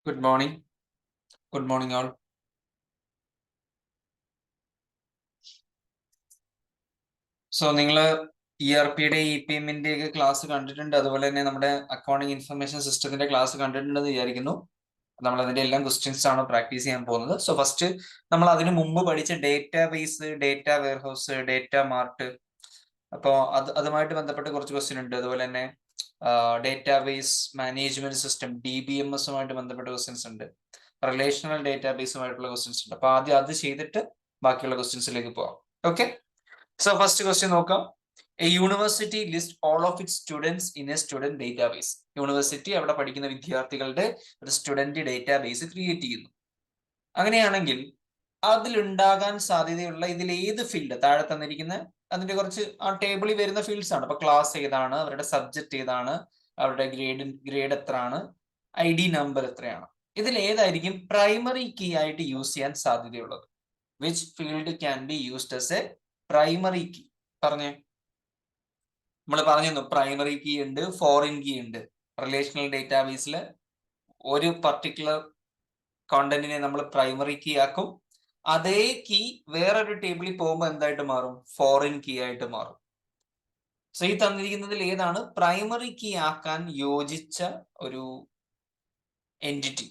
Good morning. Good morning, all. So നിങ്ങൾ ERP-യുടെ EPM-ന്റെ ഒക്കെ class കണ്ടിട്ടുണ്ട്. അതുപോലെ തന്നെ നമ്മുടെ അക്കൗണ്ടിങ് ഇൻഫർമേഷൻ സിസ്റ്റത്തിന്റെ ക്ലാസ് കണ്ടിട്ടുണ്ടെന്ന് വിചാരിക്കുന്നു. നമ്മൾ അതിന്റെ എല്ലാം ക്വസ്റ്റ്യൻസ് ആണ് പ്രാക്ടീസ് ചെയ്യാൻ പോകുന്നത്. സോ ഫസ്റ്റ് നമ്മൾ അതിനു മുമ്പ് പഠിച്ച data base, data warehouse, data mart, അപ്പോൾ അതുമായിട്ട് ബന്ധപ്പെട്ട് കുറച്ച് ക്വസ്റ്റ്യൻ ഉണ്ട്. അതുപോലെ തന്നെ ഡേറ്റാബേസ് മാനേജ്മെന്റ് സിസ്റ്റം DBMS-ഉമായിട്ട് ബന്ധപ്പെട്ട ക്വസ്റ്റ്യൻസ് ഉണ്ട്. റിലേഷണൽ ഡേറ്റാബേസുമായിട്ടുള്ള ക്വസ്റ്റ്യൻസ് ഉണ്ട്. അപ്പൊ ആദ്യം അത് ചെയ്തിട്ട് ബാക്കിയുള്ള ക്വസ്റ്റ്യൻസിലേക്ക് പോവാം. ഓക്കെ, സോ ഫസ്റ്റ് ക്വസ്റ്റ്യൻ നോക്കാം. A university list all of it students in A student database. University അവിടെ പഠിക്കുന്ന വിദ്യാർത്ഥികളുടെ ഒരു സ്റ്റുഡന്റ് ഡേറ്റാബേസ് ക്രിയേറ്റ് ചെയ്യുന്നു. അങ്ങനെയാണെങ്കിൽ അതിലുണ്ടാകാൻ സാധ്യതയുള്ള ഇതിൽ ഏത് ഫീൽഡ് താഴെ തന്നിരിക്കുന്ന അതിന്റെ കുറച്ച് ആ ടേബിളിൽ വരുന്ന ഫീൽഡ്സ് ആണ്. അപ്പൊ ക്ലാസ് ഏതാണ്, അവരുടെ സബ്ജക്ട് ഏതാണ്, അവരുടെ ഗ്രേഡ് എത്രയാണ്, ID നമ്പർ എത്രയാണ്, ഇതിൽ ഏതായിരിക്കും പ്രൈമറി കീ ആയിട്ട് യൂസ് ചെയ്യാൻ സാധ്യതയുള്ളത്? Which field can be used as a primary key? പറഞ്ഞേ. നമ്മൾ പറഞ്ഞു പ്രൈമറി കീ ഉണ്ട്, ഫോറിൻ കീ ഉണ്ട്. റിലേഷണൽ ഡേറ്റാബേസിൽ ഒരു പർട്ടിക്കുലർ കോണ്ടന്റിനെ നമ്മൾ പ്രൈമറി കീ ആക്കും. അതേ കീ വേറൊരു ടേബിളിൽ പോകുമ്പോൾ എന്തായിട്ട് മാറും? ഫോറിൻ കീ ആയിട്ട് മാറും. സോ ഈ തന്നിരിക്കുന്നതിൽ ഏതാണ് പ്രൈമറി കീ ആക്കാൻ യോജിച്ച ഒരു എൻറ്റിറ്റി?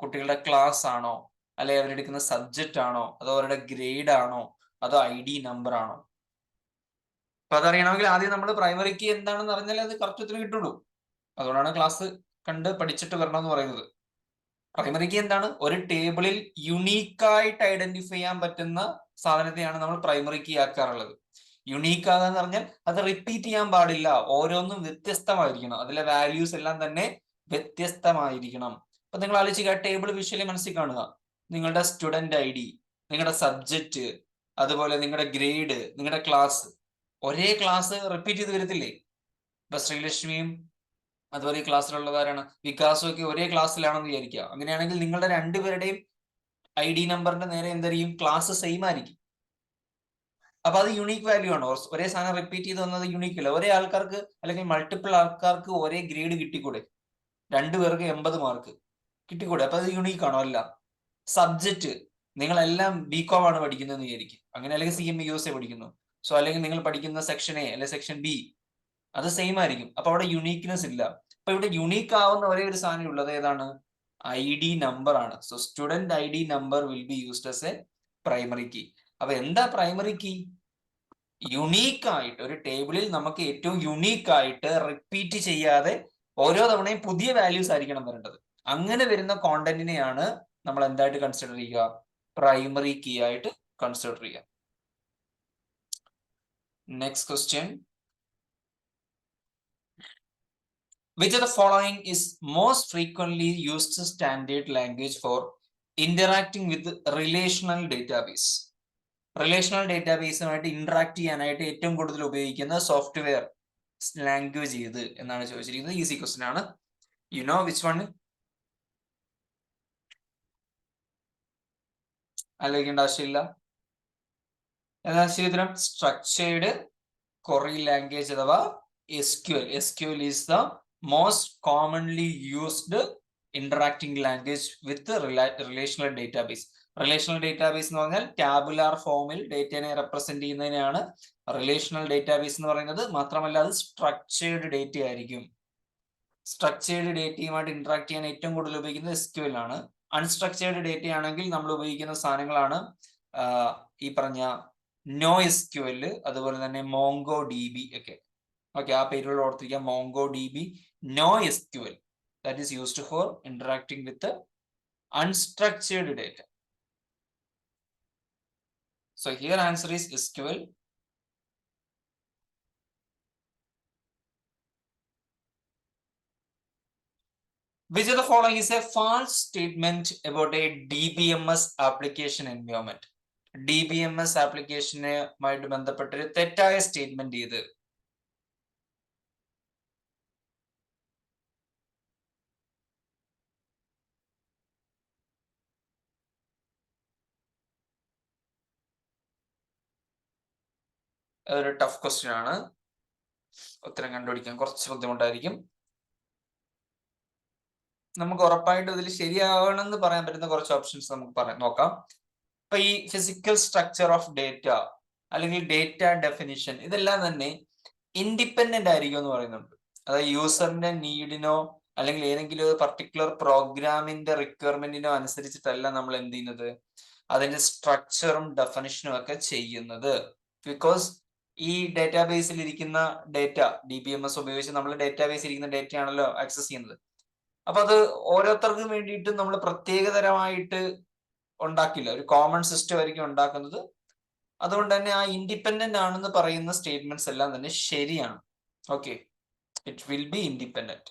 കുട്ടികളുടെ ക്ലാസ് ആണോ, അല്ലെ അവരെടുക്കുന്ന സബ്ജക്റ്റ് ആണോ, അതോ അവരുടെ ഗ്രേഡ് ആണോ, അതോ ID നമ്പർ ആണോ? അപ്പൊ അതറിയണമെങ്കിൽ ആദ്യം നമ്മൾ പ്രൈമറി കീ എന്താണെന്ന് അറിഞ്ഞാലേ അത് കറക്റ്റ് ഉത്തരം കിട്ടുള്ളൂ. അതുകൊണ്ടാണ് ക്ലാസ് കണ്ട് പഠിച്ചിട്ട് വരണം എന്ന് പറയുന്നത്. പ്രൈമറി കീ എന്താണ്? ഒരു ടേബിളിൽ യുണീക്കായിട്ട് ഐഡന്റിഫൈ ചെയ്യാൻ പറ്റുന്ന സാധനത്തെയാണ് നമ്മൾ പ്രൈമറി കീ ആക്കാറുള്ളത്. യുണീക്ക് ആകാന്ന് പറഞ്ഞാൽ അത് റിപ്പീറ്റ് ചെയ്യാൻ പാടില്ല, ഓരോന്നും വ്യത്യസ്തമായിരിക്കണം, അതിലെ വാല്യൂസ് എല്ലാം തന്നെ വ്യത്യസ്തമായിരിക്കണം. അപ്പൊ നിങ്ങൾ ആലോചിക്കുക, ടേബിൾ വിഷ്വലി മനസ്സിൽ കാണുക. നിങ്ങളുടെ സ്റ്റുഡന്റ് ID, നിങ്ങളുടെ സബ്ജക്റ്റ്, അതുപോലെ നിങ്ങളുടെ ഗ്രേഡ്, നിങ്ങളുടെ ക്ലാസ്, ഒരേ ക്ലാസ് റിപ്പീറ്റ് ചെയ്ത് വരത്തില്ലേ? ഇപ്പൊ ശ്രീലക്ഷ്മിയും അതുപോലെ ഈ ക്ലാസ്സിലുള്ളവരാണ് വികാസും ഒക്കെ ഒരേ ക്ലാസ്സിലാണെന്ന് വിചാരിക്കുക. അങ്ങനെയാണെങ്കിൽ നിങ്ങളുടെ രണ്ടുപേരുടെയും ID നമ്പറിന്റെ നേരെ എന്തായിരിക്കും? ക്ലാസ് സെയിം ആയിരിക്കും. അപ്പൊ അത് യുണീക്ക് വാല്യൂ ആണോ? ഒരേ സാധനം റിപ്പീറ്റ് ചെയ്ത് വന്നത് യുണീക്ക് അല്ല. ഒരേ ആൾക്കാർക്ക് അല്ലെങ്കിൽ മൾട്ടിപ്പിൾ ആൾക്കാർക്ക് ഒരേ ഗ്രേഡ് കിട്ടിക്കൂടെ? രണ്ടുപേർക്ക് 80 മാർക്ക് കിട്ടിക്കൂടെ? അപ്പൊ അത് യുണീക്ക് ആണോ? അല്ല. സബ്ജക്റ്റ്, നിങ്ങളെല്ലാം BCom ആണ് പഠിക്കുന്നതെന്ന് വിചാരിക്കും. അങ്ങനെ അല്ലെങ്കിൽ CMUSA പഠിക്കുന്നു. സോ അല്ലെങ്കിൽ നിങ്ങൾ പഠിക്കുന്ന സെക്ഷൻ A അല്ലെങ്കിൽ സെക്ഷൻ B, അത് സെയിം ആയിരിക്കും. അപ്പൊ അവിടെ യുണീക്നെസ് ഇല്ല. അപ്പൊ ഇവിടെ യുണീക്ക് ആവുന്ന ഒരേ ഒരു സാധനം ഉള്ളത് ഏതാണ്? ID നമ്പർ ആണ്. So student ID number will be used as a primary key. അപ്പൊ എന്താ പ്രൈമറി കീ? യുണീക്ക് ആയിട്ട് ഒരു ടേബിളിൽ നമുക്ക് ഏറ്റവും യുണീക്ക് ആയിട്ട് റിപ്പീറ്റ് ചെയ്യാതെ ഓരോ തവണയും പുതിയ വാല്യൂസ് ആയിരിക്കണം വരേണ്ടത്. അങ്ങനെ വരുന്ന കോണ്ടന്റിനെയാണ് നമ്മൾ എന്തായിട്ട് കൺസിഡർ ചെയ്യുക? പ്രൈമറി കീ ആയിട്ട് കൺസിഡർ ചെയ്യുക. Next question. Which of the following is most frequently used standard language for interacting with relational database? Relational ഡേറ്റാബേസുമായിട്ട് ഇന്ററാക്ട് ചെയ്യാനായിട്ട് ഏറ്റവും കൂടുതൽ ഉപയോഗിക്കുന്ന സോഫ്റ്റ്വെയർ ലാംഗ്വേജ് ഏത് എന്നാണ് ചോദിച്ചിരിക്കുന്നത്. ഈസി ക്വസ്റ്റ്യൻ ആണ്. You know which one? ആലോചിക്കേണ്ട ആവശ്യമില്ല. എന്താ ശരിയുത്തരം? സ്ട്രക്ചേർഡ് ക്വറി ലാംഗ്വേജ് അഥവാ SQL. SQL is the most commonly used interacting language with relational database. Relational database എന്ന് പറഞ്ഞാൽ ടാബുലാർ ഫോമിൽ ഡേറ്റയെ റെപ്രസെന്റ് ചെയ്യുന്നതിനാണ് റിലേഷണൽ ഡേറ്റാബേസ് എന്ന് പറയുന്നത്. മാത്രമല്ല അത് സ്ട്രക്ചേർഡ് ഡേറ്റ ആയിരിക്കും. സ്ട്രക്ചേർഡ് ഡേറ്റയുമായിട്ട് ഇന്ററാക്ട് ചെയ്യാൻ ഏറ്റവും കൂടുതൽ ഉപയോഗിക്കുന്നത് SQL ആണ്. അൺസ്ട്രക്ചേർഡ് ഡേറ്റ ആണെങ്കിൽ നമ്മൾ ഉപയോഗിക്കുന്ന സാധനങ്ങളാണ് ഈ പറഞ്ഞ NoSQL, അതുപോലെ തന്നെ MongoDB ഒക്കെ. ഓക്കെ, ആ പേരുകൾ ഓർത്തിരിക്കാം. MongoDB, NoSQL, that is used for interacting with the unstructured data. So here answer is SQL. Which of the following is a false statement about a DBMS application environment? DBMS ആപ്ലിക്കേഷനുമായിട്ട് ബന്ധപ്പെട്ടൊരു തെറ്റായ statement ചെയ്ത്. അതൊരു tough question ആണ്. ഉത്തരം കണ്ടുപിടിക്കാൻ കുറച്ച് ബുദ്ധിമുട്ടായിരിക്കും. നമുക്ക് ഉറപ്പായിട്ടും ഇതിൽ ശരിയാവണമെന്ന് പറയാൻ പറ്റുന്ന കുറച്ച് ഓപ്ഷൻസ് നമുക്ക് നോക്കാം. ഇപ്പൊ ഈ ഫിസിക്കൽ സ്ട്രക്ചർ ഓഫ് ഡേറ്റ അല്ലെങ്കിൽ ഡേറ്റ ഡെഫിനിഷൻ ഇതെല്ലാം തന്നെ ഇൻഡിപെൻഡന്റ് ആയിരിക്കും എന്ന് പറയുന്നുണ്ട്. അതായത് യൂസറിന്റെ നീഡിനോ അല്ലെങ്കിൽ ഏതെങ്കിലും ഒരു പർട്ടിക്കുലർ പ്രോഗ്രാമിന്റെ റിക്വയർമെന്റിനോ അനുസരിച്ചിട്ടല്ല നമ്മൾ എന്ത് ചെയ്യുന്നത്, അതിന്റെ സ്ട്രക്ചറും ഡെഫിനിഷനും ഒക്കെ ചെയ്യുന്നത്. ബിക്കോസ് ഈ ഡേറ്റാബേസിൽ ഇരിക്കുന്ന ഡേറ്റ DBMS ഉപയോഗിച്ച് നമ്മൾ ഡേറ്റാബേസിൽ ഇരിക്കുന്ന ഡേറ്റ ആണല്ലോ ആക്സസ് ചെയ്യുന്നത്. അപ്പൊ അത് ഓരോരുത്തർക്കും വേണ്ടിയിട്ട് നമ്മൾ പ്രത്യേകതരമായിട്ട് ഉണ്ടാക്കില്ല, ഒരു കോമൺ സിസ്റ്റം ആയിരിക്കും ഉണ്ടാക്കുന്നത്. അതുകൊണ്ട് തന്നെ ആ ഇൻഡിപെൻഡന്റ് ആണെന്ന് പറയുന്ന സ്റ്റേറ്റ്മെന്റ്സ് എല്ലാം തന്നെ ശരിയാണ്. Okay, it will be independent.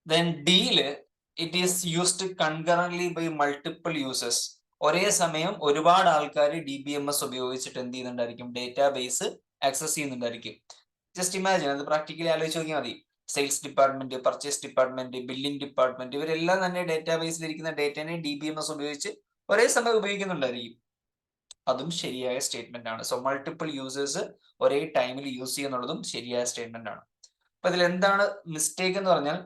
Then ഡിയില് it is used concurrently by multiple users. ഒരേ സമയം ഒരുപാട് ആൾക്കാർ DBMS ഉപയോഗിച്ചിട്ട് എന്ത് ചെയ്യുന്നുണ്ടായിരിക്കും, ഡേറ്റാബേസ് ആക്സസ് ചെയ്യുന്നുണ്ടായിരിക്കും. ജസ്റ്റ് ഇമാജിൻ, അത് പ്രാക്ടിക്കലി ആലോചിച്ച് നോക്കിയാൽ മതി. Sales department, purchase department, billing department, ഇവരെല്ലാം തന്നെ ഡേറ്റാബേസിൽ ഇരിക്കുന്ന ഡേറ്റനെ DBMS ഉപയോഗിച്ച് ഒരേ സമയം ഉപയോഗിക്കുന്നുണ്ടായിരിക്കും. അതും ശരിയായ സ്റ്റേറ്റ്മെന്റ് ആണ്. സോ മൾട്ടിപ്പിൾ യൂസേഴ്സ് ഒരേ ടൈമിൽ യൂസ് ചെയ്യുന്നുള്ളതും ശരിയായ സ്റ്റേറ്റ്മെന്റ് ആണ്. അപ്പൊ ഇതിൽ എന്താണ് മിസ്റ്റേക്ക് എന്ന് പറഞ്ഞാൽ,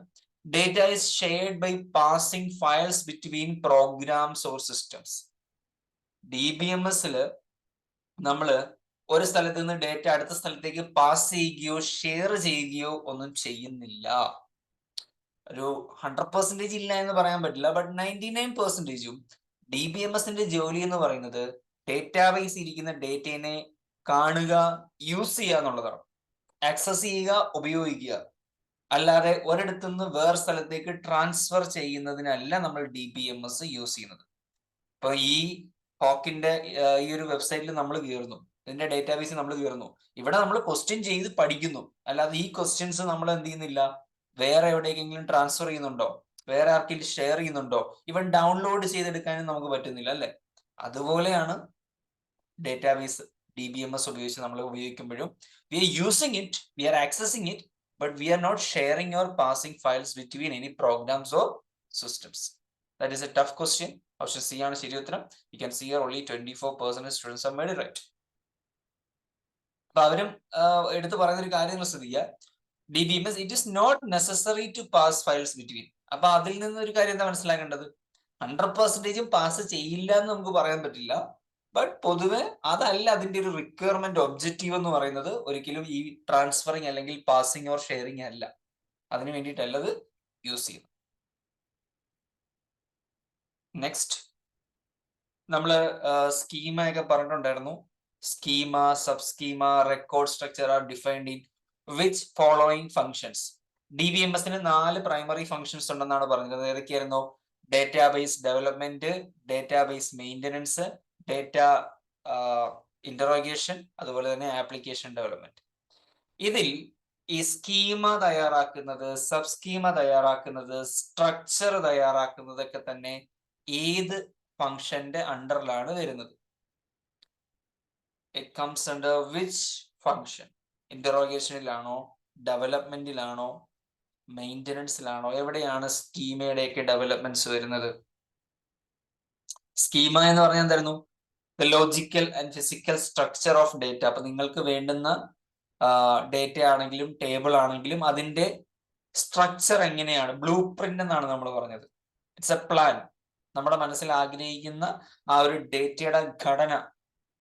data is shared by passing files between programs or systems. DBMSൽ നമ്മള് ഒരു സ്ഥലത്ത് നിന്ന് ഡേറ്റ അടുത്ത സ്ഥലത്തേക്ക് പാസ് ചെയ്യുകയോ ഷെയർ ചെയ്യുകയോ ഒന്നും ചെയ്യുന്നില്ല. ഒരു 100% ഇല്ല എന്ന് പറയാൻ പറ്റില്ല, ബട്ട് 99%ഉം DBMSന്റെ ജോലി എന്ന് പറയുന്നത് ഡേറ്റാബേസ് ഇരിക്കുന്ന ഡേറ്റയെ കാണുക, യൂസ് ചെയ്യുക എന്നുള്ളതാണ്. ആക്സസ് ചെയ്യുക, ഉപയോഗിക്കുക. അല്ലാതെ ഒരിടത്തു നിന്ന് വേറെ സ്ഥലത്തേക്ക് ട്രാൻസ്ഫർ ചെയ്യുന്നതിനല്ല നമ്മൾ DBMS യൂസ് ചെയ്യുന്നത്. ഇപ്പൊ ഈ ഹോക്കിന്റെ ഈ ഒരു വെബ്സൈറ്റിൽ നമ്മൾ കയറുന്നു, ഇതിന്റെ ഡേറ്റാബേസിൽ നമ്മൾ കയറുന്നു. ഇവിടെ നമ്മൾ ക്വസ്റ്റ്യൻ ചെയ്ത് പഠിക്കുന്നു, അല്ലാതെ ഈ ക്വസ്റ്റ്യൻസ് നമ്മൾ എന്ത് ചെയ്യുന്നില്ല, വേറെ എവിടേക്കെങ്കിലും ട്രാൻസ്ഫർ ചെയ്യുന്നുണ്ടോ, വേറെ ആർക്കെങ്കിലും ഷെയർ ചെയ്യുന്നുണ്ടോ, ഇവൻ ഡൗൺലോഡ് ചെയ്തെടുക്കാനും നമുക്ക് പറ്റുന്നില്ല, അല്ലെ? അതുപോലെയാണ് ഡേറ്റാബേസ് DBMS ഉപയോഗിച്ച് നമ്മൾ ഉപയോഗിക്കുമ്പോഴും we are using it, we are accessing it, but we are not sharing or passing files between any programs or systems. That is a tough question. Option C ആണ് ശരി ഉത്തരം. You can see only 24% students are made right. അപ്പൊ അവരും എടുത്തു പറയുന്ന ഒരു കാര്യം ശ്രദ്ധിക്കുക, DBMS it is not necessary to pass files between. അപ്പൊ അതിൽ നിന്ന് ഒരു കാര്യം എന്താ മനസ്സിലാക്കേണ്ടത്, 100% പാസ് ചെയ്യില്ല എന്ന് നമുക്ക് പറയാൻ പറ്റില്ല. ബട്ട് പൊതുവെ അതല്ല അതിന്റെ ഒരു റിക്വയർമെന്റ് ഒബ്ജക്റ്റീവ് എന്ന് പറയുന്നത്. ഒരിക്കലും ഈ ട്രാൻസ്ഫറിങ് അല്ലെങ്കിൽ പാസിംഗ് ഓർ ഷെയറിങ് അല്ല, അതിനു വേണ്ടിയിട്ടല്ലത് യൂസ് ചെയ്യുന്നത്. നെക്സ്റ്റ് നമ്മള് സ്കീമ ഒക്കെ പറഞ്ഞിട്ടുണ്ടായിരുന്നു. Schema, sub schema, record structure are defined in which following functions. DBMSന് 4 പ്രൈമറി ഫങ്ഷൻസ് ഉണ്ടെന്നാണ് പറഞ്ഞത്. ഏതൊക്കെയായിരുന്നു? Database development, database maintenance, data interrogation, അതുപോലെ തന്നെ ആപ്ലിക്കേഷൻ ഡെവലപ്മെന്റ്. ഇതിൽ ഈ സ്കീമ തയ്യാറാക്കുന്നത്, സബ് സ്കീമ തയ്യാറാക്കുന്നത്, സ്ട്രക്ചർ തയ്യാറാക്കുന്നതൊക്കെ തന്നെ ഏത് ഫംഗ്ഷന്റെ അണ്ടറിലാണ് വരുന്നത്? It comes under which function? ഇന്ററോഗേഷനിലാണോ, ഡെവലപ്മെന്റിലാണോ, മെയിൻ്റനൻസിലാണോ? എവിടെയാണ് സ്കീമയുടെയൊക്കെ ഡെവലപ്മെന്റ്സ് വരുന്നത്? സ്കീമ എന്ന് പറഞ്ഞാൽ എന്തായിരുന്നു? The logical and physical structure of data. അപ്പൊ നിങ്ങൾക്ക് വേണ്ടുന്ന ഡേറ്റ ആണെങ്കിലും ടേബിൾ ആണെങ്കിലും അതിന്റെ സ്ട്രക്ചർ എങ്ങനെയാണ്, ബ്ലൂ പ്രിന്റ് എന്നാണ് നമ്മൾ പറഞ്ഞത്. It's A plan. നമ്മുടെ മനസ്സിൽ ആഗ്രഹിക്കുന്ന ആ ഒരു ഡേറ്റയുടെ ഘടന,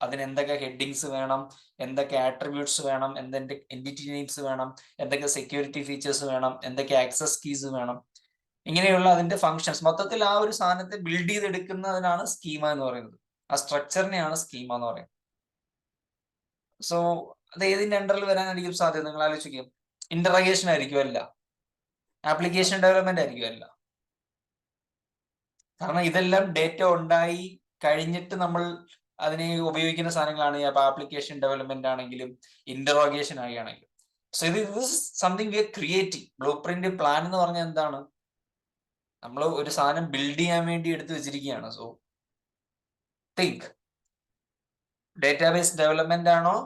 അതിന് എന്തൊക്കെ ഹെഡിങ്സ് വേണം, എന്തൊക്കെ ആട്രിബ്യൂട്ട്സ് വേണം, എന്തൊക്കെ എൻറ്റിറ്റി നെയിംസ് വേണം, എന്തൊക്കെ സെക്യൂരിറ്റി ഫീച്ചേഴ്സ് വേണം, എന്തൊക്കെ ആക്സസ് കീസ് വേണം, ഇങ്ങനെയുള്ള അതിന്റെ ഫങ്ഷൻസ്, മൊത്തത്തിൽ ആ ഒരു സാധനത്തെ ബിൽഡ് ചെയ്തെടുക്കുന്നതിനാണ് സ്കീമ എന്ന് പറയുന്നത്. ആ സ്ട്രക്ചറിനെയാണ് സ്കീമ എന്ന് പറയുന്നത്. സോ അത് ഏതിന്റെ അണ്ടറിൽ വരാനായിരിക്കും സാധ്യത? നിങ്ങൾ ആലോചിക്കും. ഇന്ററഗേഷൻ ആയിരിക്കും അല്ല, ആപ്ലിക്കേഷൻ ഡെവലപ്മെന്റ് ആയിരിക്കും അല്ല. കാരണം ഇതെല്ലാം ഡേറ്റ ഉണ്ടായി കഴിഞ്ഞിട്ട് നമ്മൾ അതിനെ ഉപയോഗിക്കുന്ന സാധനങ്ങളാണ്. അപ്പൊ ആപ്ലിക്കേഷൻ ഡെവലപ്മെന്റ് ആണെങ്കിലും ഇന്ററോഗേഷൻ ആണെങ്കിലും. സോ ഇത് something we are creating. Blue print, plan എന്ന് പറഞ്ഞാൽ എന്താണ്? നമ്മൾ ഒരു സാധനം ബിൽഡ് ചെയ്യാൻ വേണ്ടി എടുത്തു വെച്ചിരിക്കുകയാണ്. സോ തിങ്ക്, ഡേറ്റാബേസ് ഡെവലപ്മെന്റ് ആണോ,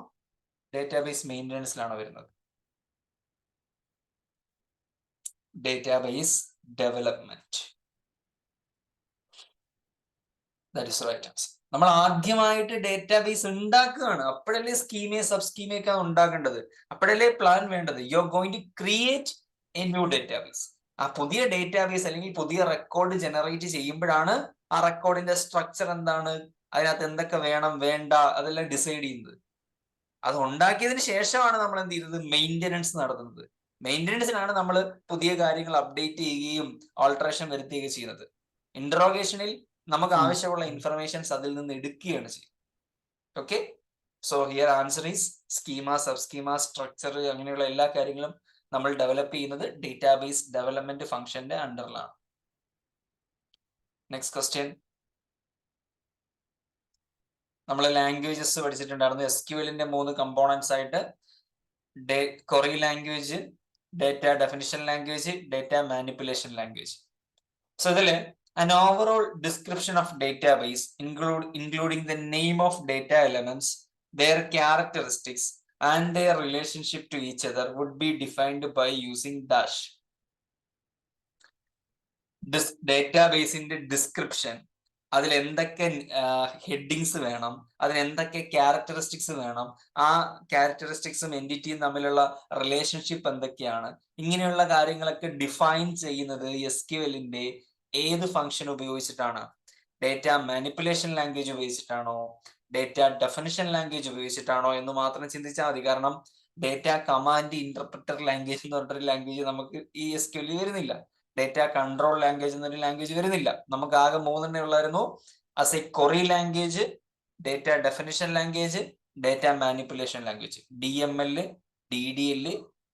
ഡേറ്റാബേസ് മെയിൻ്റനൻസിലാണോ വരുന്നത്? Database development. That is right answer. നമ്മൾ ആദ്യമായിട്ട് ഡേറ്റാബേസ് ഉണ്ടാക്കുകയാണ്, അപ്പോഴല്ലേ സ്കീമയെ സബ് സ്കീമയൊക്കെ ഉണ്ടാക്കേണ്ടത്, അപ്പോഴല്ലേ പ്ലാൻ വേണ്ടത്. You are going to create a new database. ആ പുതിയ ഡേറ്റാബേസ് അല്ലെങ്കിൽ പുതിയ റെക്കോർഡ് ജനറേറ്റ് ചെയ്യുമ്പോഴാണ് ആ റെക്കോർഡിന്റെ സ്ട്രക്ചർ എന്താണ്, അതിനകത്ത് എന്തൊക്കെ വേണം വേണ്ട അതെല്ലാം ഡിസൈഡ് ചെയ്യുന്നത്. അത് ഉണ്ടാക്കിയതിന് ശേഷമാണ് നമ്മൾ എന്ത് ചെയ്യുന്നത്, മെയിൻ്റനൻസ് നടത്തുന്നത്. മെയിൻ്റനൻസിനാണ് നമ്മൾ പുതിയ കാര്യങ്ങൾ അപ്ഡേറ്റ് ചെയ്യുകയും ഓൾട്ടറേഷൻ വരുത്തുകയും ചെയ്യുന്നത്. ഇന്ററോഗേഷനിൽ നമുക്ക് ആവശ്യമുള്ള ഇൻഫർമേഷൻസ് അതിൽ നിന്ന് എടുക്കുകയാണ് ചെയ്യുന്നത്. Okay, so here answer is schema, sub schema, structure, അങ്ങനെയുള്ള എല്ലാ കാര്യങ്ങളും നമ്മൾ ഡെവലപ്പ് ചെയ്യുന്നത് ഡേറ്റാബേസ് ഡെവലപ്മെന്റ് ഫംഗ്ഷന്റെ അണ്ടറിലാണ്. നെക്സ്റ്റ് ക്വസ്റ്റ്യൻ, നമ്മൾ ലാംഗ്വേജസ് പഠിച്ചിട്ടുണ്ടായിരുന്നു. SQLന്റെ 3 കമ്പോണൻസ് ആയിട്ട് query language, data definition language, data manipulation language. So ഇതില് an overall description of database including the name of data elements, their characteristics and their relationship to each other would be defined by using dash. This database in the description, അതിൽ എന്തൊക്കെ headings വേണം, അതിന് എന്തൊക്കെ characteristics വേണം, ആ ക്യാരക്ടറിസ്റ്റിക്സും എൻറ്റിറ്റിയും തമ്മിലുള്ള relationship എന്തൊക്കെയാണ്, ഇങ്ങനെയുള്ള കാര്യങ്ങളൊക്കെ ഡിഫൈൻ ചെയ്യുന്നത് SQLന്റെ ഏത് ഫംഗ്ഷൻ ഉപയോഗിച്ചിട്ടാണ്? ഡേറ്റ മാനിപ്പുലേഷൻ ലാംഗ്വേജ് ഉപയോഗിച്ചിട്ടാണോ, ഡേറ്റ ഡെഫിനിഷൻ ലാംഗ്വേജ് ഉപയോഗിച്ചിട്ടാണോ എന്ന് മാത്രം ചിന്തിച്ചാൽ മതി. കാരണം ഡേറ്റ കമാൻഡ് ഇന്റർപ്രിറ്റർ ലാംഗ്വേജ് എന്ന് പറഞ്ഞൊരു ലാംഗ്വേജ് നമുക്ക് ഈ SQL വരുന്നില്ല. ഡേറ്റ കൺട്രോൾ ലാംഗ്വേജ് എന്നൊരു ലാംഗ്വേജ് വരുന്നില്ല. നമുക്ക് ആകെ 3 ഉള്ളായിരുന്നു. As A query language, data definition language, data manipulation language, DML, DDL,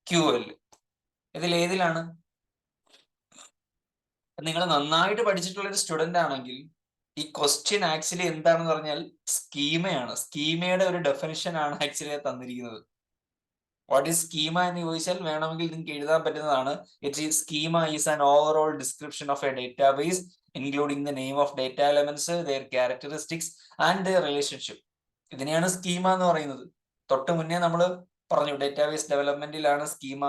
QL. ഇതിൽ ഏതിലാണ്? നിങ്ങൾ നന്നായിട്ട് പഠിച്ചിട്ടുള്ള ഒരു സ്റ്റുഡന്റ് ആണെങ്കിൽ ഈ ക്വസ്റ്റ്യൻ ആക്ച്വലി എന്താണെന്ന് പറഞ്ഞാൽ സ്കീമയാണ്. സ്കീമയുടെ ഒരു ഡെഫിനിഷൻ ആണ് ആക്ച്വലി തന്നിരിക്കുന്നത്. വാട്ട് ഈസ് സ്കീമ എന്ന് ചോദിച്ചാൽ വേണമെങ്കിൽ നിങ്ങൾക്ക് എഴുതാൻ പറ്റുന്നതാണ്. It is schema is an overall description of a database including the name of data elements, their characteristics and their relationship. ഇതിനെയാണ് സ്കീമ എന്ന് പറയുന്നത്. തൊട്ട് മുന്നേ നമ്മൾ പറഞ്ഞു ഡേറ്റാബേസ് ഡെവലപ്മെന്റിലാണ് സ്കീമ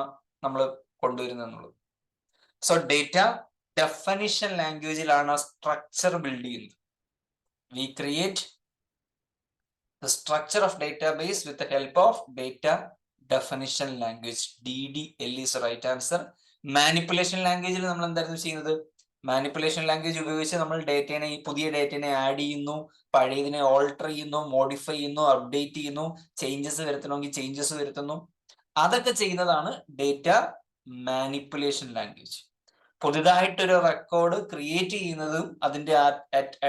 നമ്മൾ കൊണ്ടുവരുന്നത് എന്നുള്ളത്. സോ ഡേറ്റ ഡെഫിനിഷൻ ലാംഗ്വേജിലാണ് സ്ട്രക്ചർ ബിൽഡ് ചെയ്യുന്നത്. We create the structure of database with the help of data definition language. DDL is right answer. Manipulation ലാംഗ്വേജിൽ നമ്മൾ എന്തായിരുന്നു ചെയ്യുന്നത്? മാനിപ്പുലേഷൻ ലാംഗ്വേജ് ഉപയോഗിച്ച് നമ്മൾ ഡേറ്റനെ, ഈ പുതിയ ഡേറ്റനെ ആഡ് ചെയ്യുന്നു, പഴയതിനെ ഓൾട്ടർ ചെയ്യുന്നു, മോഡിഫൈ ചെയ്യുന്നു, അപ്ഡേറ്റ് ചെയ്യുന്നു, ചേഞ്ചസ് വരുത്തണമെങ്കിൽ ചേഞ്ചസ് വരുത്തുന്നു. അതൊക്കെ ചെയ്യുന്നതാണ് ഡേറ്റ മാനിപ്പുലേഷൻ ലാംഗ്വേജ്. പുതുതായിട്ടൊരു റെക്കോർഡ് ക്രിയേറ്റ് ചെയ്യുന്നതും അതിന്റെ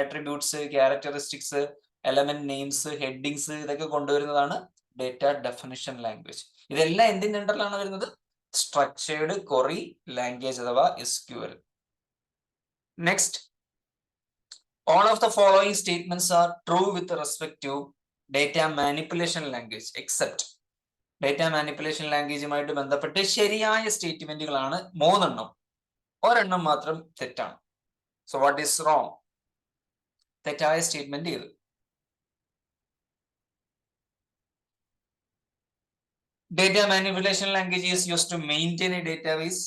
attributes, characteristics, element names, headings ഇതൊക്കെ കൊണ്ടുവരുന്നതാണ് ഡേറ്റ ഡെഫിനിഷൻ ലാംഗ്വേജ്. ഇതെല്ലാം എന്തിന്റെ അണ്ടറിലാണ് വരുന്നത്? സ്ട്രക്ചേർഡ് ക്വറി ലാംഗ്വേജ് അഥവാ SQL. Next, all of the following statements are true with respect to data manipulation language except. Data manipulation ലാംഗ്വേജുമായിട്ട് ബന്ധപ്പെട്ട് ശരിയായ സ്റ്റേറ്റ്മെന്റുകളാണ് 3 എണ്ണം. ഒരെണ്ണം മാത്രം തെറ്റാണ്. So what is wrong? തെറ്റായ സ്റ്റേറ്റ്മെന്റ് ചെയ്ത് data manipulation language is used to maintain a database.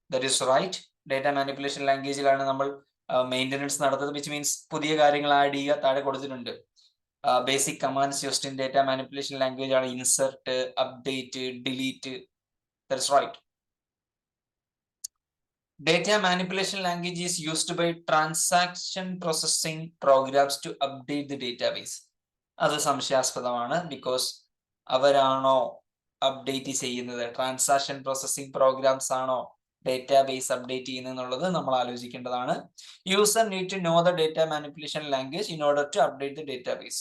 That is right. Data manipulation languageലാണ് നമ്മൾ മെയിൻ്റനൻസ് നടത്തുന്നത്, which means പുതിയ കാര്യങ്ങൾ ആഡ് ചെയ്യുക. താഴെ കൊടുത്തിട്ടുണ്ട് basic commands used in data manipulation language ആണ് insert, update, delete. That is right. Data manipulation language is used by transaction processing programs to update the database. അത് സംശയാസ്പദമാണ്. ബിക്കോസ് അവരാണോ അപ്ഡേറ്റ് ചെയ്യുന്നത്? ട്രാൻസാക്ഷൻ പ്രോസസ്സിംഗ് പ്രോഗ്രാംസ് ആണോ database update ചെയ്യുന്നത് എന്നുള്ളത് നമ്മൾ ആലോചിക്കേണ്ടതാണ്. User need to know the data manipulation language in order to update the database.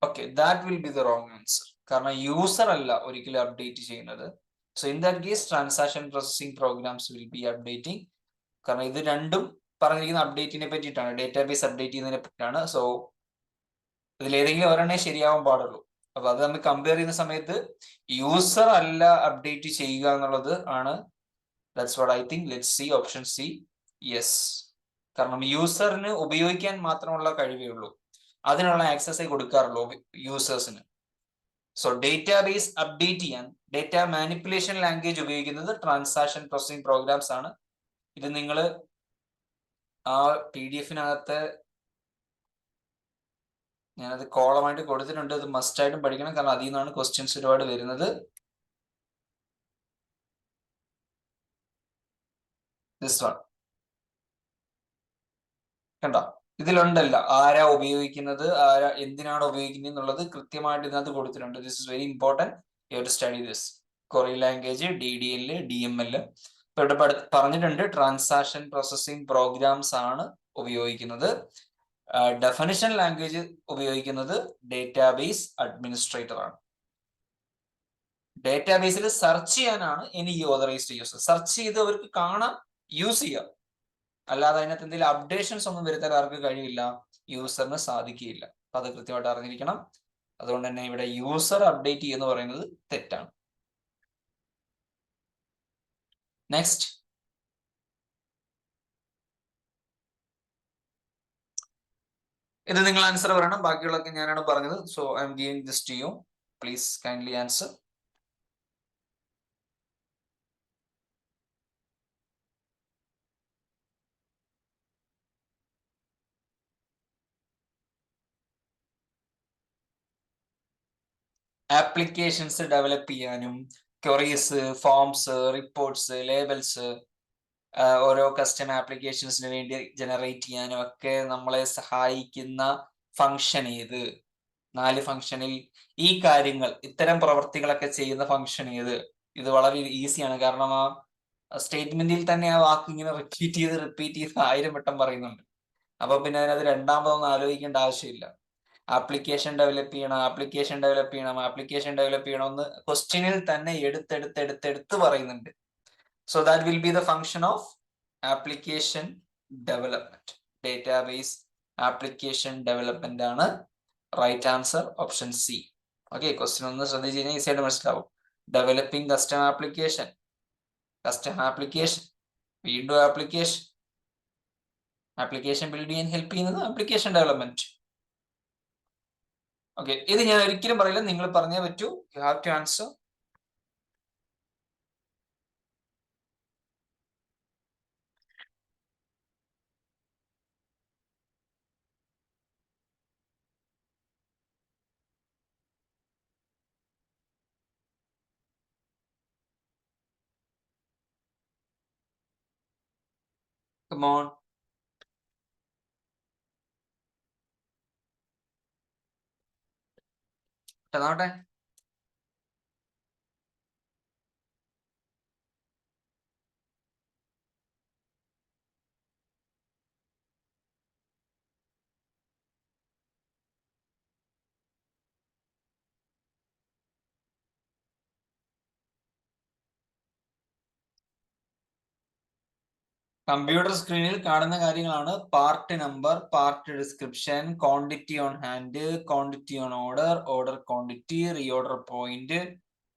Okay, that will be the wrong answer. കാരണം യൂസർ അല്ല ഒരിക്കലും അപ്ഡേറ്റ് ചെയ്യുന്നത്. So in that case transaction processing programs will be updating. കാരണം ഇത് രണ്ടും പറഞ്ഞിരിക്കുന്ന അപ്ഡേറ്റിനെ പറ്റിയിട്ടാണ്, database update ചെയ്യുന്നതിനെ പറ്റിയിട്ടാണ്. സോ ഇതിലേതെങ്കിലും ഒരെണ്ണേ ശരിയാവാൻ പാടുള്ളൂ. അപ്പൊ അത് നമ്മൾ കമ്പയർ ചെയ്യുന്ന സമയത്ത് യൂസർ അല്ല അപ്ഡേറ്റ് ചെയ്യുക എന്നുള്ളത് ആണ്. That's what I think. Let's C option C. Yes, കാരണം യൂസറിന് ഉപയോഗിക്കാൻ മാത്രമുള്ള കഴിവേ ഉള്ളൂ, അതിനുള്ള ആക്സസേ കൊടുക്കാറുള്ളൂ യൂസേഴ്സിന്. സോ ഡേറ്റാബേസ് അപ്ഡേറ്റ് ചെയ്യാൻ ഡേറ്റ മാനിപ്പുലേഷൻ ലാംഗ്വേജ് ഉപയോഗിക്കുന്നത് ട്രാൻസാക്ഷൻ പ്രോസസ്സിംഗ് പ്രോഗ്രാംസ് ആണ്. ഇത് നിങ്ങൾ ആ PDF-നകത്ത് ഞാനത് കോളമായിട്ട് കൊടുത്തിട്ടുണ്ട്. ഇത് മസ്റ്റ് ആയിട്ടും പഠിക്കണം, കാരണം അതിൽ നിന്നാണ് ക്വസ്റ്റ്യൻസ് ഒരുപാട് വരുന്നത്. ദിസ് വൺ കണ്ടോ, ഇതിലുണ്ടല്ല ആരാ ഉപയോഗിക്കുന്നത്, ആരാ എന്തിനാണ് ഉപയോഗിക്കുന്നത് എന്നുള്ളത് കൃത്യമായിട്ട് ഇതിനകത്ത് കൊടുത്തിട്ടുണ്ട്. This is very important, you to study this. Query language, DDL, DML. ഇപ്പൊ ഇവിടെ പറഞ്ഞിട്ടുണ്ട് ട്രാൻസാക്ഷൻ പ്രോസസ്സിംഗ് പ്രോഗ്രാംസ് ആണ് ഉപയോഗിക്കുന്നത്. ഡെഫിനിഷൻ ലാംഗ്വേജ് ഉപയോഗിക്കുന്നത് ഡേറ്റാബേസ് അഡ്മിനിസ്ട്രേറ്റർ ആണ്. ഡേറ്റാബേസിൽ സെർച്ച് ചെയ്യാനാണ് ഇനി ഈ ഓതറൈസ്ഡ് യൂസർ. സെർച്ച് ചെയ്ത് അവർക്ക് കാണാം, യൂസ് ചെയ്യാം. അല്ലാതെ അതിനകത്ത് എന്തെങ്കിലും അപ്ഡേഷൻസ് ഒന്നും വരുത്താൻ ആർക്ക് കഴിയില്ല, യൂസറിന് സാധിക്കില്ല. അപ്പൊ അത് കൃത്യമായിട്ട് അറിഞ്ഞിരിക്കണം. അതുകൊണ്ട് തന്നെ ഇവിടെ യൂസർ അപ്ഡേറ്റ് ചെയ്യുന്ന പറയുന്നത് തെറ്റാണ്. നെക്സ്റ്റ്, ഇത് നിങ്ങൾ ആൻസർ പറയണം. ബാക്കിയുള്ളതൊക്കെ ഞാനാണ് പറഞ്ഞത്. So I am giving this to you. Please kindly answer. Applications develop ചെയ്യാനും ക്വറീസ്, ഫോംസ്, റിപ്പോർട്ട്സ്, ലേബൽസ്, ഓരോ കസ്റ്റം ആപ്ലിക്കേഷൻസിന് വേണ്ടി ജനറേറ്റ് ചെയ്യാനും ഒക്കെ നമ്മളെ സഹായിക്കുന്ന ഫംഗ്ഷൻ ഏത്? 4 ഫംഗ്ഷനിൽ ഈ കാര്യങ്ങൾ, ഇത്തരം പ്രവർത്തികളൊക്കെ ചെയ്യുന്ന ഫംഗ്ഷൻ ഏത്? ഇത് വളരെ ഈസിയാണ്, കാരണം ആ സ്റ്റേറ്റ്മെന്റിൽ തന്നെ ആ വാക്ക് ഇങ്ങനെ റിപ്പീറ്റ് ചെയ്ത് 1000 വട്ടം പറയുന്നുണ്ട്. അപ്പൊ പിന്നെ അതിനകത്ത് രണ്ടാമതൊന്നും ആലോചിക്കേണ്ട ആവശ്യമില്ല. ആപ്ലിക്കേഷൻ ഡെവലപ്പ് ചെയ്യണം, ആപ്ലിക്കേഷൻ ഡെവലപ്പ് ചെയ്യണം, ആപ്ലിക്കേഷൻ ഡെവലപ്പ് ചെയ്യണം എന്ന് ക്വസ്റ്റ്യനിൽ തന്നെ എടുത്തെടുത്ത് പറയുന്നുണ്ട്. So that will be the function of application development. Database application development ആണ് right answer, option C. Okay, question ഒന്ന് ശ്രദ്ധിച്ചു കഴിഞ്ഞാൽ ഈസിയായിട്ട് മനസ്സിലാവും. ഡെവലപ്പിംഗ് കസ്റ്റം ആപ്ലിക്കേഷൻ, വീണ്ടും ആപ്ലിക്കേഷൻ ബിൽഡ് ചെയ്യാൻ ഹെൽപ്പ് ചെയ്യുന്നത് ആപ്ലിക്കേഷൻ ഡെവലപ്മെന്റ്. ഓക്കെ, ഇത് ഞാൻ ഒരിക്കലും പറയില്ല, നിങ്ങൾ പറഞ്ഞേ പറ്റൂ. You have to answer. Come on. നോട്ടെ, കമ്പ്യൂട്ടർ സ്ക്രീനിൽ കാണുന്ന കാര്യങ്ങളാണ് part number, part description, quantity on hand, quantity on order, order quantity, reorder point.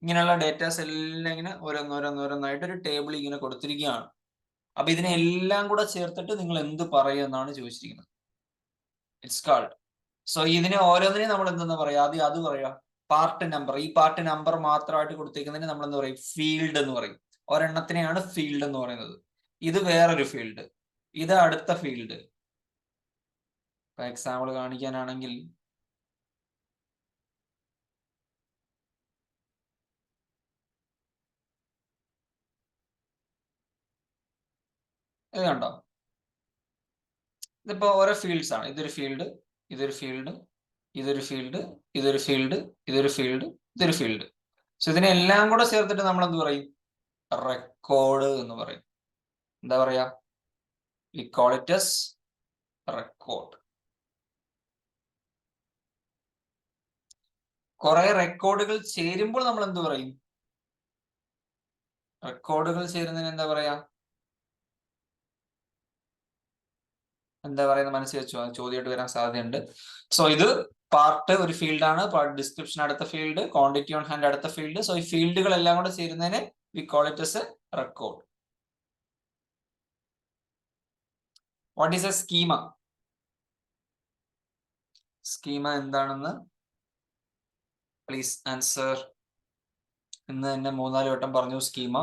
ഇങ്ങനെയുള്ള ഡേറ്റാസ് എല്ലാം ഇങ്ങനെ ഓരോന്നോരോന്നായിട്ട് ഒരു ടേബിൾ ഇങ്ങനെ കൊടുത്തിരിക്കുകയാണ്. അപ്പൊ ഇതിനെല്ലാം കൂടെ ചേർത്തിട്ട് നിങ്ങൾ എന്ത് പറയും എന്നാണ് ചോദിച്ചിരിക്കുന്നത്. It's called. സോ ഇതിനെ ഓരോന്നിനെയും നമ്മൾ എന്തെന്ന് പറയാം, ആദ്യം അത് പറയാം. പാർട്ട് നമ്പർ, ഈ പാർട്ട് നമ്പർ മാത്രമായിട്ട് കൊടുത്തേക്കുന്നതിന് നമ്മൾ എന്ത് പറയും? ഫീൽഡ് എന്ന് പറയും. ഒരെണ്ണത്തിനെയാണ് ഫീൽഡ് എന്ന് പറയുന്നത്. ഇത് വേറൊരു ഫീൽഡ്, ഇത് അടുത്ത ഫീൽഡ്. എക്സാമ്പിൾ കാണിക്കാനാണെങ്കിൽ ഇത് കണ്ടോ, ഇതിപ്പോ ഓരോ ഫീൽഡ്സ് ആണ്. ഇതൊരു ഫീൽഡ്, ഇതൊരു ഫീൽഡ്, ഇതൊരു ഫീൽഡ്, ഇതൊരു ഫീൽഡ്, ഇതൊരു ഫീൽഡ്, ഇതൊരു ഫീൽഡ്. സോ ഇതിനെല്ലാം കൂടെ ചേർത്തിട്ട് നമ്മൾ എന്ത് പറയും? റെക്കോർഡ് എന്ന് പറയും. എന്താ പറയാ? V call it as record. കുറെ റെക്കോർഡുകൾ ചേരുമ്പോൾ നമ്മൾ എന്ത് പറയും? റെക്കോർഡുകൾ ചേരുന്നതിന് എന്താ പറയാ? എന്താ പറയുന്നത് മനസ്സിൽ വെച്ചോ, ചോദ്യമായിട്ട് വരാൻ സാധ്യതയുണ്ട്. സോ ഇത് പാർട്ട് ഒരു ഫീൽഡാണ്, പാർട്ട് ഡിസ്ക്രിപ്ഷൻ അടുത്ത ഫീൽഡ്, ക്വാണ്ടിറ്റി ഓൺ ഹാൻഡ് അടുത്ത ഫീൽഡ്. സോ ഈ ഫീൽഡുകൾ എല്ലാം കൂടെ ചേരുന്നതിന് V call it as A record. What is A schema? Schema എന്താണെന്ന് പ്ലീസ് ആൻസർ. ഇന്ന് തന്നെ 3-4 വട്ടം പറഞ്ഞു സ്കീമ.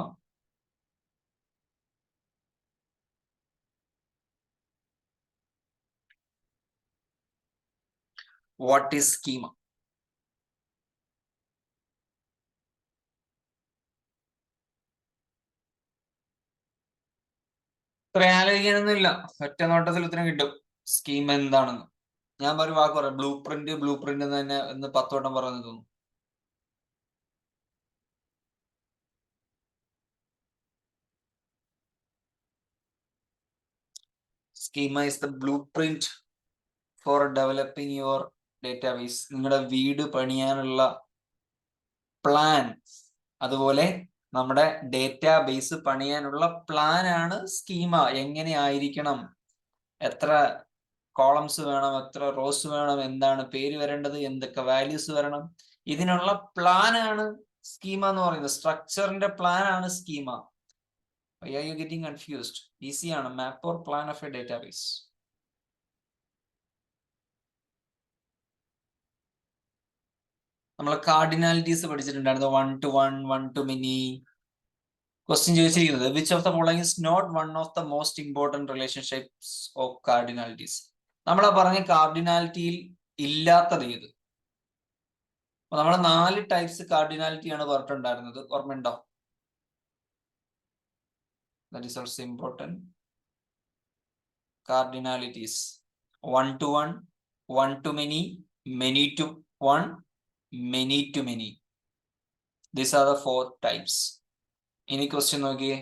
What is schema? ഇത്ര ആലോചിക്കാനൊന്നുമില്ല, ഒറ്റ നോട്ടത്തിൽ ഉത്തരം കിട്ടും. സ്കീം എന്താണെന്ന് ഞാൻ ഒരു വാക്ക് പറയാം, ബ്ലൂ പ്രിന്റ് എന്ന് തന്നെ എന്ന് 10 വട്ടം പറഞ്ഞു തോന്നുന്നു. Schema is the blue print four developing your database. നിങ്ങളുടെ വീട് പണിയാനുള്ള പ്ലാൻ, അതുപോലെ നമ്മുടെ ഡേറ്റാബേസ് പണിയാനുള്ള പ്ലാൻ ആണ് സ്കീമ. എങ്ങനെ ആയിരിക്കണം, എത്ര കോളംസ് വേണം, എത്ര റോസ് വേണം, എന്താണ് പേര് വരേണ്ടത്, എന്തൊക്കെ വാല്യൂസ് വരണം, ഇതിനുള്ള പ്ലാൻ ആണ് സ്കീമ എന്ന് പറയുന്നത്. സ്ട്രക്ചറിന്റെ പ്ലാൻ ആണ് schema. Why are you getting confused? Easy ആണ്. Map or plan of a database. നമ്മൾ കാർഡിനാലിറ്റീസ് പഠിച്ചിട്ടുണ്ടായിരുന്നു. 1 to 1, 1 to many. ക്വസ്റ്റ്യൻ ചോദിച്ചിരിക്കുന്നത് which of the following is not one of the most important relationships of cardinalities. നമ്മളാ പറഞ്ഞ കാർഡിനാലിറ്റിയിൽ ഇല്ലാത്തത് ഏത്? നമ്മൾ 4 types cardinality ആണ് പറഞ്ഞിട്ടുണ്ടായിരുന്നത്, ഓർമ്മയുണ്ടോ? That is also important. Cardinalities 1 to 1, 1 to many, many to 1, many to many. These are the 4 types. ഇനി question നോക്കിയേ,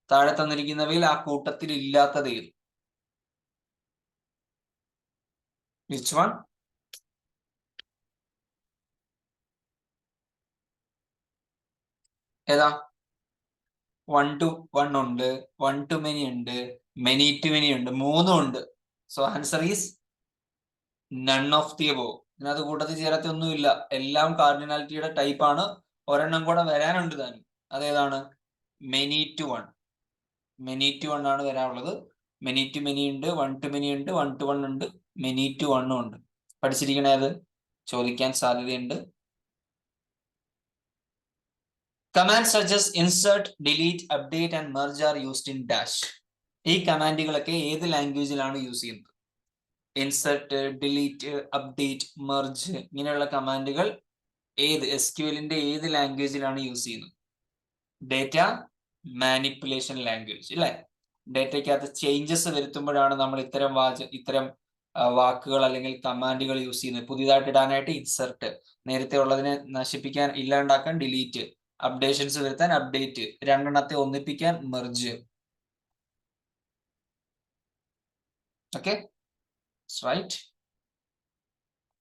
താഴെ തന്നിരിക്കുന്നവയിൽ ആ കൂട്ടത്തിൽ ഇല്ലാത്തത് ഏത്? Which one? ഏതാ? 1 to 1 ഉണ്ട്, 1 to many ഉണ്ട്, many to many ഉണ്ട്, 3 ഉണ്ട്. So answer is none of the above. ഇതിനകത്ത് കൂട്ടത്തിൽ ചേരാത്ത ഒന്നുമില്ല, എല്ലാം കാർഡിനാലിറ്റിയുടെ ടൈപ്പ് ആണ്. ഒരെണ്ണം കൂടെ വരാനുണ്ട് താനും. അതേതാണ്? Many to one. Many to one ആണ് വരാനുള്ളത്. മെനി ടു മെനി ഉണ്ട്, 1 to many ഉണ്ട്, 1 to 1 ഉണ്ട്, മെനി ടു 1 ഉണ്ട്. പഠിച്ചിരിക്കണേ, അത് ചോദിക്കാൻ സാധ്യതയുണ്ട്. Commands such as insert, delete, update and merge are used in dash. ഈ കമാൻഡുകളൊക്കെ ഏത് ലാംഗ്വേജിലാണ് യൂസ് ചെയ്യുന്നത്? ഇൻസെർട്ട്, ഡിലീറ്റ്, അപ്ഡേറ്റ്, മെർജ് ഇങ്ങനെയുള്ള കമാൻഡുകൾ ഏത് എസ്ക്യൂഎല്ലിന്റെ ഏത് ലാംഗ്വേജിലാണ് യൂസ് ചെയ്യുന്നത്? ഡേറ്റ മാനിപ്പുലേഷൻ ലാംഗ്വേജ് അല്ലെ. ഡേറ്റയ്ക്കകത്ത് ചേഞ്ചസ് വരുത്തുമ്പോഴാണ് നമ്മൾ ഇത്തരം വാക്കുകൾ അല്ലെങ്കിൽ കമാൻഡുകൾ യൂസ് ചെയ്യുന്നത്. പുതിയതായിട്ട് ഇടാനായിട്ട് ഇൻസെർട്ട്, നേരത്തെ ഉള്ളതിനെ നശിപ്പിക്കാൻ ഇല്ലാണ്ടാക്കാൻ ഡിലീറ്റ്, അപ്ഡേഷൻസ് വരുത്താൻ അപ്ഡേറ്റ്, രണ്ടെണ്ണത്തെ ഒന്നിപ്പിക്കാൻ മെർജ്. Okay, right.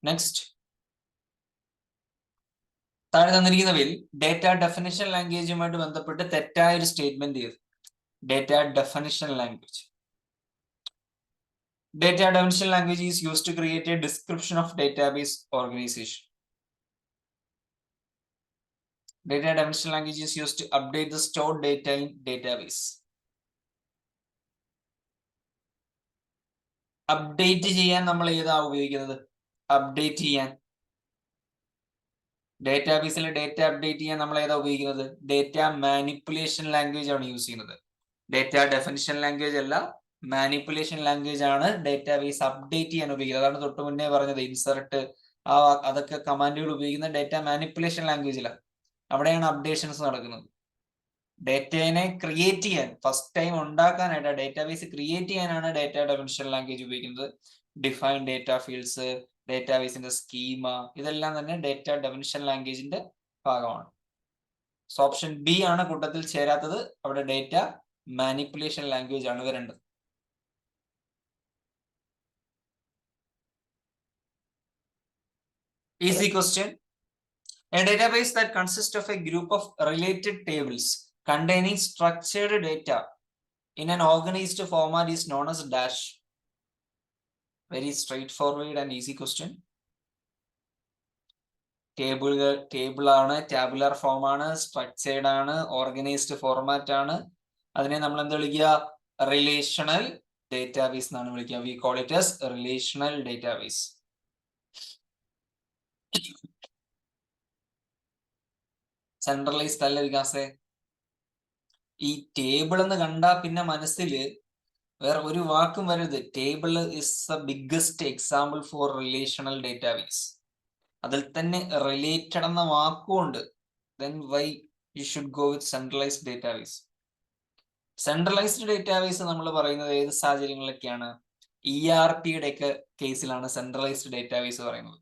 നെക്സ്റ്റ്, താഴെ തന്നിരിക്കുന്നവയിൽ ഡേറ്റ ഡെഫിനിഷൻ ലാംഗ്വേജുമായിട്ട് ബന്ധപ്പെട്ട് തെറ്റായ ഒരു സ്റ്റേറ്റ്മെന്റ് ചെയ്ത്. Data definition language. Data definition language is used to create a description of database organization. Data definition language is used to update the stored data in database. Update ചെയ്യാൻ നമ്മൾ ഏതാ ഉപയോഗിക്കുന്നത്? Update ചെയ്യാൻ ഡേറ്റാബേസിൽ data update ചെയ്യാൻ നമ്മൾ ഏതാ ഉപയോഗിക്കുന്നത്? Data manipulation language ആണ് യൂസ് ചെയ്യുന്നത്. ഡേറ്റ ഡെഫിനിഷൻ ലാംഗ്വേജ് അല്ല, മാനിപ്പുലേഷൻ ലാംഗ്വേജ് ആണ് ഡേറ്റാബേസ് അപ്ഡേറ്റ് ചെയ്യാൻ ഉപയോഗിക്കുന്നത്. അതാണ് തൊട്ട് മുന്നേ പറഞ്ഞത്, ഇൻസെർട്ട് അതൊക്കെ കമാൻഡുകൾ ഉപയോഗിക്കുന്ന ഡേറ്റ മാനിപ്പുലേഷൻ ലാംഗ്വേജിലാണ്. അവിടെയാണ് അപ്ഡേഷൻസ് നടക്കുന്നത്. ഡേറ്റയെ ക്രിയേറ്റ് ചെയ്യാൻ, ഫസ്റ്റ് ടൈം ഉണ്ടാക്കാനായിട്ട് ഡേറ്റാബേസ് ക്രിയേറ്റ് ചെയ്യാനാണ് ഡേറ്റ ഡെഫിനിഷൻ ലാംഗ്വേജ് ഉപയോഗിക്കുന്നത്. ഡിഫൈൻ ഡേറ്റ ഫീൽഡ്സ്, ഡേറ്റാബേസിന്റെ സ്കീമ, ഇതെല്ലാം തന്നെ ഡേറ്റ ഡെഫിനിഷൻ ലാംഗ്വേജിന്റെ ഭാഗമാണ്. സോ ഓപ്ഷൻ ബി ആണ് കൂട്ടത്തിൽ ചേരാത്തത്. അവിടെ ഡേറ്റ മാനിപ്പുലേഷൻ ലാംഗ്വേജ് ആണ് വരേണ്ടത്. Easy question. A database that consists of a group of related tables containing structured data in an organized format is known as dash. Very straightforward and easy question. Table ആണ്, tabular form ആണ്, structured ആണ്, organised format ആണ്. അതിനെ നമ്മൾ എന്താ വിളിക്കുക? Relational database എന്നാണ് വിളിക്കുക. We call it as relational database. Centralised അല്ല വികാസേ. ഈ ടേബിൾ എന്ന് കണ്ടാ പിന്നെ മനസ്സിൽ വേറെ ഒരു വാക്കും വരരുത്. Table is the biggest example for relational database. അതിൽ തന്നെ റിലേറ്റഡ് എന്ന വാക്കുമുണ്ട്. then why you should go with centralized database? Centralised database നമ്മൾ പറയുന്നത് ഏത് സാഹചര്യങ്ങളിലൊക്കെയാണ്? ERP-യുടെ ഒക്കെ കേസിലാണ് സെൻട്രലൈസ്ഡ് ഡേറ്റാബേസ് പറയുന്നത്.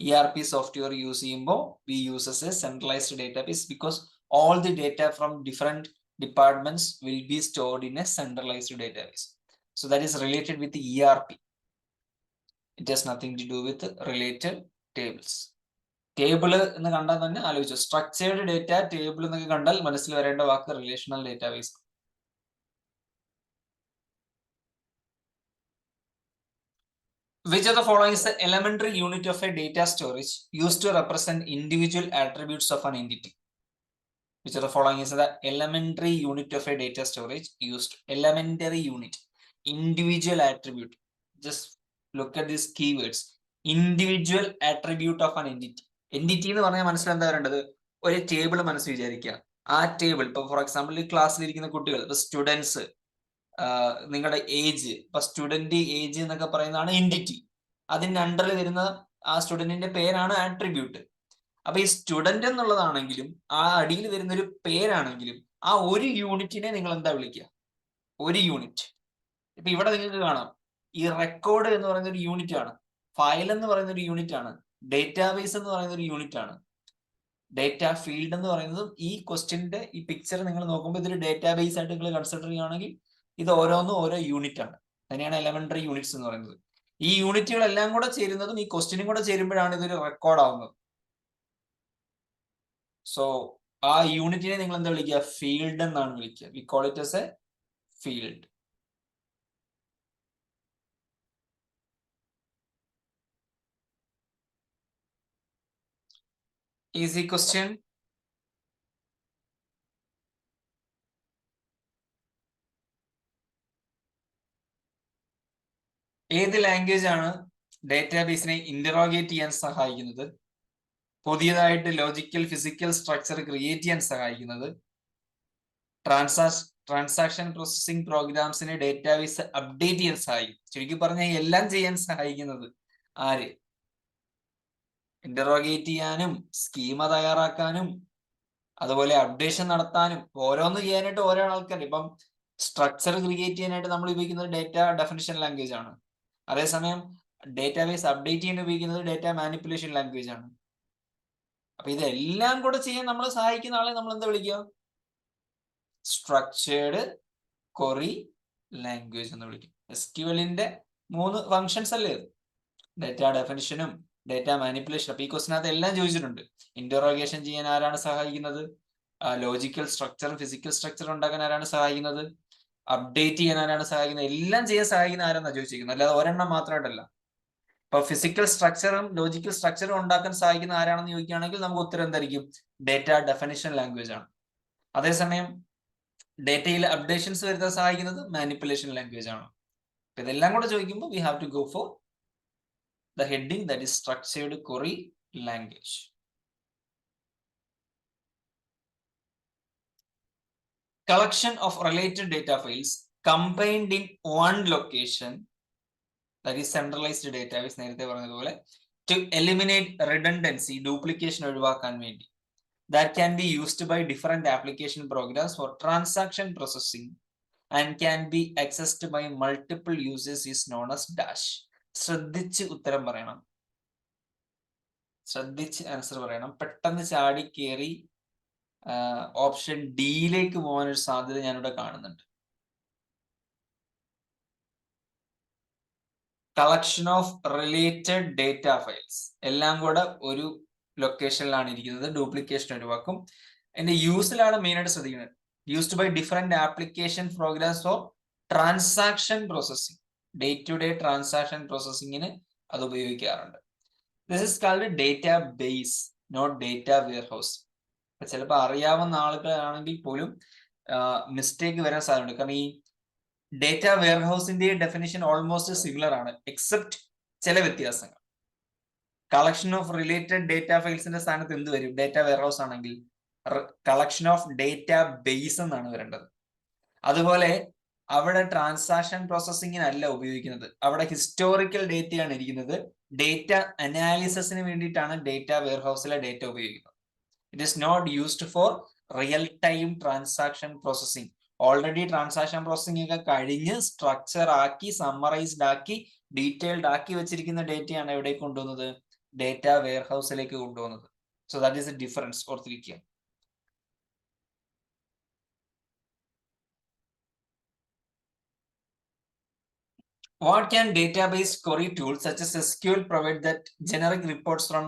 ERP സോഫ്റ്റ്വെയർ യൂസ് ചെയ്യുമ്പോൾ we uses a centralised database because all the data from different departments will be stored in a centralized database. So that is related with the ERP. It has nothing to do with related tables. Table എന്ന് കണ്ടാൽ തന്നെ ആലോചിച്ചു, structured data table എന്നൊക്കെ കണ്ടാൽ മനസ്സിൽ വരേണ്ട വാക്ക് relational database. Which of the following is the elementary unit of a data storage used to represent individual attributes of an entity? Which of the following is the elementary unit of a data storage used? Elementary unit, individual attribute. Just look at these keywords. Individual attribute of an entity. Entity എന്ന് പറഞ്ഞാൽ മനസ്സിലെന്താ വരേണ്ടത്? ഒരു table മനസ്സിൽ വിചാരിക്കുക. ആ table ഇപ്പൊ for example ഈ ക്ലാസ്സിലിരിക്കുന്ന കുട്ടികൾ, ഇപ്പൊ സ്റ്റുഡൻസ്, നിങ്ങളുടെ ഏജ്, ഇപ്പൊ സ്റ്റുഡന്റ് ഏജ് എന്നൊക്കെ പറയുന്നതാണ് എൻറ്റിറ്റി. അതിന്റെ അണ്ടറിൽ വരുന്ന ആ സ്റ്റുഡന്റിന്റെ പേരാണ് ആട്രിബ്യൂട്ട്. അപ്പൊ ഈ സ്റ്റുഡന്റ് എന്നുള്ളതാണെങ്കിലും ആ അടിയിൽ വരുന്ന ഒരു പേരാണെങ്കിലും ആ ഒരു യൂണിറ്റിനെ നിങ്ങൾ എന്താ വിളിക്കുക? ഒരു യൂണിറ്റ്. ഇപ്പൊ ഇവിടെ നിങ്ങൾക്ക് കാണാം, ഈ റെക്കോർഡ് എന്ന് പറയുന്ന ഒരു യൂണിറ്റ് ആണ്, ഫയൽ എന്ന് പറയുന്ന ഒരു യൂണിറ്റ് ആണ്, ഡേറ്റാബേസ് എന്ന് പറയുന്ന ഒരു യൂണിറ്റ് ആണ്, ഡേറ്റ ഫീൽഡ് എന്ന് പറയുന്നതും ഈ ക്വസ്റ്റ്യന്റെ ഈ പിക്ചർ നിങ്ങൾ നോക്കുമ്പോൾ ഇതൊരു ഡേറ്റാബേസ് ആയിട്ട് നിങ്ങൾ കൺസിഡർ ചെയ്യുകയാണെങ്കിൽ ഇത് ഓരോന്നും ഓരോ യൂണിറ്റ് ആണ്. അതിനെയാണ് എലമെന്ററി യൂണിറ്റ്സ് എന്ന് പറയുന്നത്. ഈ യൂണിറ്റുകളെല്ലാം കൂടെ ചേരുന്നതും ഈ ക്വസ്റ്റ്യനും കൂടെ ചേരുമ്പോഴാണ് ഇതൊരു റെക്കോർഡ് ആവുന്നത്. സോ ആ യൂണിറ്റിനെ നിങ്ങൾ എന്താ വിളിക്കുക? ഫീൽഡ് എന്നാണ് വിളിക്കുക. We call it as A field. Easy question. ഏത് ലാംഗ്വേജ് ആണ് ഡേറ്റാബേസിനെ ഇന്ററോഗേറ്റ് ചെയ്യാൻ സഹായിക്കുന്നത്? പുതിയതായിട്ട് ലോജിക്കൽ ഫിസിക്കൽ സ്ട്രക്ചർ ക്രിയേറ്റ് ചെയ്യാൻ സഹായിക്കുന്നത്? ട്രാൻസാക്ഷൻ പ്രോസസ്സിംഗ് പ്രോഗ്രാംസിനെ ഡേറ്റാബേസ് അപ്ഡേറ്റ് ചെയ്യാൻ സഹായിക്കും. ശരിക്കും പറഞ്ഞാൽ എല്ലാം ചെയ്യാൻ സഹായിക്കുന്നത് ആര്? ഇന്ററോഗേറ്റ് ചെയ്യാനും സ്കീമ തയ്യാറാക്കാനും അതുപോലെ അപ്ഡേഷൻ നടത്താനും ഓരോന്ന് ചെയ്യാനായിട്ട് ഓരോ ആൾക്കാർ. ഇപ്പം സ്ട്രക്ചർ ക്രിയേറ്റ് ചെയ്യാനായിട്ട് നമ്മൾ ഉപയോഗിക്കുന്നത് ഡേറ്റ ഡെഫിനിഷൻ ലാംഗ്വേജ് ആണ്. അതേസമയം ഡേറ്റാബേസ് അപ്ഡേറ്റ് ചെയ്യാൻ ഉപയോഗിക്കുന്നത് ഡേറ്റ മാനിപ്പുലേഷൻ ലാംഗ്വേജ് ആണ്. അപ്പൊ ഇതെല്ലാം കൂടെ ചെയ്യാൻ നമ്മൾ സഹായിക്കുന്ന ആളെ നമ്മൾ എന്താ വിളിക്കുക? സ്ട്രക്ചേർഡ് ക്വറി ലാംഗ്വേജ് എന്ന് വിളിക്കും. SQLന്റെ 3 ഫങ്ഷൻസ് അല്ലേ? ഡേറ്റ ഡെഫിനിഷനും ഡേറ്റ മാനിപ്പുലേഷൻ. അപ്പൊ ഈ ക്വസ്റ്റിനകത്ത് എല്ലാം ചോദിച്ചിട്ടുണ്ട്. ഇന്ററോഗേഷൻ ചെയ്യാൻ ആരാണ് സഹായിക്കുന്നത്? ലോജിക്കൽ സ്ട്രക്ചറും ഫിസിക്കൽ സ്ട്രക്ചറും ഉണ്ടാക്കാൻ ആരാണ് സഹായിക്കുന്നത്? അപ്ഡേറ്റ് ചെയ്യാൻ ആരാണ് സഹായിക്കുന്നത്? എല്ലാം ചെയ്യാൻ സഹായിക്കുന്ന ആരാന്നാ ചോദിച്ചിരിക്കുന്നത്, അല്ലാതെ ഒരെണ്ണം മാത്രമായിട്ടല്ല. ഇപ്പൊ ഫിസിക്കൽ സ്ട്രക്ചറും ലോജിക്കൽ സ്ട്രക്ചറും ഉണ്ടാക്കാൻ സഹായിക്കുന്ന ആരാണെന്ന് ചോദിക്കുകയാണെങ്കിൽ നമുക്ക് ഉത്തരം എന്തായിരിക്കും? ഡേറ്റ ഡെഫിനിഷൻ ലാംഗ്വേജ് ആണ്. അതേസമയം ഡേറ്റയിൽ അപ്ഡേഷൻസ് വരുത്താൻ സഹായിക്കുന്നത് മാനിപ്പുലേഷൻ ലാംഗ്വേജ് ആണ്. ഇതെല്ലാം കൂടെ ചോദിക്കുമ്പോൾ we have to go for the heading that is structured query language. Collection of related data files combined in one location, that is centralized database. നേരത്തെ പറഞ്ഞതുപോലെ to eliminate redundancy, duplication ഒഴിവാക്കാൻ വേണ്ടി, that can be used by different application programs for transaction processing and can be accessed by multiple users is known as dash. ശ്രദ്ധിച്ച് ഉത്തരം പറയണം, ശ്രദ്ധിച്ച് answer പറയണം. പെട്ടെന്ന് ചാടി കയറി ഓപ്ഷൻ ഡിയിലേക്ക് പോകാനൊരു സാധ്യത ഞാനിവിടെ കാണുന്നുണ്ട്. Collection of related data files എല്ലാം കൂടെ ഒരു ലൊക്കേഷനിലാണ് ഇരിക്കുന്നത്. ഡ്യൂപ്ലിക്കേഷൻ ഒഴിവാക്കും. അതിന്റെ യൂസിലാണ് മെയിൻ ആയിട്ട് ശ്രദ്ധിക്കുന്നത്. Used by different application programs for transaction processing. Day to day transaction പ്രോസസ്സിങ്ങിന് അത് ഉപയോഗിക്കാറുണ്ട്. This is called data base, not data warehouse. ചിലപ്പോൾ അറിയാവുന്ന ആളുകളാണെങ്കിൽ പോലും മിസ്റ്റേക്ക് വരാൻ സാധ്യതയുണ്ട്. കാരണം ഈ ഡേറ്റാ വെയർഹൗസിന്റെ ഡെഫിനിഷൻ ഓൾമോസ്റ്റ് സിമിലർ ആണ്, എക്സെപ്റ്റ് ചില വ്യത്യാസങ്ങൾ. കളക്ഷൻ ഓഫ് റിലേറ്റഡ് ഡേറ്റ ഫയൽസിന്റെ സ്ഥാനത്ത് എന്ത് വരും? ഡേറ്റാ വെയർഹൗസ് ആണെങ്കിൽ കളക്ഷൻ ഓഫ് ഡേറ്റാ ബേസ് എന്നാണ് വരേണ്ടത്. അതുപോലെ അവിടെ ട്രാൻസാക്ഷൻ പ്രോസസ്സിങ്ങിനല്ല ഉപയോഗിക്കുന്നത്, അവിടെ ഹിസ്റ്റോറിക്കൽ ഡേറ്റയാണ് ഇരിക്കുന്നത്. ഡേറ്റ അനാലിസിസിന് വേണ്ടിയിട്ടാണ് ഡേറ്റ വെയർഹൗസിലെ ഡേറ്റ ഉപയോഗിക്കുന്നത്. It is not used for real time transaction processing. Already transaction processing ഒക്കെ കഴിഞ്ഞ് സ്ട്രക്ചർ ആക്കി സമ്മറൈസ്ഡ് ആക്കി ഡീറ്റെയിൽഡ് ആക്കി വെച്ചിരിക്കുന്ന ഡേറ്റയാണ് എവിടേക്ക് കൊണ്ടുവന്നത്? ഡേറ്റ വെയർഹൗസിലേക്ക് കൊണ്ടുവന്നത്. So that is A difference, ഓർത്തിരിക്കുക. What can database query tools such as SQL provide that generic reports from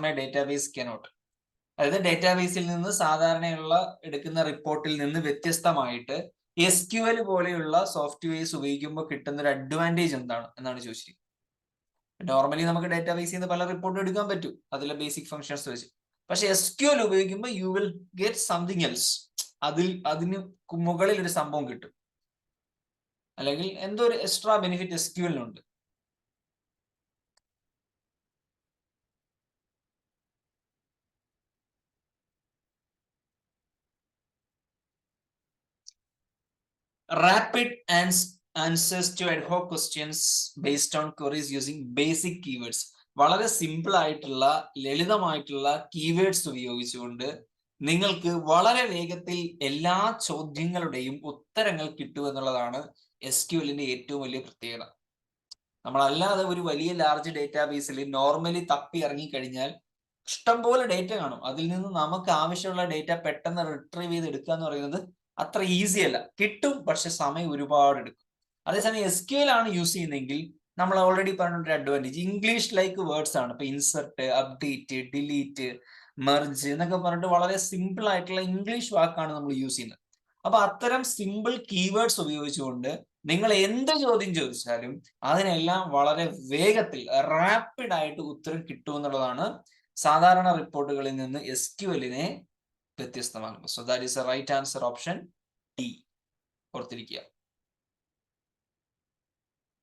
a database cannot? അതായത് ഡേറ്റാബേസിൽ നിന്ന് സാധാരണയുള്ള എടുക്കുന്ന റിപ്പോർട്ടിൽ നിന്ന് വ്യത്യസ്തമായിട്ട് SQL പോലെയുള്ള സോഫ്റ്റ്വെയർസ് ഉപയോഗിക്കുമ്പോൾ കിട്ടുന്ന ഒരു അഡ്വാൻറ്റേജ് എന്താണ് എന്നാണ് ചോദിച്ചിരിക്കുന്നത്. നോർമലി നമുക്ക് ഡേറ്റാബേസിൽ നിന്ന് പല റിപ്പോർട്ടും എടുക്കാൻ പറ്റും അതിലെ ബേസിക് ഫങ്ഷൻസ് വെച്ച്. പക്ഷെ SQL ഉപയോഗിക്കുമ്പോൾ you will get something else. അതിന് മുകളിൽ ഒരു സംഭവം കിട്ടും, അല്ലെങ്കിൽ എന്തോ ഒരു എക്സ്ട്രാ ബെനിഫിറ്റ് SQL-നുണ്ട്. Rapid answers to ad hoc questions based on queries using basic keywords. വളരെ സിമ്പിൾ ആയിട്ടുള്ള ലളിതമായിട്ടുള്ള കീവേഡ്സ് ഉപയോഗിച്ചുകൊണ്ട് നിങ്ങൾക്ക് വളരെ വേഗത്തിൽ എല്ലാ ചോദ്യങ്ങളുടെയും ഉത്തരങ്ങൾ കിട്ടുമെന്നുള്ളതാണ് SQL-ന്റെ ഏറ്റവും വലിയ പ്രത്യേകത. നമ്മളല്ലാതെ ഒരു വലിയ ലാർജ് ഡേറ്റാബേസിൽ നോർമലി തപ്പി ഇറങ്ങിക്കഴിഞ്ഞാൽ ഇഷ്ടംപോലെ ഡേറ്റ കാണും. അതിൽ നിന്ന് നമുക്ക് ആവശ്യമുള്ള ഡേറ്റ പെട്ടെന്ന് റിട്രീവ് ചെയ്ത് എടുക്കുക എന്ന് പറയുന്നത് അത്ര ഈസി അല്ല. കിട്ടും, പക്ഷെ സമയം ഒരുപാട് എടുക്കും. അതേസമയം SQL ആണ് യൂസ് ചെയ്യുന്നതെങ്കിൽ നമ്മൾ ഓൾറെഡി പറഞ്ഞൊരു അഡ്വാൻറ്റേജ് ഇംഗ്ലീഷ് ലൈക്ക് വേർഡ്സ് ആണ്. ഇപ്പൊ ഇൻസെർട്ട്, അപ്ഡേറ്റ്, ഡിലീറ്റ്, മെർജ് എന്നൊക്കെ പറഞ്ഞിട്ട് വളരെ സിമ്പിൾ ആയിട്ടുള്ള ഇംഗ്ലീഷ് വാക്കാണ് നമ്മൾ യൂസ് ചെയ്യുന്നത്. അപ്പൊ അത്തരം സിമ്പിൾ കീവേഡ്സ് ഉപയോഗിച്ചുകൊണ്ട് നിങ്ങൾ എന്ത് ചോദ്യം ചോദിച്ചാലും അതിനെല്ലാം വളരെ വേഗത്തിൽ റാപ്പിഡ് ആയിട്ട് ഉത്തരം കിട്ടുമെന്നുള്ളതാണ് സാധാരണ റിപ്പോർട്ടുകളിൽ നിന്ന് SQL-നെ വ്യത്യസ്തമാകുന്നത്. So that is a right answer, option D. ഓർത്തിരിക്കുക.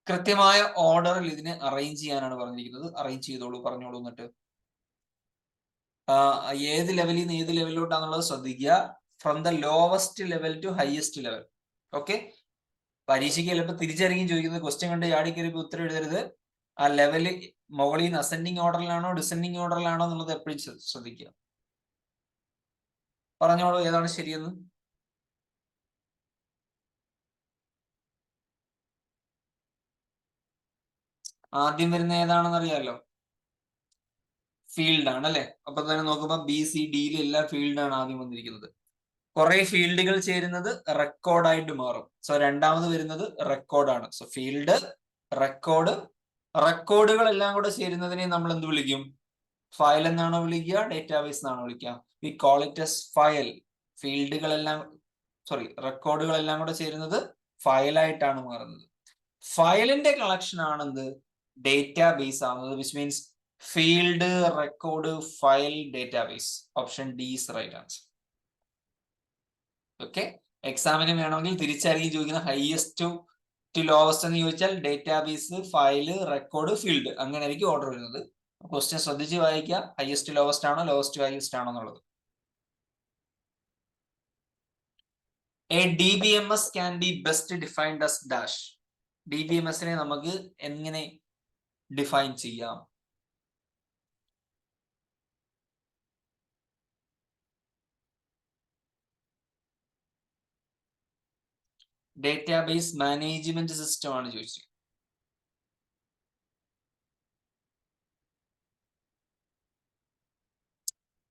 കൃത്യമായ ഓർഡറിൽ ഇതിനെ അറേഞ്ച് ചെയ്യാനാണ് പറഞ്ഞിരിക്കുന്നത്. അറേഞ്ച് ചെയ്തോളൂ, പറഞ്ഞോളൂ. എന്നിട്ട് ഏത് ലെവലിൽ നിന്ന് ഏത് ലെവലിലോട്ടാന്നുള്ളത് ശ്രദ്ധിക്കുക. From the lowest level two highest level. Okay, പരീക്ഷയ്ക്ക് ചിലപ്പോൾ തിരിച്ചറിയും ചോദിക്കുന്നത് ക്വസ്റ്റ്യൻ കണ്ട് ചാടിക്കയറി ഉത്തരം എഴുതരുത്. ആ ലെവല് മുകളിൽ നിന്ന് അസെൻഡിങ് ഓർഡറിലാണോ ഡിസെൻഡിങ് ഓർഡറിലാണോ എന്നുള്ളത് എപ്പോഴും ശ്രദ്ധിക്കുക. പറഞ്ഞോളൂ ഏതാണ് ശരിയെന്ന്. ആദ്യം വരുന്ന ഏതാണെന്ന് അറിയാലോ? ഫീൽഡ് ആണ് അല്ലെ? അപ്പൊ തന്നെ നോക്കുമ്പോൾ BCD എല്ലാം ഫീൽഡ് ആണ് ആദ്യം വന്നിരിക്കുന്നത്. കുറെ ഫീൽഡുകൾ ചേരുന്നത് റെക്കോർഡായിട്ട് മാറും. സോ രണ്ടാമത് വരുന്നത് റെക്കോർഡാണ്. So field, record. റെക്കോർഡുകൾ എല്ലാം കൂടെ ചേരുന്നതിനെ നമ്മൾ എന്ത് വിളിക്കും? ഫയൽ എന്നാണോ വിളിക്കുക, ഡേറ്റാബേസ് എന്നാണോ വിളിക്കുക? We call it as file. ഫീൽഡുകളെല്ലാം റെക്കോർഡുകളെല്ലാം കൂടെ ചേരുന്നത് ഫയലായിട്ടാണ് മാറുന്നത്. ഫയലിന്റെ കളക്ഷൻ ആണെന്ത്? ഡേറ്റാബേസ് ആവുന്നത്. Which means field, record, file, database. Option D is right answer. Okay, എക്സാമിന് വേണമെങ്കിൽ തിരിച്ചറിയും ചോദിക്കുന്ന ഹയസ്റ്റ് ടു ലോവസ്റ്റ് എന്ന് ചോദിച്ചാൽ ഡേറ്റാബേസ്, ഫയല്, റെക്കോർഡ്, ഫീൽഡ്, അങ്ങനെ ആയിരിക്കും ഓർഡർ വരുന്നത്. ക്വസ്റ്റ്യൻ ശ്രദ്ധിച്ച് വായിക്കുക. ഹയസ്റ്റ് ലോവസ്റ്റ് ആണോ, ലോവസ്റ്റ് ഹയസ്റ്റ് ആണോ എന്നുള്ളത്. A DBMS can be best defined as dash. DBMS-നെ നമുക്ക് എങ്ങനെ ഡിഫൈൻ ചെയ്യാം? ഡേറ്റാബേസ് മാനേജ്മെന്റ് സിസ്റ്റം ആണ് ചോദിച്ചത്.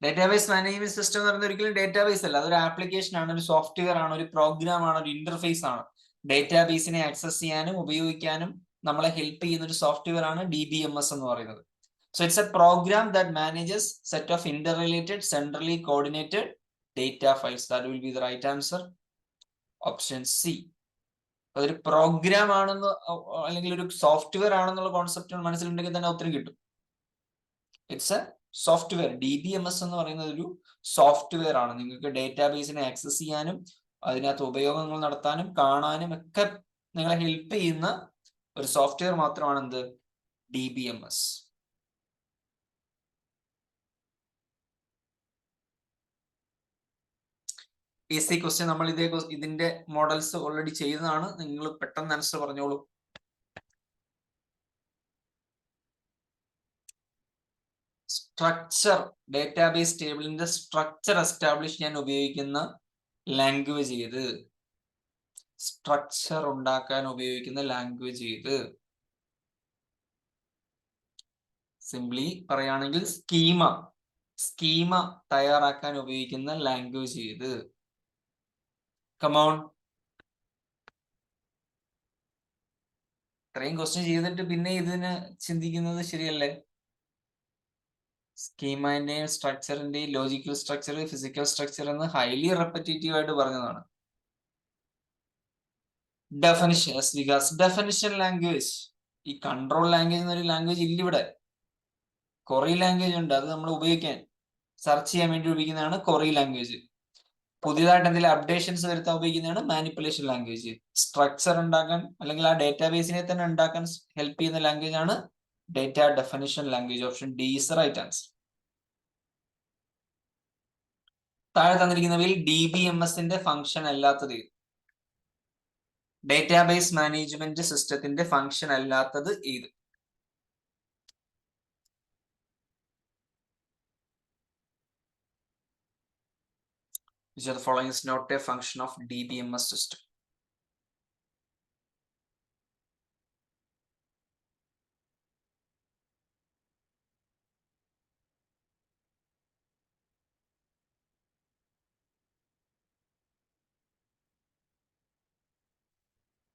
ഡേറ്റാബേസ് മാനേജ്മെന്റ് സിസ്റ്റം എന്ന് പറയുന്നത് ഒരിക്കലും ഡേറ്റാബേസ് അല്ല. അതൊരു ആപ്ലിക്കേഷൻ ആണ്, ഒരു സോഫ്റ്റ്വെയർ ആണ്, ഒരു പ്രോഗ്രാം ആണ്, ഒരു ഇന്റർഫേസ് ആണ്. ഡേറ്റാബേസിനെ ആക്സസ് ചെയ്യാനും ഉപയോഗിക്കാനും നമ്മളെ ഹെൽപ്പ് ചെയ്യുന്ന ഒരു സോഫ്റ്റ്വെയർ ആണ് DBMS എന്ന് പറയുന്നത്. So it's a program that manages set of interrelated, centrally coordinated data files. That will be the right answer. Option C. അതൊരു പ്രോഗ്രാം ആണെന്ന് അല്ലെങ്കിൽ ഒരു സോഫ്റ്റ്വെയർ ആണെന്നുള്ള കോൺസെപ്റ്റ് മനസ്സിലുണ്ടെങ്കിൽ തന്നെ ഉത്തരം കിട്ടും. It's A software. DBMS എന്ന് പറയുന്നത് ഒരു സോഫ്റ്റ്വെയർ ആണ്. നിങ്ങൾക്ക് ഡേറ്റാബേസിനെ ആക്സസ് ചെയ്യാനും അതിനകത്ത് ഉപയോഗങ്ങൾ നടത്താനും കാണാനും ഒക്കെ നിങ്ങളെ ഹെൽപ്പ് ചെയ്യുന്ന ഒരു സോഫ്റ്റ്വെയർ മാത്രമാണ് എന്ത്? DBMS. Easy question. നമ്മൾ ഇതിന്റെ മോഡൽസ് ഓൾറെഡി ചെയ്തതാണ്. നിങ്ങൾ പെട്ടെന്ന് ആൻസർ പറഞ്ഞോളൂ. സ്ട്രക്ചർ, ഡേറ്റാബേസ് ടേബിളിന്റെ സ്ട്രക്ചർ എസ്റ്റാബ്ലിഷ് ചെയ്യാൻ ഉപയോഗിക്കുന്ന ലാംഗ്വേജ് ഏത്? സ്ട്രക്ചർ ഉണ്ടാക്കാൻ ഉപയോഗിക്കുന്ന ലാംഗ്വേജ് ഏത്? സിംപ്ലി പറയുകയാണെങ്കിൽ സ്കീമ തയ്യാറാക്കാൻ ഉപയോഗിക്കുന്ന ലാംഗ്വേജ് ഏത്? കമോൺ. ഇത്രയും ക്വസ്റ്റ്യൻ ചെയ്തിട്ട് പിന്നെ ഇതിന് ചിന്തിക്കുന്നത് ശരിയല്ലേ? സ്കീമിന്റെയും സ്ട്രക്ചറിന്റെയും ലോജിക്കൽ സ്ട്രക്ചർ, ഫിസിക്കൽ സ്ട്രക്ചർ എന്ന് ഹൈലി റെപ്പറ്റേറ്റീവ് ആയിട്ട് പറഞ്ഞതാണ്. ഡെഫിനിഷൻ, വികാസ്. Definition language. ഈ കൺട്രോൾ ലാംഗ്വേജ് എന്നൊരു ലാംഗ്വേജ് ഇല്ല ഇവിടെ. കൊറി ലാംഗ്വേജ് ഉണ്ട്, അത് നമ്മൾ ഉപയോഗിക്കാൻ സെർച്ച് ചെയ്യാൻ വേണ്ടി ഉപയോഗിക്കുന്നതാണ് കൊറി ലാംഗ്വേജ്. പുതിയതായിട്ട് എന്തെങ്കിലും അപ്ഡേഷൻസ് വരുത്താൻ ഉപയോഗിക്കുന്നതാണ് മാനിപ്പുലേഷൻ ലാംഗ്വേജ്. സ്ട്രക്ചർ ഉണ്ടാക്കാൻ അല്ലെങ്കിൽ ആ ഡേറ്റാബേസിനെ തന്നെ ഉണ്ടാക്കാൻ ഹെൽപ്പ് ചെയ്യുന്ന ലാംഗ്വേജ് ആണ് data definition language. Option D is right answer. താഴെ തന്നിരിക്കുന്നവയിൽ DBMSന്റെ ഫംഗ്ഷൻ അല്ലാത്തത്? ഡേറ്റാബേസ് മാനേജ്മെന്റ് സിസ്റ്റത്തിന്റെ ഫംഗ്ഷൻ അല്ലാത്തത് ഏത്? Which of the following is not a function of DBMS system?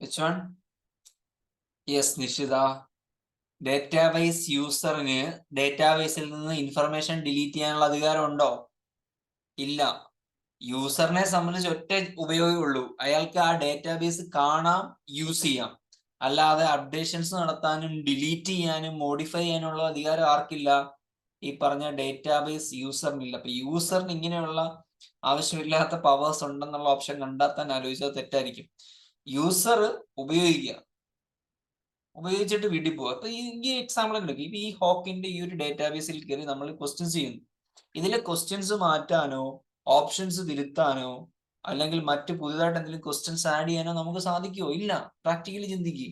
Which one? Yes, Nishida. Database യൂസറിന് ഡേറ്റാബേസിൽ നിന്ന് ഇൻഫർമേഷൻ ഡിലീറ്റ് ചെയ്യാനുള്ള അധികാരം ഉണ്ടോ? ഇല്ല. യൂസറിനെ സംബന്ധിച്ച് ഒറ്റ ഉപയോഗമേ ഉള്ളൂ, അയാൾക്ക് ആ ഡേറ്റാബേസ് കാണാം, യൂസ് ചെയ്യാം. അല്ലാതെ അപ്ഡേഷൻസ് നടത്താനും ഡിലീറ്റ് ചെയ്യാനും മോഡിഫൈ ചെയ്യാനുള്ള അധികാരം ആർക്കില്ല? ഈ പറഞ്ഞ ഡേറ്റാബേസ് യൂസറിനില്ല. അപ്പൊ യൂസറിന് ഇങ്ങനെയുള്ള ആവശ്യമില്ലാത്ത പവേഴ്സ് ഉണ്ടെന്നുള്ള ഓപ്ഷൻ കണ്ടെത്താൻ ആലോചിച്ചത് തെറ്റായിരിക്കും. യൂസർ ഉപയോഗിച്ചിട്ട് വീട്ടിൽ പോവുക. അപ്പൊ ഈ എക്സാമ്പിൾ എടുക്കും. ഇപ്പൊ ഈ ഹോക്കിന്റെ ഈ ഒരു ഡേറ്റാബേസിൽ കയറി നമ്മൾ ക്വസ്റ്റ്യൻസ് ചെയ്യുന്നു. ഇതിലെ ക്വസ്റ്റ്യൻസ് മാറ്റാനോ ഓപ്ഷൻസ് തിരുത്താനോ അല്ലെങ്കിൽ മറ്റ് പുതുതായിട്ട് എന്തെങ്കിലും ക്വസ്റ്റ്യൻസ് ആഡ് ചെയ്യാനോ നമുക്ക് സാധിക്കുമോ? ഇല്ല. പ്രാക്ടിക്കലി ചിന്തിക്കുക.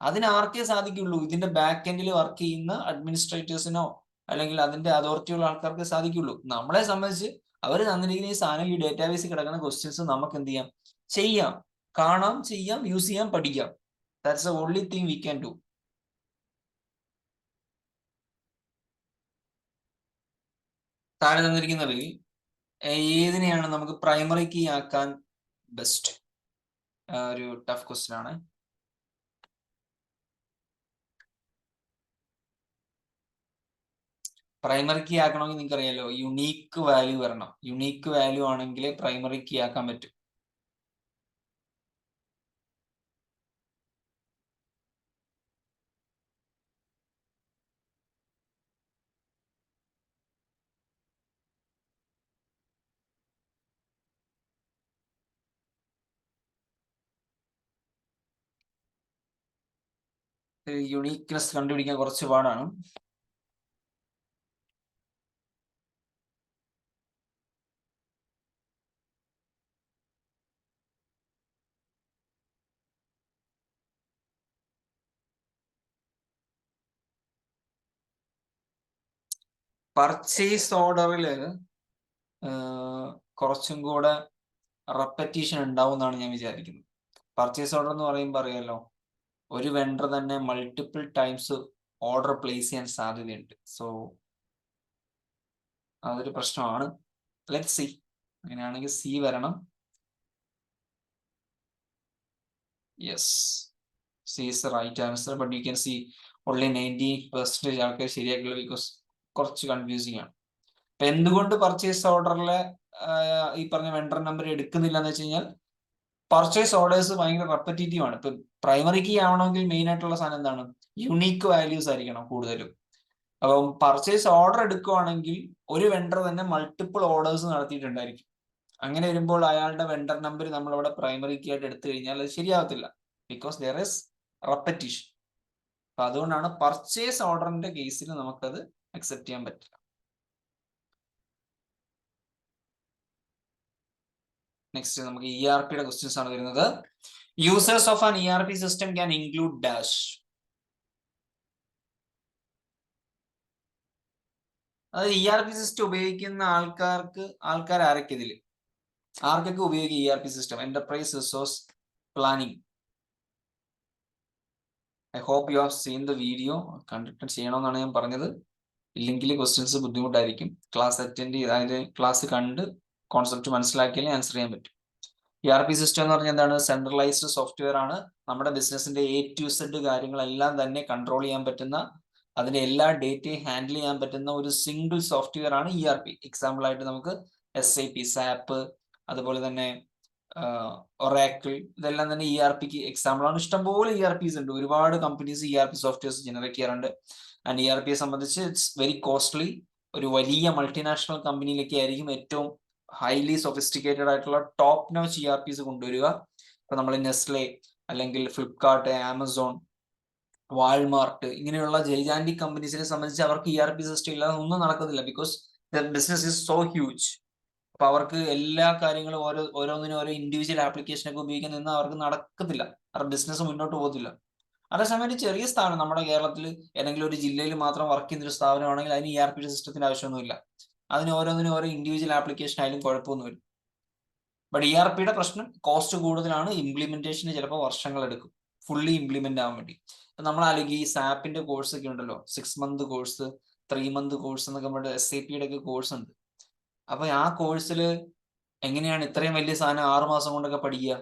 അതിന് ആർക്കേ സാധിക്കുള്ളൂ? ഇതിന്റെ ബാക്ക് എൻഡിൽ വർക്ക് ചെയ്യുന്ന അഡ്മിനിസ്ട്രേറ്റേഴ്സിനോ അല്ലെങ്കിൽ അതിന്റെ അതോറിറ്റിയുള്ള ആൾക്കാർക്ക് സാധിക്കുള്ളൂ. നമ്മളെ സംബന്ധിച്ച് അവർ തന്നിരിക്കുന്ന ഈ സാധനം, ഈ ഡേറ്റാബേസിൽ കിടക്കുന്ന ക്വസ്റ്റ്യൻസ് നമുക്ക് എന്ത് ചെയ്യാം, കാണാം, ചെയ്യാം, യൂസ് ചെയ്യാം, പഠിക്കാം. That's the only thing we can do. താഴെ തന്നിരിക്കുന്നതിൽ ഏതിനെയാണ് നമുക്ക് പ്രൈമറി കീ ആക്കാൻ ബെസ്റ്റ്? ഒരു ടഫ് ക്വസ്റ്റ്യൻ ആണ്. പ്രൈമറി കീ ആക്കണമെങ്കിൽ നിങ്ങൾക്ക് അറിയാലോ, യുണീക്ക് വാല്യൂ വരണം. യുണീക്ക് വാല്യൂ ആണെങ്കിൽ പ്രൈമറി കീ ആക്കാൻ പറ്റും. യുണീക്നെസ് കണ്ടുപിടിക്കാൻ കുറച്ച് പാടാണ്. പർച്ചേസ് ഓർഡറില് കുറച്ചും കൂടെ റെപ്പറ്റീഷൻ ഉണ്ടാവും എന്നാണ് ഞാൻ വിചാരിക്കുന്നത്. പർച്ചേസ് ഓർഡർ എന്ന് പറയുമ്പോൾ അറിയാലോ, ഒരു വെണ്ടർ തന്നെ മൾട്ടിപ്പിൾ ടൈംസ് ഓർഡർ പ്ലേസ് ചെയ്യാൻ സാധ്യതയുണ്ട്. സോ അതൊരു പ്രശ്നമാണ്. Let's see. അങ്ങനെയാണെങ്കിൽ സി വരണം. Yes, C is the right answer. But you can see only 90% ആൾക്കാർ ശരിയാക്കില്ല, ബിക്കോസ് കുറച്ച് കൺഫ്യൂസിങ് ആണ്. അപ്പൊ എന്തുകൊണ്ട് പർച്ചേസ് ഓർഡറിലെ ഈ പറഞ്ഞ വെണ്ടർ നമ്പർ എടുക്കുന്നില്ല എന്ന് വെച്ച് കഴിഞ്ഞാൽ, പർച്ചേസ് ഓർഡേഴ്സ് ഭയങ്കര റെപ്പറ്റേറ്റീവ് ആണ്. ഇപ്പൊ പ്രൈമറി കീ ആവണമെങ്കിൽ മെയിൻ ആയിട്ടുള്ള സാധനം എന്താണ്? യുണീക്ക് വാല്യൂസ് ആയിരിക്കണം കൂടുതലും. അപ്പം പർച്ചേസ് ഓർഡർ എടുക്കുവാണെങ്കിൽ ഒരു വെണ്ടർ തന്നെ മൾട്ടിപ്പിൾ ഓർഡേഴ്സ് നടത്തിയിട്ടുണ്ടായിരിക്കും. അങ്ങനെ വരുമ്പോൾ അയാളുടെ വെണ്ടർ നമ്പർ നമ്മൾ അവിടെ പ്രൈമറി കീ ആയിട്ട് എടുത്തു കഴിഞ്ഞാൽ അത് ശരിയാവത്തില്ല, ബിക്കോസ് ദർ ഇസ് റെപ്പറ്റീഷൻ. അപ്പൊ അതുകൊണ്ടാണ് പർച്ചേസ് ഓർഡറിന്റെ കേസിൽ നമുക്കത് അക്സെപ്റ്റ് ചെയ്യാൻ പറ്റില്ല. നെക്സ്റ്റ് നമുക്ക് ERPയുടെ ക്വസ്റ്റ്യൻസ് ആണ് വരുന്നത്. Users of an ERP system can include dash. അത് ERP സിസ്റ്റം ഉപയോഗിക്കുന്ന ആൾക്കാർ ആരൊക്കെ ഇതിൽ ആർക്കൊക്കെ ഉപയോഗിക്കും ERP system? Enterprise resource planning. I hope you have seen the video. കണ്ടിട്ട് ചെയ്യണമെന്നാണ് ഞാൻ പറഞ്ഞത്. ഇല്ലെങ്കിൽ ക്വസ്റ്റ്യൻസ് ബുദ്ധിമുട്ടായിരിക്കും. ക്ലാസ് അറ്റൻഡ് ചെയ്ത് അതായത് ക്ലാസ് കണ്ട് കോൺസെപ്റ്റ് മനസ്സിലാക്കിയാലേ ആൻസർ ചെയ്യാൻ പറ്റും. ERP സിസ്റ്റം എന്ന് പറഞ്ഞാൽ എന്താണ്? സെൻട്രലൈസ്ഡ് സോഫ്റ്റ്വെയർ ആണ്. നമ്മുടെ ബിസിനസിന്റെ A to Z കാര്യങ്ങളെല്ലാം തന്നെ കൺട്രോൾ ചെയ്യാൻ പറ്റുന്ന, അതിന്റെ എല്ലാ ഡേറ്റയും ഹാൻഡിൽ ചെയ്യാൻ പറ്റുന്ന ഒരു സിംഗിൾ സോഫ്റ്റ്വെയർ ആണ് ERP. എക്സാമ്പിൾ ആയിട്ട് നമുക്ക് SAP, SAP, അതുപോലെ തന്നെ ഒറാക്കിൾ, ഇതെല്ലാം തന്നെ ERPക്ക് എക്സാമ്പിൾ ആണ്. ഇഷ്ടംപോലെ ERPs ഉണ്ട്. ഒരുപാട് കമ്പനീസ് ERP സോഫ്റ്റ്വെയർസ് ജനറേറ്റ് ചെയ്യാറുണ്ട്. ആൻഡ് ERPയെ സംബന്ധിച്ച് ഇറ്റ്സ് വെരി കോസ്റ്റ്ലി. ഒരു വലിയ മൾട്ടിനാഷണൽ കമ്പനിയിലേക്ക് ആയിരിക്കും ഏറ്റവും ഹൈലി സൊഫിസ്റ്റിക്കേറ്റഡ് ആയിട്ടുള്ള ടോപ്പ് നോച്ച് ERPs കൊണ്ടുവരിക. ഇപ്പൊ നമ്മൾ നെസ്ലെ അല്ലെങ്കിൽ ഫ്ലിപ്കാർട്ട്, ആമസോൺ, വാൾമാർട്ട് ഇങ്ങനെയുള്ള ജൈജാന്റിക് കമ്പനീസിനെ സംബന്ധിച്ച് അവർക്ക് ERP സിസ്റ്റം ഇല്ലാതെ ഒന്നും നടക്കത്തില്ല. Because the business is so huge. അപ്പൊ അവർക്ക് എല്ലാ കാര്യങ്ങളും ഓരോന്നിനും ഓരോ ഇൻഡിവിജ്വൽ ആപ്ലിക്കേഷൻ ഒക്കെ ഉപയോഗിക്കാൻ നിന്നാൽ അവർക്ക് നടക്കത്തില്ല. അവരുടെ ബിസിനസ് മുന്നോട്ട് പോകത്തില്ല. അതേസമയം ഒരു ചെറിയ സ്ഥാപനം നമ്മുടെ കേരളത്തിൽ ഏതെങ്കിലും ഒരു ജില്ലയിൽ മാത്രം വർക്ക് ചെയ്യുന്ന ഒരു സ്ഥാപനമാണെങ്കിൽ അതിന് ERP സിസ്റ്റത്തിന്റെ ആവശ്യമൊന്നുമില്ല. അതിന് ഓരോന്നിനും ഓരോ ഇൻഡിവിജ്വൽ ആപ്ലിക്കേഷൻ ആയാലും കുഴപ്പമൊന്നുമില്ല. ബട്ട് ERPയുടെ പ്രശ്നം കോസ്റ്റ് കൂടുതലാണ്. ഇംപ്ലിമെന്റേഷന് ചിലപ്പോൾ വർഷങ്ങൾ എടുക്കും ഫുള്ളി ഇംപ്ലിമെന്റ് ആവാൻ വേണ്ടി. ഇപ്പൊ നമ്മൾ ആലോചിക്കും ഈ സാപ്പിന്റെ കോഴ്സ് ഒക്കെ ഉണ്ടല്ലോ, 6 month കോഴ്സ്, 3 month കോഴ്സ് എന്നൊക്കെ പറഞ്ഞിട്ട് SAPയുടെ ഒക്കെ കോഴ്സ് ഉണ്ട്. അപ്പൊ ആ കോഴ്സിൽ എങ്ങനെയാണ് ഇത്രയും വലിയ സാധനം 6 മാസം കൊണ്ടൊക്കെ പഠിക്കുക?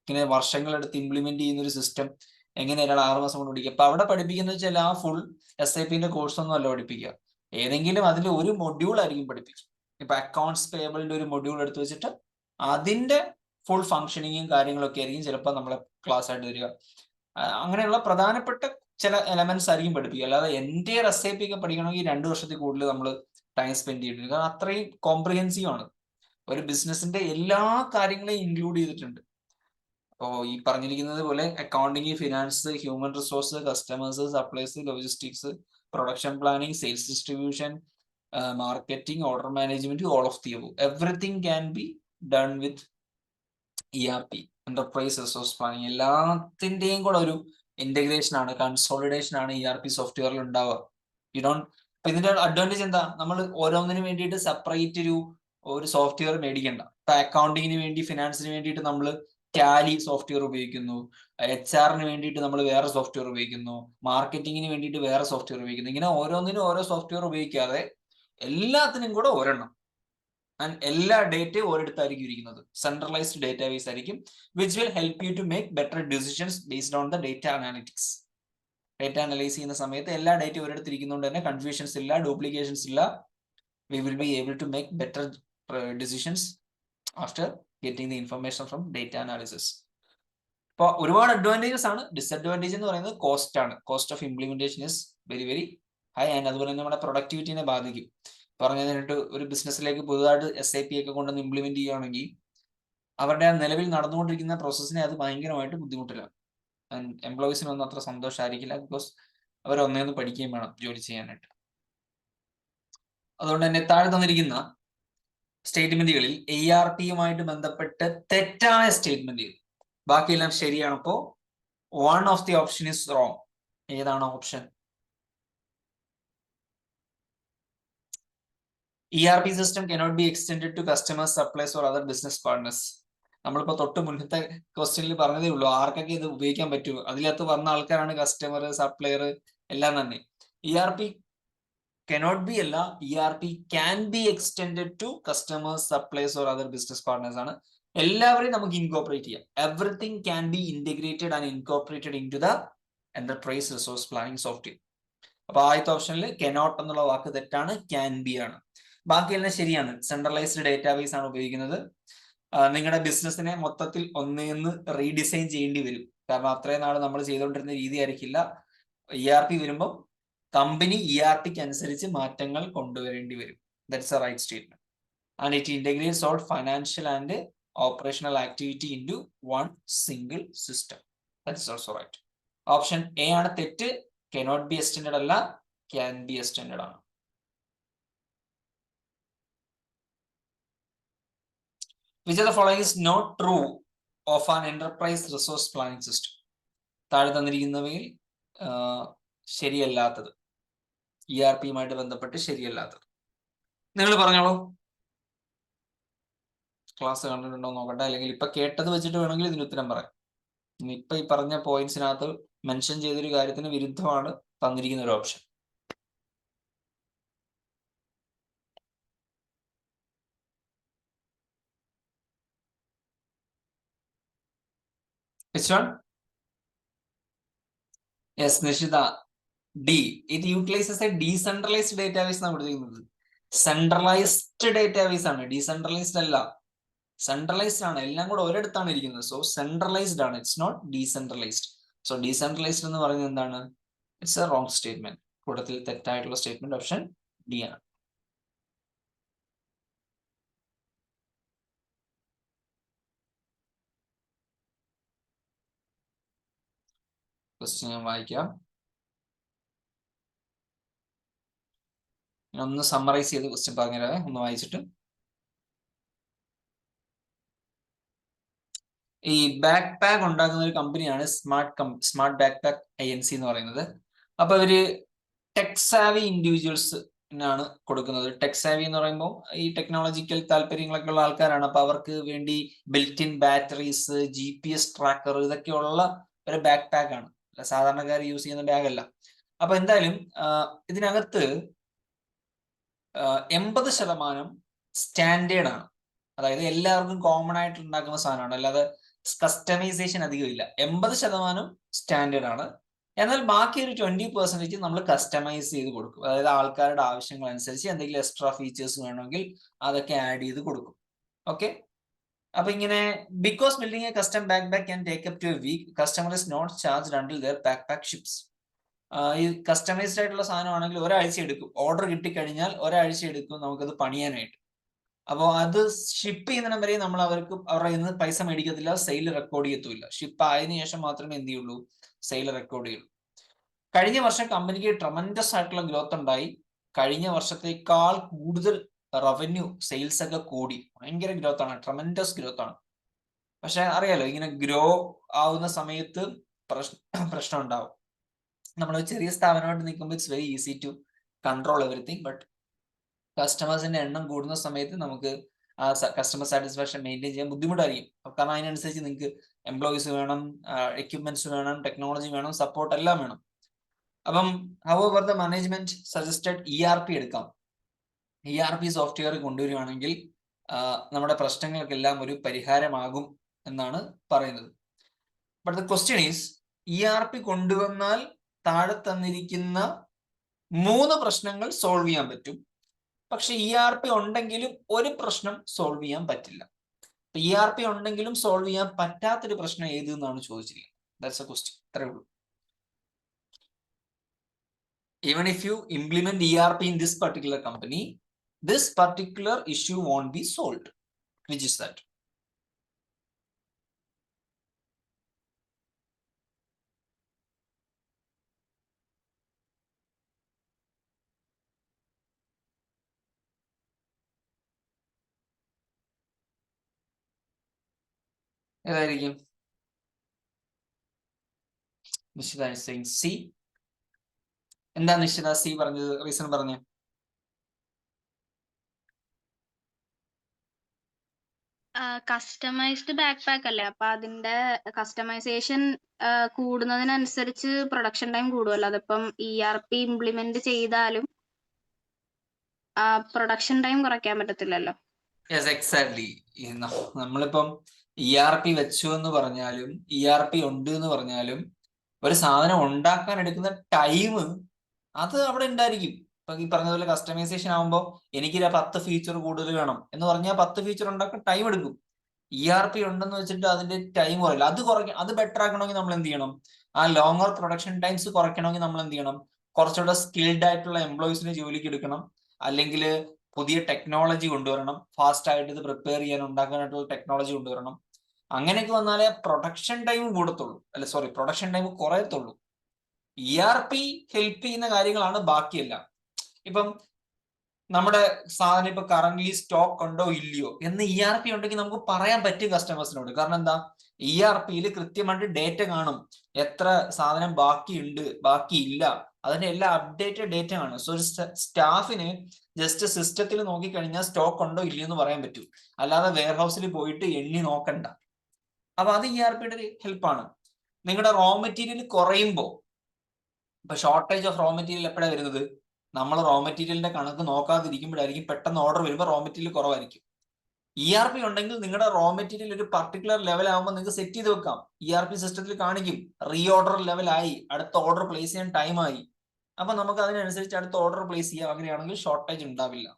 ഇങ്ങനെ വർഷങ്ങളെടുത്ത് ഇംപ്ലിമെന്റ് ചെയ്യുന്ന ഒരു സിസ്റ്റം എങ്ങനെ ഒരാൾ 6 മാസം കൊണ്ട് പഠിക്കുക? അപ്പൊ അവിടെ പഠിപ്പിക്കുന്ന വെച്ചാൽ ആ ഫുൾ SAPന്റെ കോഴ്സ് ഒന്നും അല്ല പഠിപ്പിക്കുക. ഏതെങ്കിലും അതിൽ ഒരു മൊഡ്യൂൾ ആയിരിക്കും പഠിപ്പിക്കുക. ഇപ്പൊ അക്കൗണ്ട്സ് പേബിളിന്റെ ഒരു മൊഡ്യൂൾ എടുത്ത് വെച്ചിട്ട് അതിന്റെ ഫുൾ ഫങ്ഷനിങ്ങും കാര്യങ്ങളൊക്കെ ആയിരിക്കും ചിലപ്പോൾ നമ്മളെ ക്ലാസ് ആയിട്ട് വരിക. അങ്ങനെയുള്ള പ്രധാനപ്പെട്ട ചില എലമെന്റ്സ് ആയിരിക്കും പഠിപ്പിക്കുക. അല്ലാതെ എൻ്റെ SAP ഒക്കെ പഠിക്കണമെങ്കിൽ 2 വർഷത്തിൽ കൂടുതൽ നമ്മൾ ടൈം സ്പെൻഡ് ചെയ്തിട്ടുണ്ട്. കാരണം അത്രയും കോംപ്രിഹെൻസീവ് ആണ്. ഒരു ബിസിനസിന്റെ എല്ലാ കാര്യങ്ങളെയും ഇൻക്ലൂഡ് ചെയ്തിട്ടുണ്ട്. അപ്പോൾ ഈ പറഞ്ഞിരിക്കുന്നത് പോലെ accounting, finance, human resource, customers, supplies, logistics, production planning, sales distribution, marketing, order management, all of the above. Everything can be done with ERP, enterprise resource planning. എല്ലാത്തിന്റെയും കൂടെ ഒരു ഇന്റഗ്രേഷൻ ആണ്, കൺസോളിഡേഷൻ ആണ് ERP സോഫ്റ്റ്വെയറിൽ ഉണ്ടാവുക. You don't. അപ്പൊ ഇതിന്റെ advantage എന്താ? നമ്മൾ ഓരോന്നിനും വേണ്ടിയിട്ട് സെപ്പറേറ്റ് ഒരു സോഫ്റ്റ്വെയർ മേടിക്കണ്ട. ഇപ്പൊ അക്കൗണ്ടിങ്ങിന് വേണ്ടി, ഫിനാൻസിന് വേണ്ടിയിട്ട് നമ്മൾ ടാലി സോഫ്റ്റ്വെയർ ഉപയോഗിക്കുന്നു, HR വേണ്ടിയിട്ട് നമ്മൾ വേറെ സോഫ്റ്റ്വെയർ ഉപയോഗിക്കുന്നു, മാർക്കറ്റിങ്ങിന് വേണ്ടിയിട്ട് വേറെ സോഫ്റ്റ്വെയർ ഉപയോഗിക്കുന്നു. ഇങ്ങനെ ഓരോന്നിനും ഓരോ സോഫ്റ്റ്വെയർ ഉപയോഗിക്കാതെ എല്ലാത്തിനും കൂടെ ഒരെണ്ണം. ആൻഡ് എല്ലാ ഡേറ്റയും ഒരിടത്തായിരിക്കും ഇരിക്കുന്നത്. സെൻട്രലൈസ്ഡ് ഡേറ്റാബേസ് ആയിരിക്കും, which will help you to make better decisions based on the data analytics. Data analyse ചെയ്യുന്ന സമയത്ത് എല്ലാ ഡേറ്റയും ഒരിടത്ത് ഇരിക്കുന്നതുകൊണ്ട് തന്നെ കൺഫ്യൂഷൻസ് ഇല്ല, ഡ്യൂപ്ലിക്കേഷൻസ് ഇല്ല. We will be able to make better decisions after getting the information from data analysis. അപ്പോൾ ഒരുപാട് advantages ആണ്. ഡിസ്അഡ്വാൻറ്റേജ് എന്ന് പറയുന്നത് കോസ്റ്റ് ആണ്. Cost of implementation is very very high. And അതുപോലെ തന്നെ നമ്മുടെ പ്രൊഡക്ടിവിറ്റിനെ ബാധിക്കും. പറഞ്ഞതിനായിട്ട് ഒരു ബിസിനസ്സിലേക്ക് പുതുതായിട്ട് SAP ഒക്കെ കൊണ്ടുവന്ന് ഇംപ്ലിമെന്റ് ചെയ്യുകയാണെങ്കിൽ അവരുടെ നിലവിൽ നടന്നുകൊണ്ടിരിക്കുന്ന പ്രോസസ്സിനെ അത് ഭയങ്കരമായിട്ട് ബുദ്ധിമുട്ടില്ല. ആൻഡ് എംപ്ലോയീസിനൊന്നും അത്ര സന്തോഷമായിരിക്കില്ല. ബിക്കോസ് അവർ ഒന്നേന്ന് പഠിക്കുകയും വേണം ജോലി ചെയ്യാനായിട്ട്. അതുകൊണ്ട് തന്നെ താഴെ തന്നിരിക്കുന്ന സ്റ്റേറ്റ്മെന്റുകളിൽ ERPയുമായിട്ട് ബന്ധപ്പെട്ട് തെറ്റായ സ്റ്റേറ്റ്മെന്റുകൾ, ബാക്കിയെല്ലാം ശരിയാണ്. അപ്പോൾ 1 of the option is wrong. ഏതാണ് option? ERP system cannot be extended to customers, suppliers or other business partners. നമ്മളിപ്പോ തൊട്ട് മുന്നത്തെ ക്വസ്റ്റ്യനിൽ പറഞ്ഞതേ ഉള്ളൂ ആർക്കൊക്കെ ഇത് ഉപയോഗിക്കാൻ പറ്റുമോ. അതിനകത്ത് വന്ന ആൾക്കാരാണ് കസ്റ്റമർ, സപ്ലയർ എല്ലാം തന്നെ. ERP cannot be അല്ല, ERP can be extended to customers, suppliers or other business partners ആണ്. എല്ലാവരെയും നമുക്ക് ഇൻകോർപ്പറേറ്റ് ചെയ്യാം. Everything can be integrated and incorporated into the enterprise resource planning software. അപ്പൊ ആദ്യത്തെ ഓപ്ഷനിൽ കനോട്ട് എന്നുള്ള വാക്ക് തെറ്റാണ്, ക്യാൻ ബി ആണ്. ബാക്കിയെല്ലാം ശരിയാണ്. സെൻട്രലൈസ്ഡ് ഡേറ്റാബേസ് ആണ് ഉപയോഗിക്കുന്നത്. നിങ്ങളുടെ ബിസിനസിനെ മൊത്തത്തിൽ ഒന്നേന്ന് റീഡിസൈൻ ചെയ്യേണ്ടി വരും. കാരണം അത്രയും നാൾ നമ്മൾ ചെയ്തുകൊണ്ടിരുന്ന രീതി ആയിരിക്കില്ല. ERP വരുമ്പോൾ കമ്പനി ERPക്ക് അനുസരിച്ച് മാറ്റങ്ങൾ കൊണ്ടുവരേണ്ടി വരും. That's a right statement. And it integrates all financial and operational activity into one single system. That's also right. Option A ആണ് തെറ്റ്. cannot be extended അല്ല, can be extended ആണ്. Which of the following is not true of an enterprise resource planning system? താഴെ തന്നിരിക്കുന്നവയിൽ ശരിയല്ലാത്തത്, ERP-യുമായിട്ട് ബന്ധപ്പെട്ട് ശരിയല്ലാത്തത്. നിങ്ങൾ പറഞ്ഞോളൂ. Class കണ്ടിട്ടുണ്ടോ നോക്കട്ടെ, അല്ലെങ്കിൽ ഇപ്പൊ കേട്ടത് വെച്ചിട്ട് വേണമെങ്കിൽ ഇതിന് ഉത്തരം പറയാം. ഇപ്പൊ ഈ പറഞ്ഞ പോയിന്റ്സിനകത്ത് മെൻഷൻ ചെയ്തൊരു കാര്യത്തിന് വിരുദ്ധമാണ് തന്നിരിക്കുന്ന ഒരു option. Which one? Yes, Nishita. D. It utilizes a decentralized database എന്നാണ് കൊടുത്തിരിക്കുന്നത്. സെൻട്രലൈസ്ഡ് ഡേറ്റാബേസ് ആണ്, ഡീസെൻട്രലൈസ്ഡ് അല്ല. സെൻട്രലൈസ്ഡ് ആണ്, എല്ലാം കൂടെ ഒരിടത്താണ് ഇരിക്കുന്നത്. സോ സെൻട്രലൈസ്ഡ് ആണ്, it's not decentralized. So decentralized എന്ന് പറയുന്നത് എന്താണ്? It's a wrong statement. കൂട്ടത്തിൽ തെറ്റായിട്ടുള്ള സ്റ്റേറ്റ്മെന്റ് ഓപ്ഷൻ ഡി ആണ്. ക്വസ്റ്റ്യൻ ഞാൻ വായിക്കാം. ഒന്ന് സമ്മറൈസ് ചെയ്ത് ക്വസ്റ്റ്യൻ പറഞ്ഞുതരാവേ, ഒന്ന് വായിച്ചിട്ട്. ഈ ബാക്ക് പാക്ക് ഉണ്ടാക്കുന്ന ഒരു കമ്പനിയാണ് സ്മാർട്ട് ബാക്ക് പാക്ക് INC എന്ന് പറയുന്നത്. അപ്പൊ ഇവര് ടെക്സാവി ഇൻഡിവിജ്വൽസ് ആണ് കൊടുക്കുന്നത്. ടെക്സാവി എന്ന് പറയുമ്പോൾ ഈ ടെക്നോളജിക്കൽ താല്പര്യങ്ങളൊക്കെ ഉള്ള ആൾക്കാരാണ്. അപ്പൊ അവർക്ക് വേണ്ടി built in batteries, GPS tracker, ഇതൊക്കെയുള്ള ഒരു ബാക്ക് പാക്ക് ആണ്, സാധാരണക്കാർ യൂസ് ചെയ്യുന്ന ബാഗ് അല്ല. അപ്പൊ എന്തായാലും ഇതിനകത്ത് 80% സ്റ്റാൻഡേർഡ് ആണ്, അതായത് എല്ലാവർക്കും കോമൺ ആയിട്ട് ഉണ്ടാക്കുന്ന സാധനമാണ്, അല്ലാതെ കസ്റ്റമൈസേഷൻ അധികം ഇല്ല. 80% സ്റ്റാൻഡേർഡ് ആണ്. എന്നാൽ ബാക്കി ഒരു 20% നമ്മൾ കസ്റ്റമൈസ് ചെയ്ത് കൊടുക്കും. അതായത് ആൾക്കാരുടെ ആവശ്യങ്ങൾ അനുസരിച്ച് എന്തെങ്കിലും എക്സ്ട്രാ ഫീച്ചേഴ്സ് വേണമെങ്കിൽ അതൊക്കെ ആഡ് ചെയ്ത് കൊടുക്കും. ഓക്കെ, അപ്പൊ ഇങ്ങനെ because building a custom backpack can take up to a week, customer is not charged until their backpack ships. ഈ കസ്റ്റമൈസ്ഡ് ആയിട്ടുള്ള സാധനമാണെങ്കിൽ ഒരാഴ്ച എടുക്കും, ഓർഡർ കിട്ടിക്കഴിഞ്ഞാൽ ഒരാഴ്ച എടുക്കും നമുക്കത് പണിയാനായിട്ട്. അപ്പോൾ അത് ഷിപ്പ് ചെയ്യുന്ന വരെ നമ്മൾ അവരുടെ നിന്ന് പൈസ മേടിക്കത്തില്ല, സെയിൽ റെക്കോർഡ് ചെയ്യത്തില്ല. ഷിപ്പ് ആയതിനു ശേഷം മാത്രമേ എന്ത് ചെയ്യുള്ളൂ, സെയിൽ റെക്കോർഡ് ചെയ്യുള്ളൂ. കഴിഞ്ഞ വർഷം കമ്പനിക്ക് ട്രമൻഡസ് ആയിട്ടുള്ള ഗ്രോത്ത് ഉണ്ടായി. കഴിഞ്ഞ വർഷത്തേക്കാൾ കൂടുതൽ റവന്യൂ, സെയിൽസ് ഒക്കെ കൂടി. ഭയങ്കര ഗ്രോത്ത് ആണ്, ട്രമൻഡസ് ഗ്രോത്ത് ആണ്. പക്ഷെ അറിയാലോ, ഇങ്ങനെ ഗ്രോ ആവുന്ന സമയത്ത് പ്രശ്നം ഉണ്ടാവും. നമ്മൾ ചെറിയ സ്ഥാപനമായിട്ട് നിൽക്കുമ്പോൾ it's very easy to control everything. But കസ്റ്റമേഴ്സിന്റെ എണ്ണം കൂടുന്ന സമയത്ത് നമുക്ക് ആ കസ്റ്റമർ സാറ്റിസ്ഫാക്ഷൻ മെയിൻറ്റെയിൻ ചെയ്യാൻ ബുദ്ധിമുട്ടായിരിക്കും. കാരണം അതിനനുസരിച്ച് നിങ്ങൾക്ക് എംപ്ലോയീസ് വേണം, എക്യുപ്മെന്റ്സ് വേണം, ടെക്നോളജി വേണം, സപ്പോർട്ട് എല്ലാം വേണം. അപ്പം however the management suggested ERP എടുക്കാം. ERP സോഫ്റ്റ്വെയർ കൊണ്ടുവരികയാണെങ്കിൽ നമ്മുടെ പ്രശ്നങ്ങൾക്കെല്ലാം ഒരു പരിഹാരമാകും എന്നാണ് പറയുന്നത്. But the question is, ERP കൊണ്ടുവന്നാൽ താഴെ തന്നിരിക്കുന്ന 3 പ്രശ്നങ്ങൾ സോൾവ് ചെയ്യാൻ പറ്റും. പക്ഷെ ERP ഉണ്ടെങ്കിലും ഒരു പ്രശ്നം സോൾവ് ചെയ്യാൻ പറ്റില്ല. ERP ഉണ്ടെങ്കിലും സോൾവ് ചെയ്യാൻ പറ്റാത്തൊരു പ്രശ്നം ഏത് എന്നാണ് ചോദിച്ചിരിക്കുന്നത്. That's A question. അത്രേ ഉള്ളൂ. Even if you implement ERP in this particular company, this particular issue won't be solved. Which is that? ഏതായിരിക്കും? നിശ്ചിത saying C. എന്താ നിശ്ചിത C പറഞ്ഞത്? റീസൺ പറഞ്ഞു. കസ്റ്റമൈസ്ഡ് ബാക്ക് പാക്ക് അല്ലേ, അപ്പൊ അതിന്റെ കസ്റ്റമൈസേഷൻ കൂടുന്നതിനനുസരിച്ച് പ്രൊഡക്ഷൻ ടൈം കൂടുമല്ലോ. അതിപ്പം ERP ഇംപ്ലിമെന്റ് ചെയ്താലും പ്രൊഡക്ഷൻ ടൈം കുറയ്ക്കാൻ പറ്റത്തില്ലല്ലോ. Yes, exactly. നമ്മളിപ്പം ERP വെച്ചു എന്ന് പറഞ്ഞാലും ERP ഉണ്ട് എന്ന് പറഞ്ഞാലും ഒരു സാധനം ഉണ്ടാക്കാൻ എടുക്കുന്ന ടൈം അത് അവിടെ ഉണ്ടായിരിക്കും. ഇപ്പൊ ഈ പറഞ്ഞതുപോലെ കസ്റ്റമൈസേഷൻ ആകുമ്പോൾ എനിക്ക് 10 ഫീച്ചർ കൂടുതൽ വേണം എന്ന് പറഞ്ഞാൽ 10 ഫീച്ചർ ഉണ്ടാക്കാൻ ടൈം എടുക്കും. ERP ഉണ്ടെന്ന് വെച്ചിട്ട് അതിന്റെ ടൈം കുറയില്ല. അത് ബെറ്റർ ആക്കണമെങ്കിൽ നമ്മൾ എന്ത് ചെയ്യണം? ആ ലോങ്ങർ പ്രൊഡക്ഷൻ ടൈംസ് കുറയ്ക്കണമെങ്കിൽ നമ്മൾ എന്ത് ചെയ്യണം? കുറച്ചുകൂടെ സ്കിൽഡ് ആയിട്ടുള്ള എംപ്ലോയീസിനെ ജോലിക്ക് എടുക്കണം, അല്ലെങ്കിൽ പുതിയ ടെക്നോളജി കൊണ്ടുവരണം, ഫാസ്റ്റ് ആയിട്ട് ഇത് പ്രിപ്പയർ ചെയ്യാൻ ഉണ്ടാക്കാനായിട്ടുള്ള ടെക്നോളജി കൊണ്ടുവരണം. അങ്ങനെയൊക്കെ വന്നാലേ പ്രൊഡക്ഷൻ ടൈം കൂടത്തുള്ളൂ, പ്രൊഡക്ഷൻ ടൈം കുറയത്തുള്ളൂ. ERP ഹെൽപ്പ് ചെയ്യുന്ന കാര്യങ്ങളാണ് ബാക്കിയെല്ലാം. ഇപ്പം നമ്മുടെ സാധനം ഇപ്പൊ കറന്റ് സ്റ്റോക്ക് ഉണ്ടോ ഇല്ലയോ എന്ന് ERP ഉണ്ടെങ്കിൽ നമുക്ക് പറയാൻ പറ്റും കസ്റ്റമേഴ്സിനോട്. കാരണം എന്താ, ERPയിൽ കൃത്യമായിട്ട് ഡേറ്റ കാണും, എത്ര സാധനം ബാക്കിയുണ്ട് ബാക്കിയില്ല, അതിന്റെ എല്ലാ അപ്ഡേറ്റഡ് ഡേറ്റ കാണും. സോ ഒരു സ്റ്റാഫിന് ജസ്റ്റ് സിസ്റ്റത്തിൽ നോക്കിക്കഴിഞ്ഞാൽ സ്റ്റോക്ക് ഉണ്ടോ ഇല്ലയോ എന്ന് പറയാൻ പറ്റും, അല്ലാതെ വെയർഹൗസിൽ പോയിട്ട് എണ്ണി നോക്കണ്ട. അപ്പൊ അത് ERPയുടെ ഒരു ഹെൽപ്പാണ്. നിങ്ങളുടെ റോ മെറ്റീരിയൽ കുറയുമ്പോൾ, ഇപ്പൊ ഷോർട്ടേജ് ഓഫ് റോ മെറ്റീരിയൽ എപ്പോഴാണ് വരുന്നത്, നമ്മൾ റോ മെറ്റീരിയലിന്റെ കണക്ക് നോക്കാതിരിക്കുമ്പോഴായിരിക്കും പെട്ടെന്ന് ഓർഡർ വരുമ്പോൾ റോ മെറ്റീരിയൽ കുറവായിരിക്കും. ERP ഉണ്ടെങ്കിൽ നിങ്ങളുടെ റോ മെറ്റീരിയൽ ഒരു പർട്ടിക്കുലർ ലെവൽ ആകുമ്പോൾ നിങ്ങൾക്ക് സെറ്റ് ചെയ്ത് വെക്കാം. ERP സിസ്റ്റത്തിൽ കാണിക്കും റീ ഓർഡർ ലെവലായി, അടുത്ത ഓർഡർ പ്ലേസ് ചെയ്യാൻ ടൈം ആയി. അപ്പൊ നമുക്ക് അതിനനുസരിച്ച് അടുത്ത ഓർഡർ പ്ലേസ് ചെയ്യാം. അങ്ങനെയാണെങ്കിൽ ഷോർട്ടേജ് ഉണ്ടാവില്ല.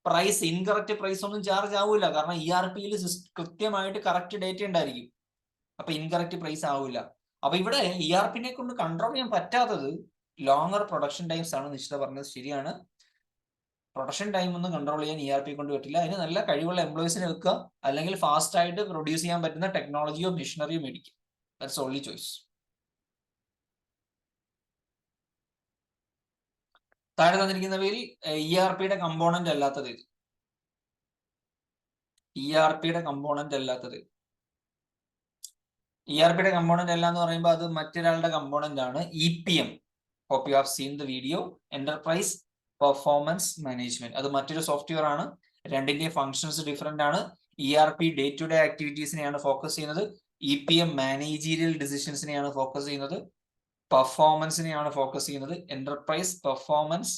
പ്രൈസ്, ഇൻകറക്റ്റ് പ്രൈസ് ഒന്നും ചാർജ് ആവില്ല, കാരണം ERPയിൽ കൃത്യമായിട്ട് കറക്റ്റ് ഡേറ്റ ഉണ്ടായിരിക്കും. അപ്പൊ ഇൻകറക്റ്റ് പ്രൈസ് ആവില്ല. അപ്പൊ ഇവിടെ ERPനെ കൊണ്ട് കൺട്രോൾ ചെയ്യാൻ പറ്റാത്തത് ലോങ്ങർ പ്രൊഡക്ഷൻ ടൈംസ് ആണ്. നിശ്ചിത പറഞ്ഞത് ശരിയാണ്. പ്രൊഡക്ഷൻ ടൈം ഒന്നും കൺട്രോൾ ചെയ്യാൻ ERP കൊണ്ട് പറ്റില്ല. അതിന് നല്ല കഴിവുള്ള എംപ്ലോയീസിനെ വെക്കുക, അല്ലെങ്കിൽ ഫാസ്റ്റ് ആയിട്ട് പ്രൊഡ്യൂസ് ചെയ്യാൻ പറ്റുന്ന ടെക്നോളജിയോ മെഷീനറിയോ മേടിക്കുക. That's only choice. താഴെ തന്നിരിക്കുന്നവയിൽ ERPയുടെ കമ്പോണന്റ് അല്ലാത്തത് ഇത്. ERPയുടെ കമ്പോണന്റ് അല്ലാത്തത്, ERPയുടെ കമ്പോണന്റ് അല്ല എന്ന് പറയുമ്പോൾ അത് മറ്റൊരാളുടെ കമ്പോണന്റ് ആണ്. EPM, hope you have seen the video, enterprise performance management. അത് മറ്റൊരു സോഫ്റ്റ്വെയർ ആണ്. രണ്ടിന്റെ ഫങ്ഷൻസ് ഡിഫറെന്റ് ആണ്. ERP ഡേ ടു ഡേ ആക്ടിവിറ്റീസിനെയാണ് ഫോക്കസ് ചെയ്യുന്നത്. EPM മാനേജീരിയൽ ഡിസിഷൻസിനെയാണ് ഫോക്കസ് ചെയ്യുന്നത്, പെർഫോമൻസിനെയാണ് ഫോക്കസ് ചെയ്യുന്നത്. എന്റർപ്രൈസ് പെർഫോമൻസ്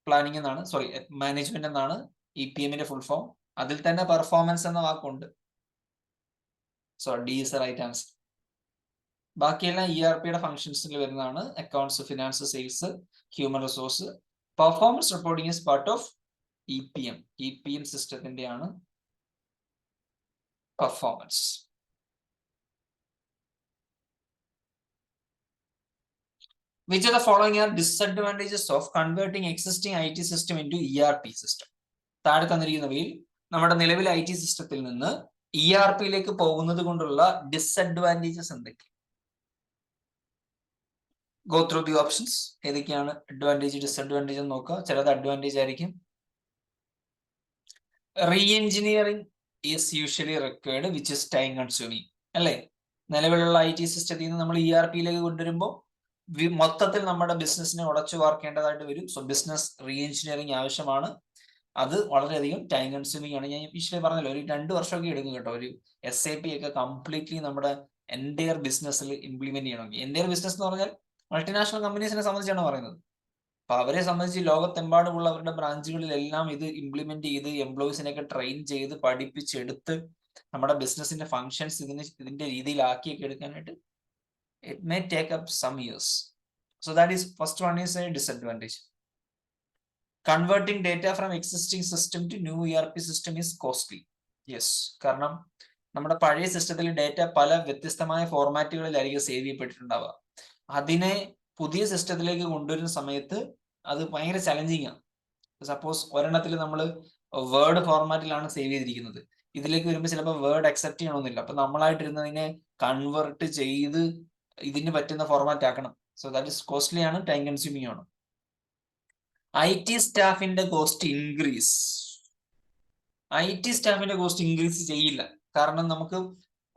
പ്ലാനിംഗ് എന്നാണ്, സോറി മാനേജ്മെന്റ് എന്നാണ് EPMന്റെ ഫുൾ ഫോം. അതിൽ തന്നെ പെർഫോമൻസ് എന്ന വാക്കുണ്ട്. സോ D is the right answer. ബാക്കിയെല്ലാം ERPയുടെ ഫംഗ്ഷൻസിൽ വരുന്നതാണ്. Accounts, finance, sales, human resource. Performance reporting is part of EPM സിസ്റ്റത്തിന്റെ ആണ് performance. Which of the following are disadvantages of converting existing IT system into ERP system? താഴെ തന്നിരിക്കുന്നവയിൽ നമ്മുടെ നിലവിലെ IT സിസ്റ്റത്തിൽ നിന്ന് ERPയിലേക്ക് പോകുന്നത് കൊണ്ടുള്ള ഡിസഡ്വാൻറ്റേജസ് എന്തൊക്കെ? Go through the options. ഏതൊക്കെയാണ് അഡ്വാൻറ്റേജ്, ഡിസഡ്വാൻറ്റേജ് എന്ന് നോക്കുക. ചിലത് അഡ്വാൻറ്റേജ് ആയിരിക്കും. Re engineering is usually required which is time consuming, അല്ലേ? നിലവിലുള്ള IT സിസ്റ്റത്തിൽ നിന്ന് നമ്മൾ ERPയിലേക്ക് കൊണ്ടുവരുമ്പോൾ മൊത്തത്തിൽ നമ്മുടെ ബിസിനസിനെ ഉടച്ചു വാർക്കേണ്ടതായിട്ട് വരും. സോ ബിസിനസ് റീ എഞ്ചിനീയറിംഗ് ആവശ്യമാണ്. അത് വളരെയധികം ടൈം കൺസ്യൂമിംഗ് ആണ്. ഞാൻ യൂഷ്വലി പറഞ്ഞല്ലോ, ഒരു 2 വർഷമൊക്കെ എടുക്കും കേട്ടോ. ഒരു SAP ഒക്കെ കംപ്ലീറ്റ്ലി നമ്മുടെ എൻറ്റയർ ബിസിനസ്സിൽ ഇംപ്ലിമെന്റ് ചെയ്യണമെങ്കിൽ. എൻറ്റയർ ബിസിനസ് എന്ന് പറഞ്ഞാൽ മൾട്ടിനാഷണൽ കമ്പനീസിനെ സംബന്ധിച്ചാണ് പറയുന്നത്. അപ്പൊ അവരെ സംബന്ധിച്ച് ലോകത്തെമ്പാടുമുള്ള അവരുടെ ബ്രാഞ്ചുകളിലെല്ലാം ഇത് ഇംപ്ലിമെന്റ് ചെയ്ത് എംപ്ലോയീസിനെയൊക്കെ ട്രെയിൻ ചെയ്ത് പഠിപ്പിച്ചെടുത്ത് നമ്മുടെ ബിസിനസിന്റെ ഫങ്ഷൻസ് ഇതിന്റെ രീതിയിലാക്കിയൊക്കെ എടുക്കാനായിട്ട് it may take up some years. So that is first one is a disadvantage. Converting data from existing system to new ERP system is costly. Yes, കാരണം നമ്മുടെ പഴയ സിസ്റ്റത്തിൽ ഡേറ്റ പല വ്യത്യസ്തമായ ഫോർമാറ്റുകളിലായിരിക്കും സേവ് ചെയ്യപ്പെട്ടിട്ടുണ്ടാവുക. അതിനെ പുതിയ സിസ്റ്റത്തിലേക്ക് കൊണ്ടുവരുന്ന സമയത്ത് അത് ഭയങ്കര ചലഞ്ചിങ് ആണ്. സപ്പോസ് ഒരെണ്ണത്തിൽ നമ്മൾ വേർഡ് ഫോർമാറ്റിലാണ് സേവ് ചെയ്തിരിക്കുന്നത്, ഇതിലേക്ക് വരുമ്പോൾ ചിലപ്പോൾ വേർഡ് അക്സെപ്റ്റ് ചെയ്യണമെന്നില്ല. അപ്പൊ നമ്മളായിട്ടിരുന്നതിനെ കൺവേർട്ട് ചെയ്ത് ഇതിന് പറ്റുന്ന ഫോർമാറ്റ് ആക്കണം. സോ ദാറ്റ് ഇസ് കോസ്റ്റ്ലി ആണ്, ടൈം കൺസ്യൂമിംഗ് ആണ്. IT സ്റ്റാഫിന്റെ കോസ്റ്റ് ഇൻക്രീസ്. IT സ്റ്റാഫിന്റെ കോസ്റ്റ് ഇൻക്രീസ് ചെയ്യില്ല. കാരണം നമുക്ക്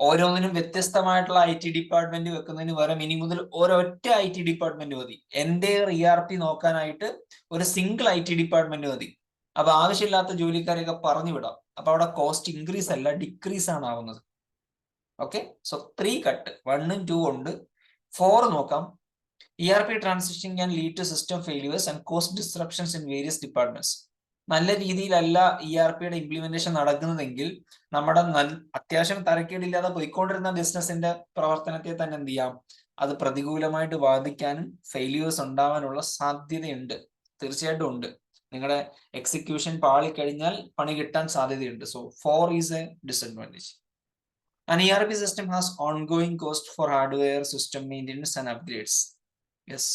ഓരോന്നിനും വ്യത്യസ്തമായിട്ടുള്ള IT ഡിപ്പാർട്ട്മെന്റ് വെക്കുന്നതിന് പകരം ഇനി മുതൽ ഒരൊറ്റ IT ഡിപ്പാർട്ട്മെന്റ് മതി. എന്റെ ERP നോക്കാനായിട്ട് ഒരു സിംഗിൾ IT ഡിപ്പാർട്ട്മെന്റ് മതി. അപ്പൊ ആവശ്യമില്ലാത്ത ജോലിക്കാരെയൊക്കെ പറഞ്ഞു വിടാം. അപ്പൊ അവിടെ കോസ്റ്റ് ഇൻക്രീസ് അല്ല, ഡിക്രീസ് ആണ് ആവുന്നത്. ഓക്കെ, സോ 3 കട്ട്, 1 ഉം 2 ഉണ്ട്. 4 നോക്കാം. ERP transition can lead to system failures and cause disruptions in various departments. നല്ല രീതിയിലല്ല ERPയുടെ ഇംപ്ലിമെന്റേഷൻ നടക്കുന്നതെങ്കിൽ നമ്മുടെ അത്യാവശ്യം തരക്കേടില്ലാതെ പോയിക്കൊണ്ടിരുന്ന ബിസിനസിന്റെ പ്രവർത്തനത്തെ തന്നെ എന്ത് ചെയ്യാം, അത് പ്രതികൂലമായിട്ട് ബാധിക്കാനും ഫെയിലിയേഴ്സ് ഉണ്ടാവാനുള്ള സാധ്യതയുണ്ട്. തീർച്ചയായിട്ടും ഉണ്ട്. നിങ്ങളുടെ എക്സിക്യൂഷൻ പാളിക്കഴിഞ്ഞാൽ പണി കിട്ടാൻ സാധ്യതയുണ്ട്. So 4 is A disadvantage. An ERP system has ongoing cost for hardware, system maintenance and upgrades. Yes,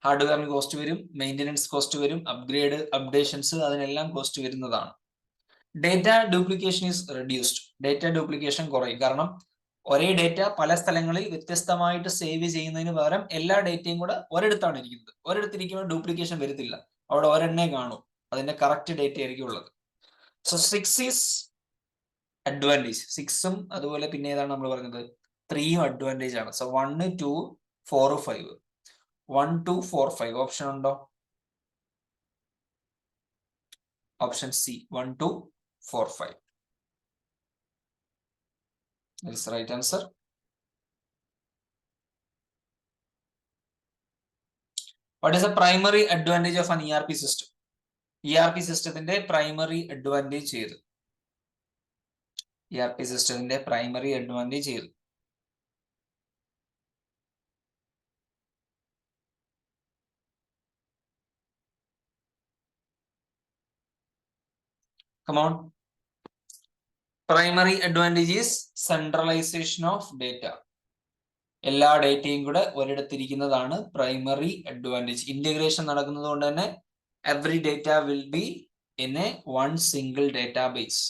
ഹാർഡ്വെയറിന് കോസ്റ്റ് വരും, മെയിൻ്റെനൻസ് കോസ്റ്റ് വരും, അപ്ഗ്രേഡ് അപ്ഡേഷൻസ് അതിനെല്ലാം കോസ്റ്റ് വരുന്നതാണ്. Data duplication is reduced. Data duplication കുറയും. കാരണം ഒരേ ഡേറ്റ പല സ്ഥലങ്ങളിൽ വ്യത്യസ്തമായിട്ട് സേവ് ചെയ്യുന്നതിന് പകരം എല്ലാ ഡേറ്റയും കൂടെ ഒരിടത്താണ് ഇരിക്കുന്നത്. ഒരിടത്തിരിക്കുമ്പോൾ ഡ്യൂപ്ലിക്കേഷൻ വരത്തില്ല, അവിടെ ഒരെണ്ണേ കാണൂ, അതിന്റെ കറക്റ്റ് ഡേറ്റ ആയിരിക്കും ഉള്ളത്. So 6 is advantage. 6ഉം അതുപോലെ പിന്നെ ഏതാണ് നമ്മൾ പറഞ്ഞത്, 3യും അഡ്വാൻറ്റേജ് ആണ്. സോ 1, 2, 4, 5. 1, 2, 4, 5 ഓപ്ഷൻ ഉണ്ടോ? Option C 1, 2, 4, 5 is the right answer. What is the primary advantage of an ERP system? ERP സിസ്റ്റത്തിന്റെ പ്രൈമറി അഡ്വാൻറ്റേജ് ചെയ്ത്, ERP സിസ്റ്റത്തിന്റെ പ്രൈമറി അഡ്വാൻറ്റേജ് ചെയ്ത്. Come on. Primary advantage is centralization of data. എല്ലാ ഡേറ്റയും കൂടെ ഒരിടത്തിരിക്കുന്നതാണ് primary advantage. Integration നടക്കുന്നത് കൊണ്ട് തന്നെ every data will be in a one single database.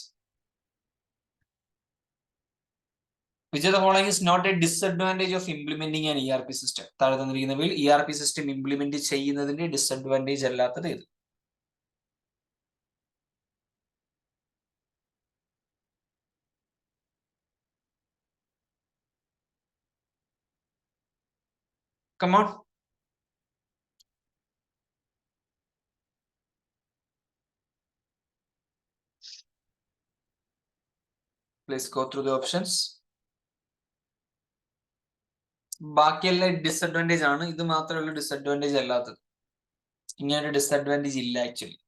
Which of the following is not a disadvantage of implementing an ERP system? താഴെ തന്നിരിക്കുന്നവയിൽ ERP system implement ചെയ്യുന്നതിന്റെ disadvantage അല്ലാത്തത് ഏത്? Come on. Please go through the options. ബാക്കിയെല്ലാം disadvantage ആണ്, ഇത് മാത്രമല്ല disadvantage അല്ലാത്തത്. ഇങ്ങനെ ഡിസഡ്വാൻറ്റേജ് ഇല്ല actually.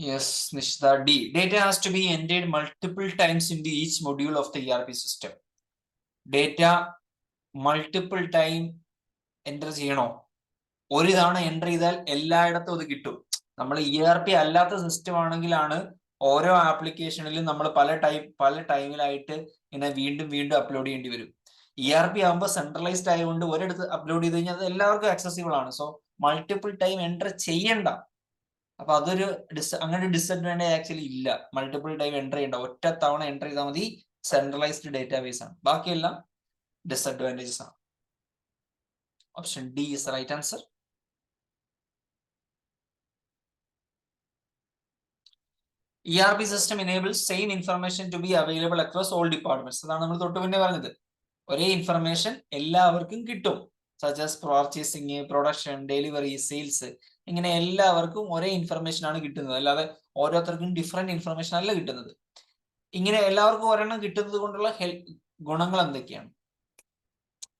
Yes, Nishita, D. Data has to be entered multiple times into each module of the ERP system. Data multiple time enter ചെയ്യണോ? ഒരു തവണ എൻ്റർ ചെയ്താൽ എല്ലായിടത്തും അത് കിട്ടും. നമ്മൾ ERP അല്ലാത്ത സിസ്റ്റം ആണെങ്കിലാണ് ഓരോ ആപ്ലിക്കേഷനിലും നമ്മൾ പല ടൈമിലായിട്ട് ഇങ്ങനെ വീണ്ടും അപ്ലോഡ് ചെയ്യേണ്ടി വരും. ERP ആകുമ്പോൾ സെൻട്രലൈസ്ഡ് ആയതുകൊണ്ട് ഒരിടത്ത് അപ്ലോഡ് ചെയ്ത് കഴിഞ്ഞാൽ അത് എല്ലാവർക്കും ആക്സസിബിൾ ആണ്. സോ മൾട്ടിപ്പിൾ ടൈം എൻ്റർ ചെയ്യണ്ട. അപ്പൊ അതൊരു അങ്ങനെ ഡിസഡ്വാൻറ്റേജ് ആക്ച്വലി ഇല്ല. മൾട്ടിപ്പിൾ ടൈം എൻ്റർ ചെയ്യണ്ട, ഒറ്റ തവണ എൻ്റർ ചെയ്താൽ മതി. സെൻട്രലൈസ്ഡ് ഡേറ്റാബേസ് ആണ്. ബാക്കിയെല്ലാം ഡിസഡ്വാൻറ്റേജസ് ആണ്. Option D is the right answer. ERP system enables same information to be available across all departments. അതാണ് നമ്മൾ തൊട്ട് മുന്നേ പറഞ്ഞത്. ഒരേ ഇൻഫർമേഷൻ എല്ലാവർക്കും കിട്ടും. Such as purchasing, production, delivery, sales, ഇങ്ങനെ എല്ലാവർക്കും ഒരേ ഇൻഫർമേഷൻ ആണ് കിട്ടുന്നത്. അല്ലാതെ ഓരോരുത്തർക്കും ഡിഫറെന്റ് ഇൻഫർമേഷൻ അല്ല കിട്ടുന്നത്. ഇങ്ങനെ എല്ലാവർക്കും ഒരെണ്ണം കിട്ടുന്നത് കൊണ്ടുള്ള ഗുണങ്ങൾ എന്തൊക്കെയാണ്?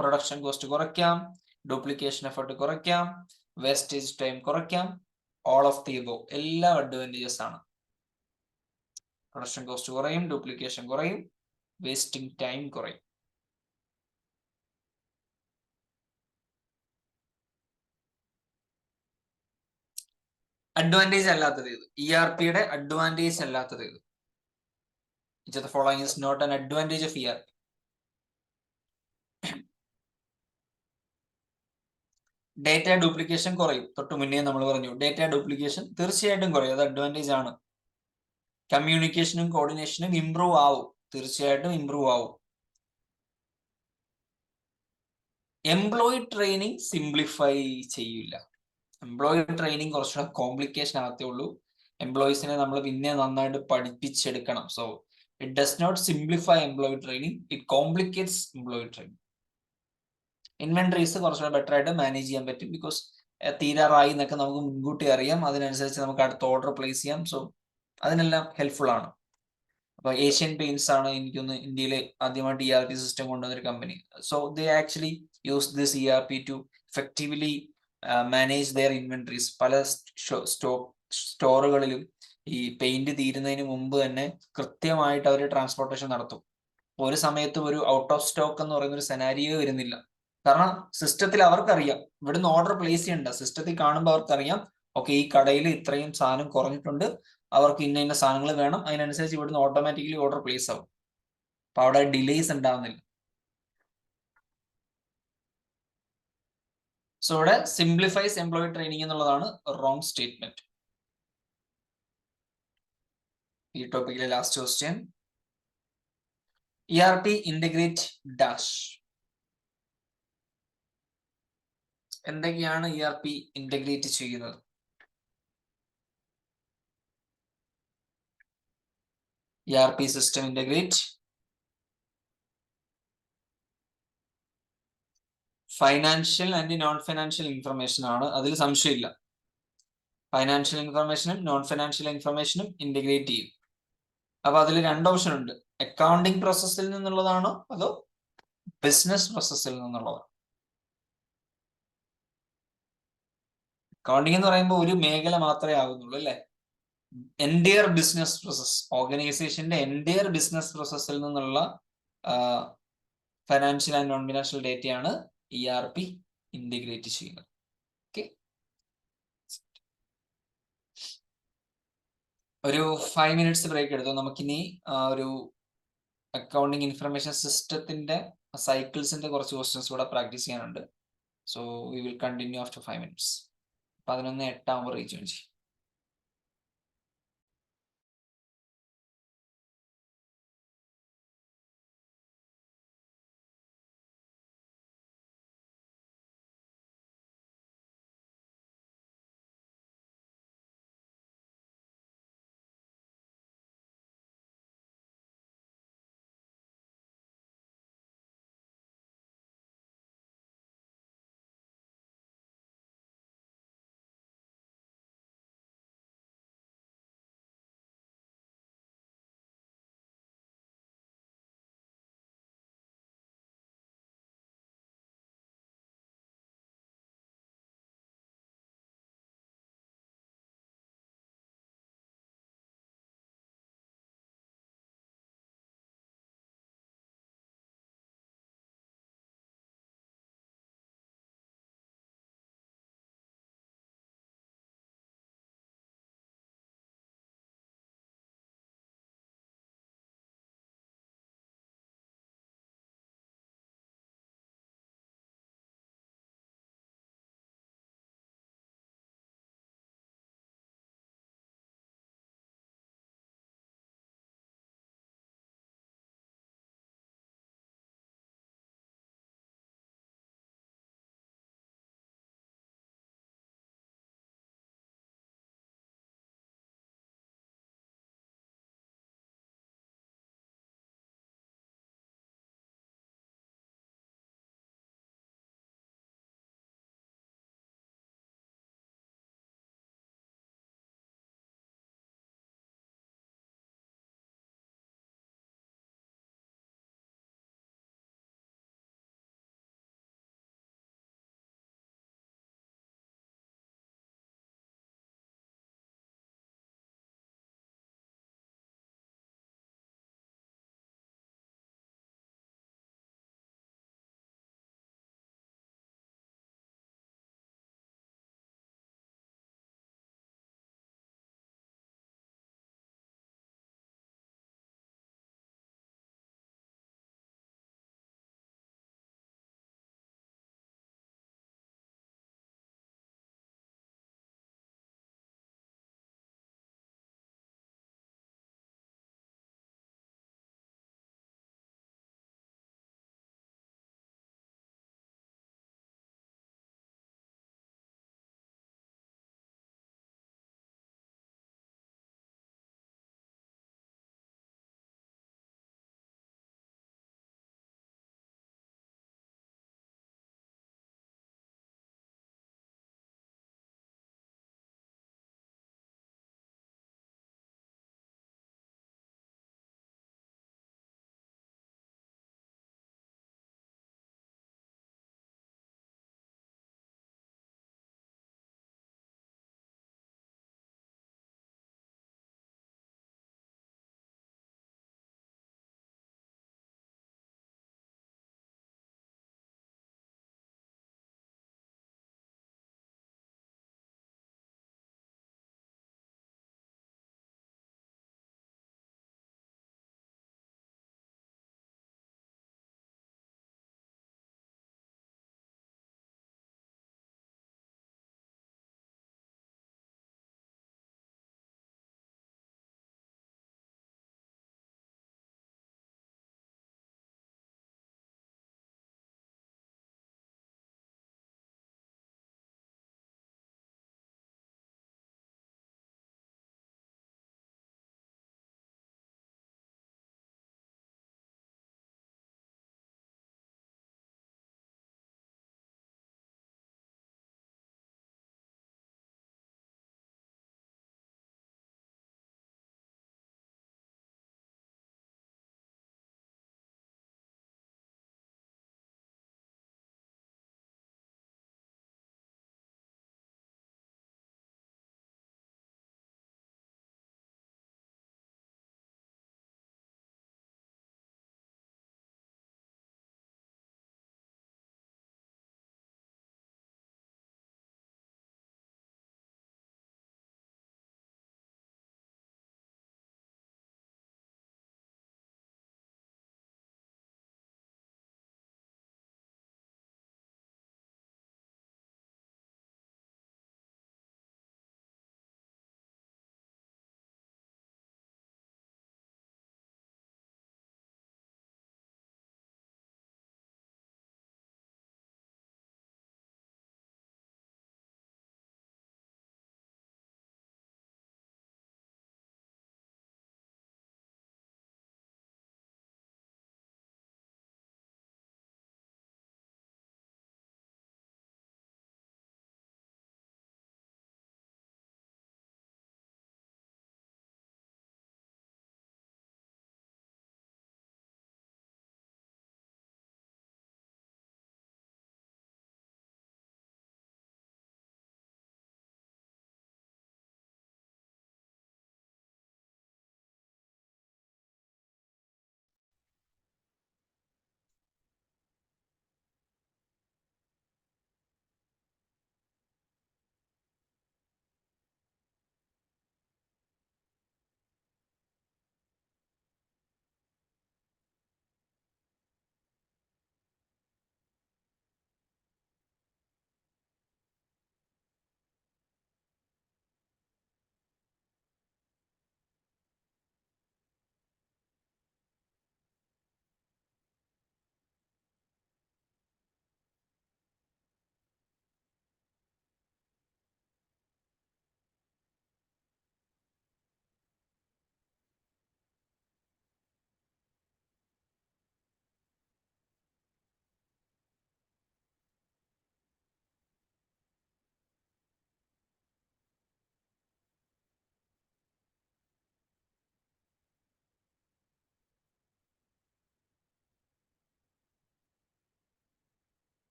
പ്രൊഡക്ഷൻ കോസ്റ്റ് കുറയ്ക്കാം, ഡ്യൂപ്ലിക്കേഷൻ എഫർട്ട് കുറയ്ക്കാം, വേസ്റ്റേജ് ടൈം കുറയ്ക്കാം. ഓൾ ഓഫ് ദി എബോവ് എല്ലാ അഡ്വാൻറ്റേജസ് ആണ്. പ്രൊഡക്ഷൻ കോസ്റ്റ് കുറയും, ഡ്യൂപ്ലിക്കേഷൻ കുറയും, വേസ്റ്റിംഗ് ടൈം കുറയും. അഡ്വാൻറ്റേജ് അല്ലാത്തത് ഏത്? ERPയുടെ അഡ്വാൻറ്റേജ് അല്ലാത്തത് ഏത്? Which of the following is not an advantage of ERP? Data duplication കുറയും. തൊട്ട് മുന്നേ നമ്മൾ പറഞ്ഞു ഡേറ്റ ഡ്യൂപ്ലിക്കേഷൻ തീർച്ചയായിട്ടും കുറയും, അത് അഡ്വാൻറ്റേജ് ആണ്. കമ്മ്യൂണിക്കേഷനും കോർഡിനേഷനും ഇംപ്രൂവ് ആവും, തീർച്ചയായിട്ടും ഇംപ്രൂവ് ആവും. എംപ്ലോയി ട്രെയിനിങ് സിംപ്ലിഫൈ ചെയ്യില്ല. എംപ്ലോയി ട്രെയിനിങ് കുറച്ചുകൂടെ കോംപ്ലിക്കേഷൻ ആകത്തേ ഉള്ളൂ. എംപ്ലോയീസിനെ നമ്മൾ പിന്നെ നന്നായിട്ട് പഠിപ്പിച്ചെടുക്കണം. So it does not simplify employee training, it complicates employee training. Inventories കുറച്ചുകൂടെ ബെറ്റർ ആയിട്ട് മാനേജ് ചെയ്യാൻ പറ്റും. ബിക്കോസ് തീരാറായി എന്നൊക്കെ നമുക്ക് മുൻകൂട്ടി അറിയാം, അതിനനുസരിച്ച് നമുക്ക് അടുത്ത ഓർഡർ പ്ലേസ് ചെയ്യാം. സോ അതിനെല്ലാം ഹെൽപ്ഫുൾ ആണ്. അപ്പൊ ഏഷ്യൻ പെയിന്റ്സ് ആണ് എനിക്കൊന്ന് ഇന്ത്യയിലെ ആദ്യമായിട്ട് ERP സിസ്റ്റം കൊണ്ടുവന്നൊരു കമ്പനി. So they actually use this ERP to effectively manage their inventories. പല സ്റ്റോറുകളിലും ഈ പെയിന്റ് തീരുന്നതിന് മുമ്പ് തന്നെ കൃത്യമായിട്ട് അവർ ട്രാൻസ്പോർട്ടേഷൻ നടത്തും. ഒരു സമയത്ത് ഒരു ഔട്ട് ഓഫ് സ്റ്റോക്ക് എന്ന് പറയുന്ന ഒരു സെനാരിയോ വരുന്നില്ല. കാരണം സിസ്റ്റത്തിൽ അവർക്കറിയാം ഇവിടുന്ന് ഓർഡർ പ്ലേസ് ചെയ്യണ്ട, സിസ്റ്റത്തിൽ കാണുമ്പോൾ അവർക്കറിയാം ഓക്കെ, ഈ കടയിൽ ഇത്രയും സാധനം കുറഞ്ഞിട്ടുണ്ട്, അവർക്ക് ഇന്ന ഇന്ന സാധനങ്ങൾ വേണം, അതിനനുസരിച്ച് ഇവിടുന്ന് ഓട്ടോമാറ്റിക്കലി ഓർഡർ പ്ലേസ് ആവും. അപ്പൊ അവിടെ ഡിലേസ് ഉണ്ടാവുന്നില്ല. സോ ഇവിടെ സിംപ്ലിഫൈസ് എംപ്ലോയി ട്രെയിനിങ് എന്നുള്ളതാണ് റോങ് സ്റ്റേറ്റ്മെന്റ്. ഈ ടോപ്പിക്കിലെ last question, ERP integrate dash. എന്തൊക്കെയാണ് ERP ഇന്റഗ്രേറ്റ് ചെയ്യുന്നത്? ERP system integrate financial and non financial information ആണ്, അതിൽ സംശയമില്ല. ഫൈനാൻഷ്യൽ ഇൻഫർമേഷനും നോൺ ഫൈനാൻഷ്യൽ ഇൻഫർമേഷനും ഇന്റഗ്രേറ്റ് ചെയ്യും. അപ്പൊ അതിൽ രണ്ട് ഓപ്ഷൻ ഉണ്ട്, അക്കൗണ്ടിങ് പ്രോസസ്സിൽ നിന്നുള്ളതാണോ അതോ ബിസിനസ് പ്രോസസ്സിൽ നിന്നുള്ളതോ? അക്കൗണ്ടിങ് എന്ന് പറയുമ്പോൾ ഒരു മേഖല മാത്രമേ ആവുന്നുള്ളൂ അല്ലെ. എൻറ്റയർ ബിസിനസ് പ്രോസസ്, ഓർഗനൈസേഷന്റെ എൻറ്റയർ ബിസിനസ് പ്രോസസ്സിൽ നിന്നുള്ള ഫൈനാൻഷ്യൽ ആൻഡ് നോൺ ഫൈനാൻഷ്യൽ ഡേറ്റയാണ് ERP ഇന്റഗ്രേറ്റ് ചെയ്യുന്നത്. ഓക്കെ, ഒരു 5 minutes ബ്രേക്ക് എടുത്തു. നമുക്കിനി ഒരു അക്കൗണ്ടിങ് ഇൻഫർമേഷൻ സിസ്റ്റത്തിന്റെ സൈക്കിൾസിന്റെ കുറച്ച് ക്വസ്റ്റ്യൻസ് കൂടെ പ്രാക്ടീസ് ചെയ്യാനുണ്ട്. So we will continue after 5 minutes. 11:08 rejoin ചെയ്യും.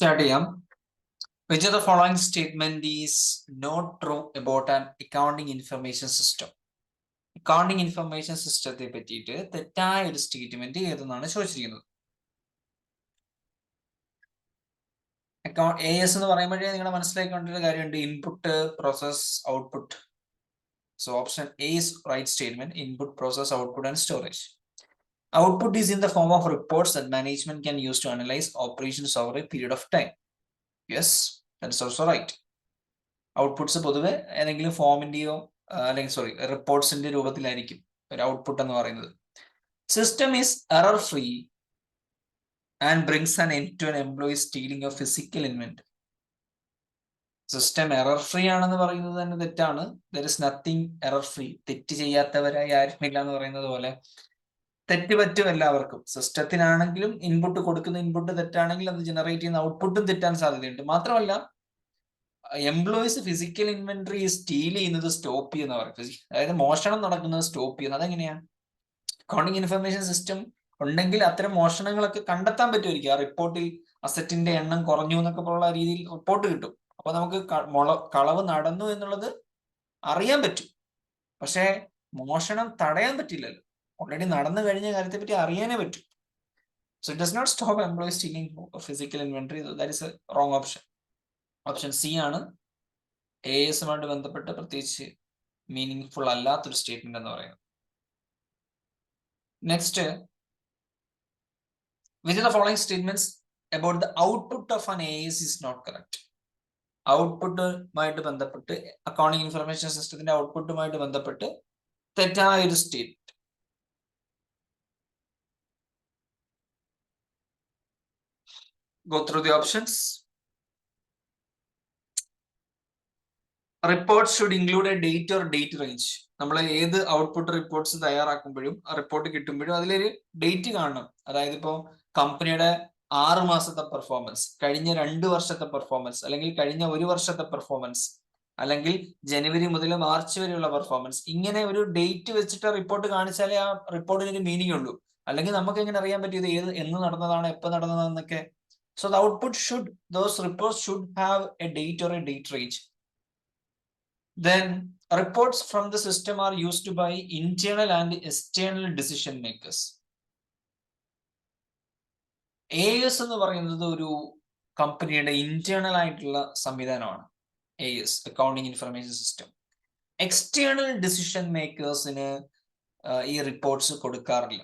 സ്റ്റാർട്ട് ചെയ്യാം. Which of the following statement is not true about an accounting information system? Accounting information സിസ്റ്റത്തെ പറ്റിയിട്ട് തെറ്റായ ഒരു സ്റ്റേറ്റ്മെന്റ് ഏതെന്നാണ് ചോദിച്ചിരിക്കുന്നത്. AS എന്ന് പറയുമ്പോഴേ നിങ്ങളുടെ മനസ്സിലാക്കേണ്ട ഒരു കാര്യമുണ്ട്, input process output. So option A is right statement. Input, process, output and storage. Output is in the form of reports that management can use to analyze operations over a period of time. Yes, that is also right. Outputs പൊതുവെ ഏതെങ്കിലും ഫോമിന്റെയോ അല്ലെങ്കിൽ റിപ്പോർട്ട്സിന്റെ രൂപത്തിലായിരിക്കും ഒരു output എന്ന് പറയുന്നത്. System is error free and brings an end to an employee stealing of physical inventory. System error free ആണെന്ന് പറയുന്നത് തന്നെ തെറ്റാണ്. There is nothing error free. തെറ്റ് ചെയ്യാത്തവരായി ആരുമില്ല എന്ന് പറയുന്നത് പോലെ തെറ്റ് പറ്റും എല്ലാവർക്കും. സിസ്റ്റത്തിനാണെങ്കിലും ഇൻപുട്ട് കൊടുക്കുന്ന ഇൻപുട്ട് തെറ്റാണെങ്കിൽ അത് ജനറേറ്റ് ചെയ്യുന്ന ഔട്ട്പുട്ടും തെറ്റാൻ സാധ്യതയുണ്ട്. മാത്രമല്ല എംപ്ലോയീസ് ഫിസിക്കൽ ഇൻവെന്ററി സ്റ്റീൽ ചെയ്യുന്നത് സ്റ്റോപ്പ് ചെയ്യുന്ന പറയും. അതായത് മോഷണം നടക്കുന്നത് സ്റ്റോപ്പ് ചെയ്യുന്നത്. അതെങ്ങനെയാ? അക്കൗണ്ടിങ് ഇൻഫർമേഷൻ സിസ്റ്റം ഉണ്ടെങ്കിൽ അത്തരം മോഷണങ്ങളൊക്കെ കണ്ടെത്താൻ പറ്റുമായിരിക്കും. ആ റിപ്പോർട്ടിൽ അസറ്റിന്റെ എണ്ണം കുറഞ്ഞു എന്നൊക്കെ ഉള്ള രീതിയിൽ റിപ്പോർട്ട് കിട്ടും. അപ്പൊ നമുക്ക് കളവ് നടന്നു എന്നുള്ളത് അറിയാൻ പറ്റും. പക്ഷേ മോഷണം തടയാൻ പറ്റില്ലല്ലോ. ഓൾറെഡി നടന്നു കഴിഞ്ഞ കാര്യത്തെ പറ്റി അറിയാനേ പറ്റും. So it does not stop employees stealing physical inventory. That is a wrong option. Option C ആണ് ASമായിട്ട് ബന്ധപ്പെട്ട് പ്രത്യേകിച്ച് മീനിങ് ഫുൾ അല്ലാത്തൊരു സ്റ്റേറ്റ്മെന്റ് എന്ന് പറയുന്നത്. Next, which of the following statements about the output of an AS is not correct? ഔട്ട്പുട്ടുമായിട്ട് ബന്ധപ്പെട്ട് accounting information സിസ്റ്റത്തിന്റെ ഔട്ട്പുട്ടുമായിട്ട് ബന്ധപ്പെട്ട് തെറ്റായ ഒരു statement. Go through the options. Reports should include a date or date range. നമ്മൾ ഏത് output reports തയ്യാറാക്കുമ്പോഴും ആ report കിട്ടുമ്പോഴും അതിലൊരു date കാണണം. അതായത് ഇപ്പോൾ കമ്പനിയുടെ 6 മാസത്തെ പെർഫോമൻസ്, കഴിഞ്ഞ 2 വർഷത്തെ പെർഫോമൻസ്, അല്ലെങ്കിൽ കഴിഞ്ഞ 1 വർഷത്തെ പെർഫോമൻസ്, അല്ലെങ്കിൽ ജനുവരി മുതൽ മാർച്ച് വരെയുള്ള പെർഫോമൻസ്, ഇങ്ങനെ ഒരു ഡേറ്റ് വെച്ചിട്ട് റിപ്പോർട്ട് കാണിച്ചാലേ ആ റിപ്പോർട്ടിന് ഒരു മീനിങ് ഉള്ളൂ. അല്ലെങ്കിൽ നമുക്ക് എങ്ങനെ അറിയാൻ പറ്റും ഇത് എന്ന് നടന്നതാണ്, എപ്പോൾ നടന്നതാണെന്നൊക്കെ? So the output should, those reports should have a date or a date range. Then reports from the system are used by internal and external decision makers. AS എന്ന് പറയുന്നത് ഒരു കമ്പനിയുടെ ഇന്റേണൽ ആയിട്ടുള്ള സംവിധാനമാണ്. AS, accounting information system. External decision മേക്കേഴ്സിന് ഈ reports കൊടുക്കാറില്ല.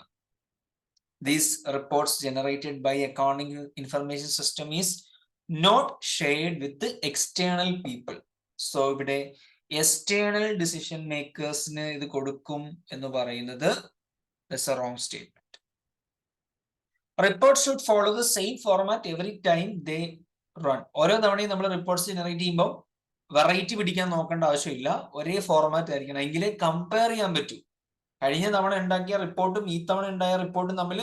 These reports generated by accounting information system is not shared with the external people. So ഇവിടെ external decision makersന് ഇത് കൊടുക്കും എന്ന് പറയുന്നത് that's a wrong statement. Reports should follow the same format every time they run. ഓരോ തവണയും നമ്മൾ reports generate ചെയ്യുമ്പോൾ variety പിടിക്കാൻ നോക്കേണ്ട ആവശ്യമില്ല. ഒരേ ഫോർമാറ്റ് ആയിരിക്കണം. എങ്കിലേ കമ്പയർ ചെയ്യാൻ പറ്റൂ. കഴിഞ്ഞ തവണ ഉണ്ടാക്കിയ റിപ്പോർട്ടും ഈ തവണ ഉണ്ടായ റിപ്പോർട്ടും തമ്മിൽ